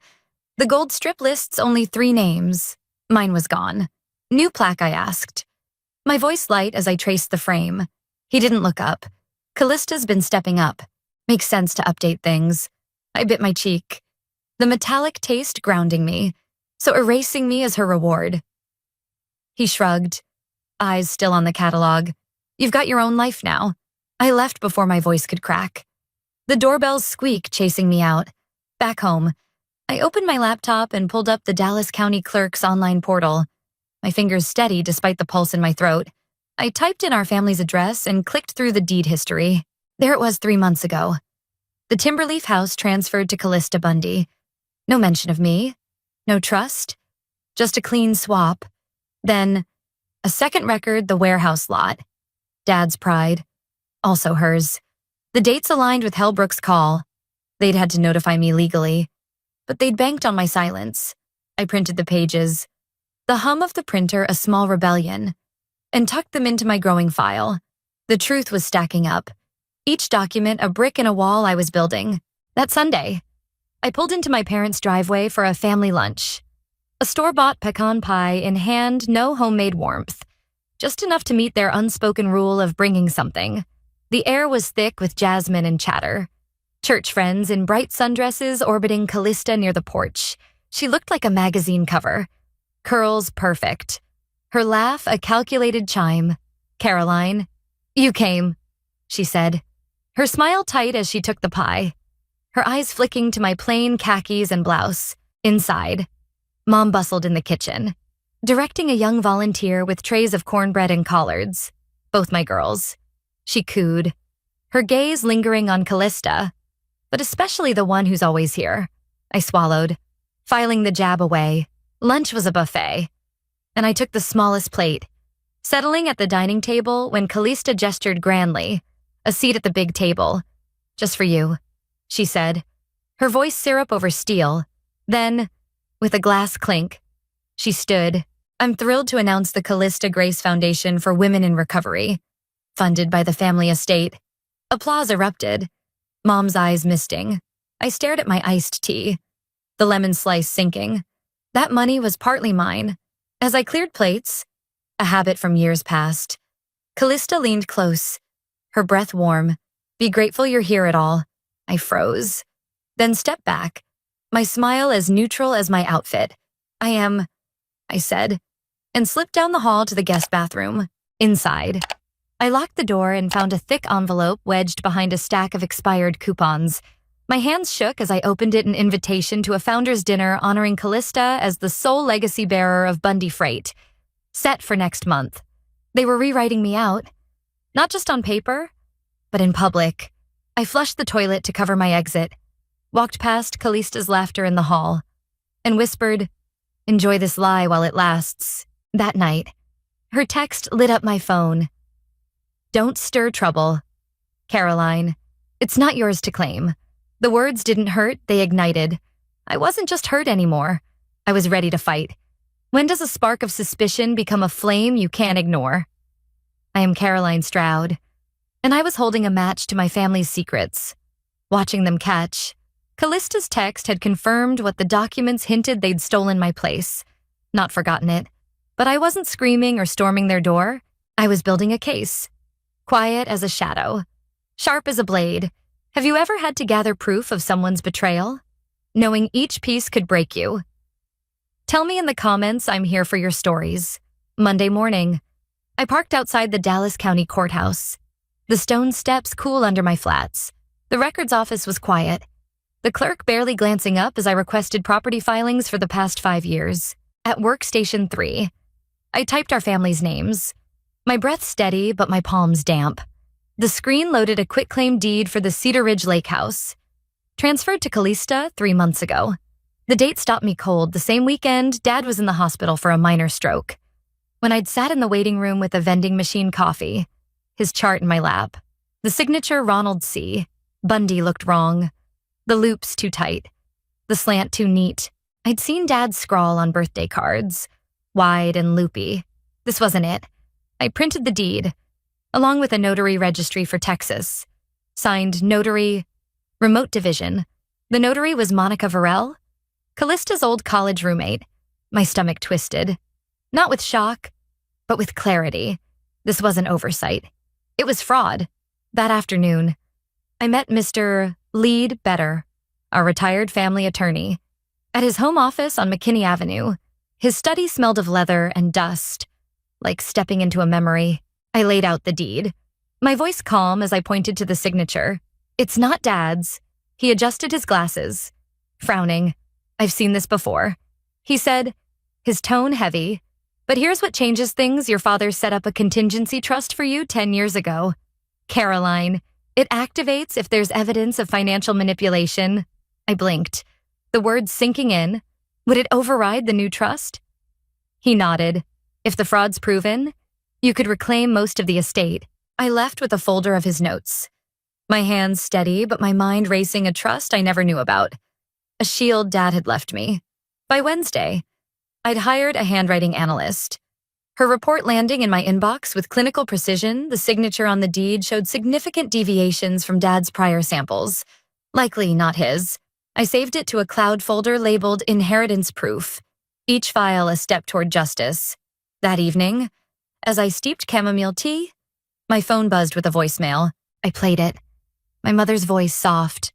the gold strip lists only 3 names. Mine was gone. "New plaque?" I asked, my voice light as I traced the frame. He didn't look up. "Callista's been stepping up. Makes sense to update things." I bit my cheek, the metallic taste grounding me, so erasing me as her reward. He shrugged, eyes still on the catalog. "You've got your own life now." I left before my voice could crack. The doorbells squeak, chasing me out. Back home, I opened my laptop and pulled up the Dallas County Clerk's online portal, my fingers steady despite the pulse in my throat. I typed in our family's address and clicked through the deed history. There it was 3 months ago. The Timberleaf house transferred to Callista Bundy. No mention of me, no trust, just a clean swap. Then, a second record, the warehouse lot. Dad's pride, also hers. The dates aligned with Hellbrook's call. They'd had to notify me legally, but they'd banked on my silence. I printed the pages, the hum of the printer a small rebellion, and tucked them into my growing file. The truth was stacking up, each document a brick in a wall I was building. That Sunday, I pulled into my parents' driveway for a family lunch. A store-bought pecan pie in hand, no homemade warmth, just enough to meet their unspoken rule of bringing something. The air was thick with jasmine and chatter. Church friends in bright sundresses orbiting Callista near the porch. She looked like a magazine cover. Curls perfect. Her laugh a calculated chime. "Caroline, you came," she said, her smile tight as she took the pie. Her eyes flicking to my plain khakis and blouse. Inside, Mom bustled in the kitchen, directing a young volunteer with trays of cornbread and collards. Both my girls. She cooed, her gaze lingering on Callista, but especially the one who's always here. I swallowed, filing the jab away. Lunch was a buffet, and I took the smallest plate, settling at the dining table when Callista gestured grandly, a seat at the big table. "Just for you," she said, her voice syrup over steel. Then, with a glass clink, she stood. "I'm thrilled to announce the Callista Grace Foundation for Women in Recovery, funded by the family estate." Applause erupted, Mom's eyes misting. I stared at my iced tea, the lemon slice sinking. That money was partly mine. As I cleared plates, a habit from years past, Callista leaned close, her breath warm. "Be grateful you're here at all." I froze, then stepped back, my smile as neutral as my outfit. "I am," I said, and slipped down the hall to the guest bathroom. Inside, I locked the door and found a thick envelope wedged behind a stack of expired coupons. My hands shook as I opened it, an invitation to a founder's dinner honoring Callista as the sole legacy bearer of Bundy Freight, set for next month. They were rewriting me out, not just on paper, but in public. I flushed the toilet to cover my exit, walked past Callista's laughter in the hall, and whispered, "Enjoy this lie while it lasts." That night, her text lit up my phone. "Don't stir trouble. Caroline, it's not yours to claim." The words didn't hurt, they ignited. I wasn't just hurt anymore. I was ready to fight. When does a spark of suspicion become a flame you can't ignore? I am Caroline Stroud, and I was holding a match to my family's secrets, watching them catch. Callista's text had confirmed what the documents hinted they'd stolen my place. Not forgotten it. But I wasn't screaming or storming their door. I was building a case. Quiet as a shadow. Sharp as a blade. Have you ever had to gather proof of someone's betrayal? Knowing each piece could break you. Tell me in the comments. I'm here for your stories. Monday morning, I parked outside the Dallas County Courthouse. The stone steps cool under my flats. The records office was quiet, the clerk barely glancing up as I requested property filings for the past 5 years. At workstation 3, I typed our family's names. My breath steady, but my palms damp. The screen loaded a quitclaim deed for the Cedar Ridge Lake House, transferred to Callista 3 months ago. The date stopped me cold. The same weekend, Dad was in the hospital for a minor stroke. When I'd sat in the waiting room with a vending machine coffee, his chart in my lap, the signature Ronald C. Bundy looked wrong. The loops too tight, the slant too neat. I'd seen Dad scrawl on birthday cards, wide and loopy. This wasn't it. I printed the deed, along with a notary registry for Texas. Signed Notary, Remote Division. The notary was Monica Varell, Callista's old college roommate. My stomach twisted. Not with shock, but with clarity. This wasn't oversight. It was fraud. That afternoon, I met Mr. Lead Better, our retired family attorney. At his home office on McKinney Avenue, his study smelled of leather and dust, like stepping into a memory. I laid out the deed, my voice calm as I pointed to the signature. "It's not Dad's." He adjusted his glasses, frowning. "I've seen this before," he said, his tone heavy. "But here's what changes things. Your father set up a contingency trust for you 10 years ago. Caroline, it activates if there's evidence of financial manipulation." I blinked, the words sinking in. Would it override the new trust? He nodded. "If the fraud's proven, you could reclaim most of the estate." I left with a folder of his notes. My hands steady, but my mind racing a trust I never knew about. A shield Dad had left me. By Wednesday, I'd hired a handwriting analyst. Her report landing in my inbox with clinical precision, the signature on the deed showed significant deviations from Dad's prior samples. Likely not his. I saved it to a cloud folder labeled Inheritance Proof, each file a step toward justice. That evening, as I steeped chamomile tea, my phone buzzed with a voicemail. I played it. My mother's voice soft,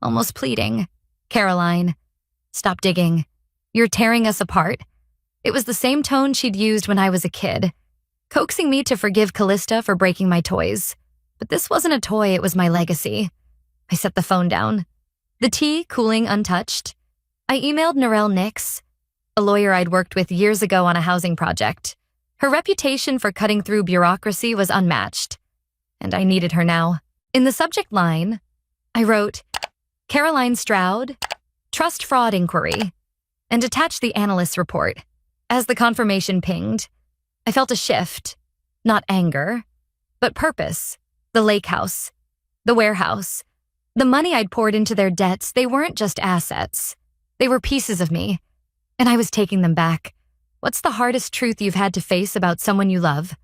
almost pleading. "Caroline, stop digging. You're tearing us apart." It was the same tone she'd used when I was a kid, coaxing me to forgive Callista for breaking my toys. But this wasn't a toy, it was my legacy. I set the phone down, the tea cooling untouched. I emailed Narelle Nix, a lawyer I'd worked with years ago on a housing project. Her reputation for cutting through bureaucracy was unmatched, and I needed her now. In the subject line, I wrote, "Caroline Stroud, Trust Fraud Inquiry," and attached the analyst's report. As the confirmation pinged, I felt a shift, not anger, but purpose. The lake house, the warehouse, the money I'd poured into their debts, they weren't just assets. They were pieces of me, and I was taking them back. What's the hardest truth you've had to face about someone you love?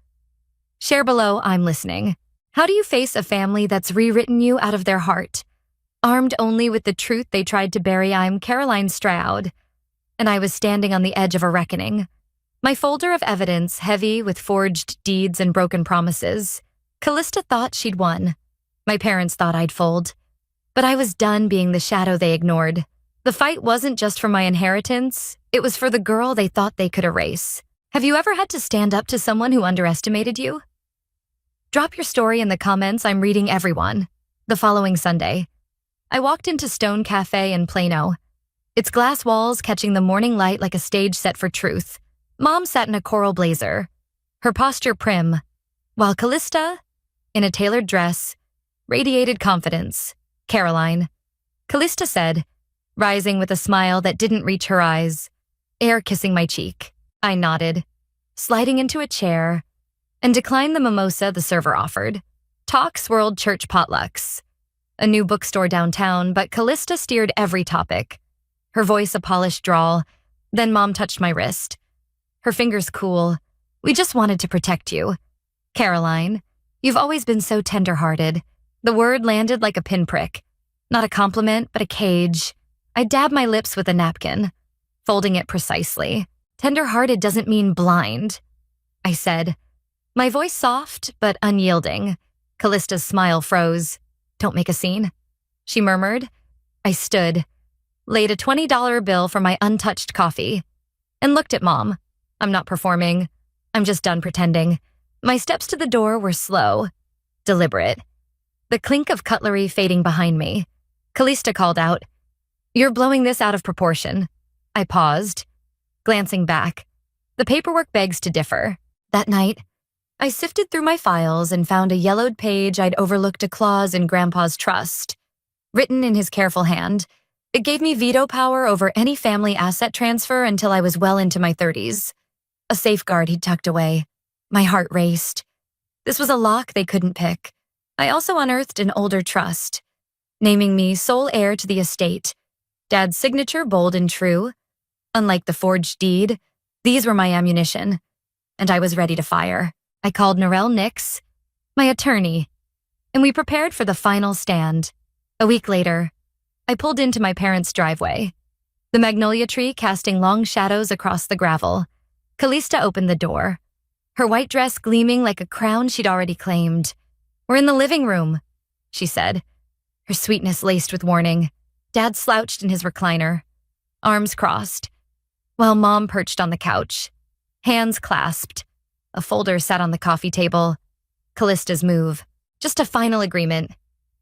Share below, I'm listening. How do you face a family that's rewritten you out of their heart? Armed only with the truth they tried to bury, I'm Caroline Stroud, and I was standing on the edge of a reckoning. My folder of evidence heavy with forged deeds and broken promises. Callista thought she'd won. My parents thought I'd fold. But I was done being the shadow they ignored. The fight wasn't just for my inheritance, it was for the girl they thought they could erase. Have you ever had to stand up to someone who underestimated you? Drop your story in the comments, I'm reading everyone. The following Sunday, I walked into Stone Cafe in Plano, its glass walls catching the morning light like a stage set for truth. Mom sat in a coral blazer, her posture prim, while Callista, in a tailored dress, radiated confidence. "Caroline," Callista said, rising with a smile that didn't reach her eyes, air kissing my cheek. I nodded, sliding into a chair, and declined the mimosa the server offered. Talk swirled church potlucks, a new bookstore downtown, but Callista steered every topic. Her voice a polished drawl, then Mom touched my wrist. Her fingers cool. "We just wanted to protect you. Caroline, you've always been so tender-hearted." The word landed like a pinprick. Not a compliment, but a cage. I dabbed my lips with a napkin, folding it precisely. "Tender-hearted doesn't mean blind," I said, my voice soft but unyielding. Callista's smile froze. "Don't make a scene," she murmured. I stood, laid a $20 bill for my untouched coffee, and looked at Mom. I'm not performing. I'm just done pretending. My steps to the door were slow, deliberate. The clink of cutlery fading behind me. Callista called out, "You're blowing this out of proportion." I paused, glancing back. The paperwork begs to differ. That night, I sifted through my files and found a yellowed page I'd overlooked, a clause in Grandpa's trust. Written in his careful hand, it gave me veto power over any family asset transfer until I was well into my 30s. A safeguard he'd tucked away. My heart raced. This was a lock they couldn't pick. I also unearthed an older trust, naming me sole heir to the estate. Dad's signature bold and true. Unlike the forged deed, these were my ammunition, and I was ready to fire. I called Narelle Nix, my attorney, and we prepared for the final stand. A week later, I pulled into my parents' driveway, the magnolia tree casting long shadows across the gravel. Callista opened the door, her white dress gleaming like a crown she'd already claimed. "We're in the living room," she said, her sweetness laced with warning. Dad slouched in his recliner, arms crossed, while Mom perched on the couch, hands clasped. A folder sat on the coffee table. Callista's move. "Just a final agreement,"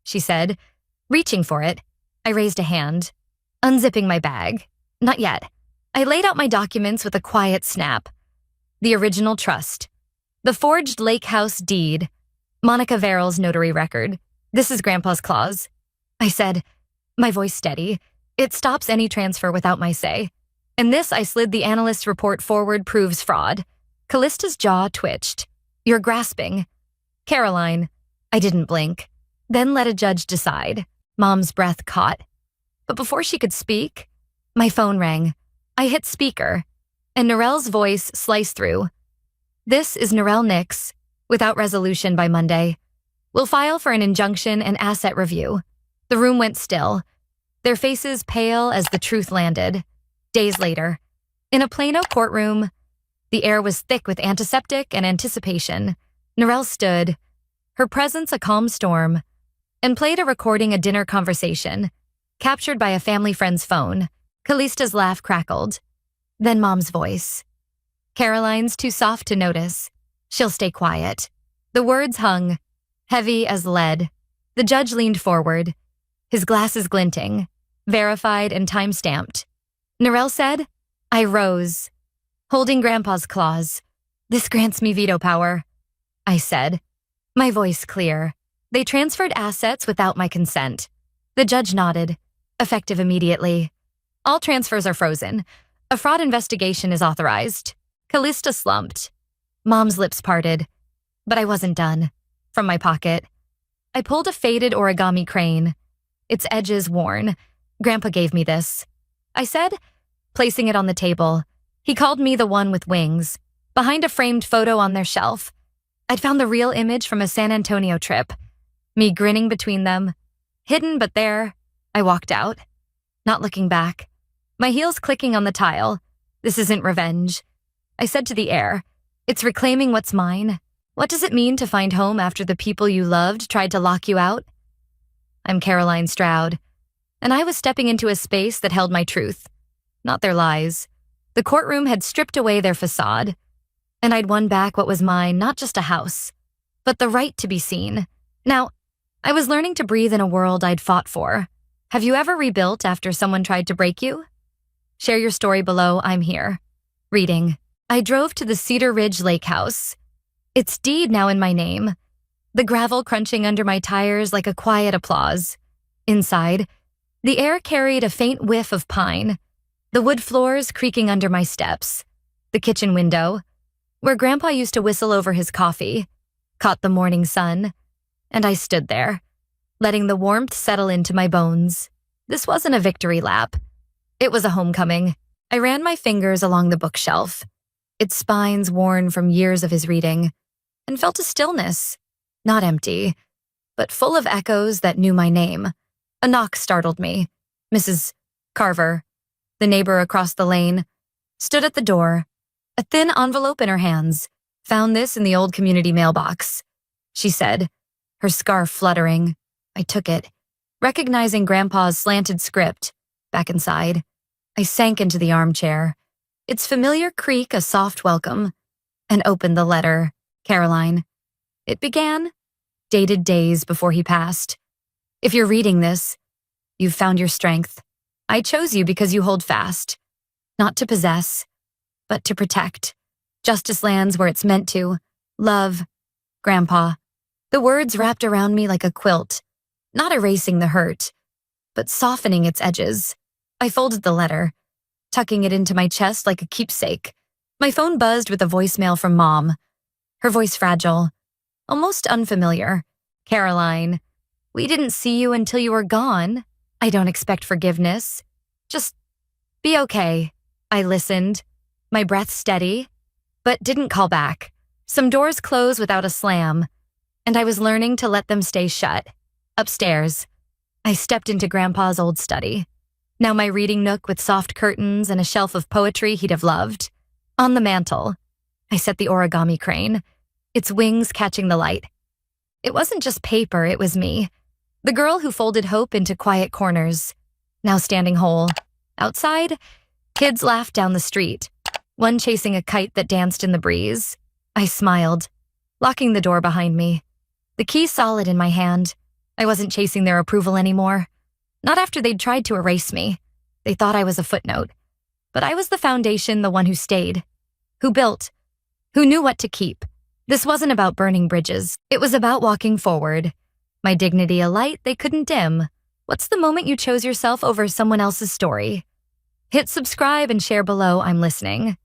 she said, reaching for it. I raised a hand, unzipping my bag. "Not yet." I laid out my documents with a quiet snap. The original trust, the forged lake house deed, Monica Verrill's notary record. "This is Grandpa's clause," I said, my voice steady. "It stops any transfer without my say. And this," I slid the analyst's report forward, "proves fraud." Callista's jaw twitched. "You're grasping." "Caroline." I didn't blink. "Then let a judge decide." Mom's breath caught. But before she could speak, my phone rang. I hit speaker, and Narelle's voice sliced through. "This is Narelle Nix, without resolution by Monday. We'll file for an injunction and asset review." The room went still, their faces pale as the truth landed. Days later, in a Plano courtroom, the air was thick with antiseptic and anticipation. Narelle stood, her presence a calm storm, and played a recording a dinner conversation. captured by a family friend's phone. Callista's laugh crackled. Then Mom's voice. Caroline's too soft to notice. She'll stay quiet. The words hung, heavy as lead. The judge leaned forward, his glasses glinting, verified and time-stamped. Narelle said, I rose, holding Grandpa's claws. This grants me veto power, I said, my voice clear. They transferred assets without my consent. The judge nodded, effective immediately. All transfers are frozen. A fraud investigation is authorized. Callista slumped. Mom's lips parted. But I wasn't done. From my pocket, I pulled a faded origami crane, its edges worn. Grandpa gave me this, I said, placing it on the table. He called me the one with wings. Behind a framed photo on their shelf, I'd found the real image from a San Antonio trip. Me grinning between them. Hidden but there, I walked out, not looking back. My heels clicking on the tile. This isn't revenge, I said to the air. It's reclaiming what's mine. What does it mean to find home after the people you loved tried to lock you out? I'm Caroline Stroud, and I was stepping into a space that held my truth, not their lies. The courtroom had stripped away their facade, and I'd won back what was mine, not just a house, but the right to be seen. Now, I was learning to breathe in a world I'd fought for. Have you ever rebuilt after someone tried to break you? Share your story below. I'm here. Reading. I drove to the Cedar Ridge Lake House. Its deed now in my name. The gravel crunching under my tires like a quiet applause. Inside, the air carried a faint whiff of pine. The wood floors creaking under my steps. The kitchen window, where Grandpa used to whistle over his coffee, caught the morning sun, and I stood there, letting the warmth settle into my bones. This wasn't a victory lap. It was a homecoming. I ran my fingers along the bookshelf, its spines worn from years of his reading, and felt a stillness, not empty, but full of echoes that knew my name. A knock startled me. Mrs. Carver, the neighbor across the lane, stood at the door, a thin envelope in her hands. Found this in the old community mailbox, she said, her scarf fluttering. I took it, recognizing Grandpa's slanted script. Back inside, I sank into the armchair, its familiar creak a soft welcome, and opened the letter. Caroline. It began, dated days before he passed. If you're reading this, you've found your strength. I chose you because you hold fast, not to possess, but to protect. Justice lands where it's meant to. Love, Grandpa. The words wrapped around me like a quilt, not erasing the hurt, but softening its edges. I folded the letter, tucking it into my chest like a keepsake. My phone buzzed with a voicemail from Mom. Her voice fragile, almost unfamiliar. Caroline, we didn't see you until you were gone. I don't expect forgiveness. Just be okay. I listened, my breath steady, but didn't call back. Some doors closed without a slam, and I was learning to let them stay shut. Upstairs, I stepped into Grandpa's old study. Now my reading nook with soft curtains and a shelf of poetry he'd have loved. On the mantel, I set the origami crane, its wings catching the light. It wasn't just paper, it was me. The girl who folded hope into quiet corners, now standing whole. Outside, kids laughed down the street, one chasing a kite that danced in the breeze. I smiled, locking the door behind me. The key solid in my hand. I wasn't chasing their approval anymore. Not after they'd tried to erase me. They thought I was a footnote. But I was the foundation, the one who stayed, who built, who knew what to keep. This wasn't about burning bridges. It was about walking forward. My dignity a light they couldn't dim. What's the moment you chose yourself over someone else's story? Hit subscribe and share below. I'm listening.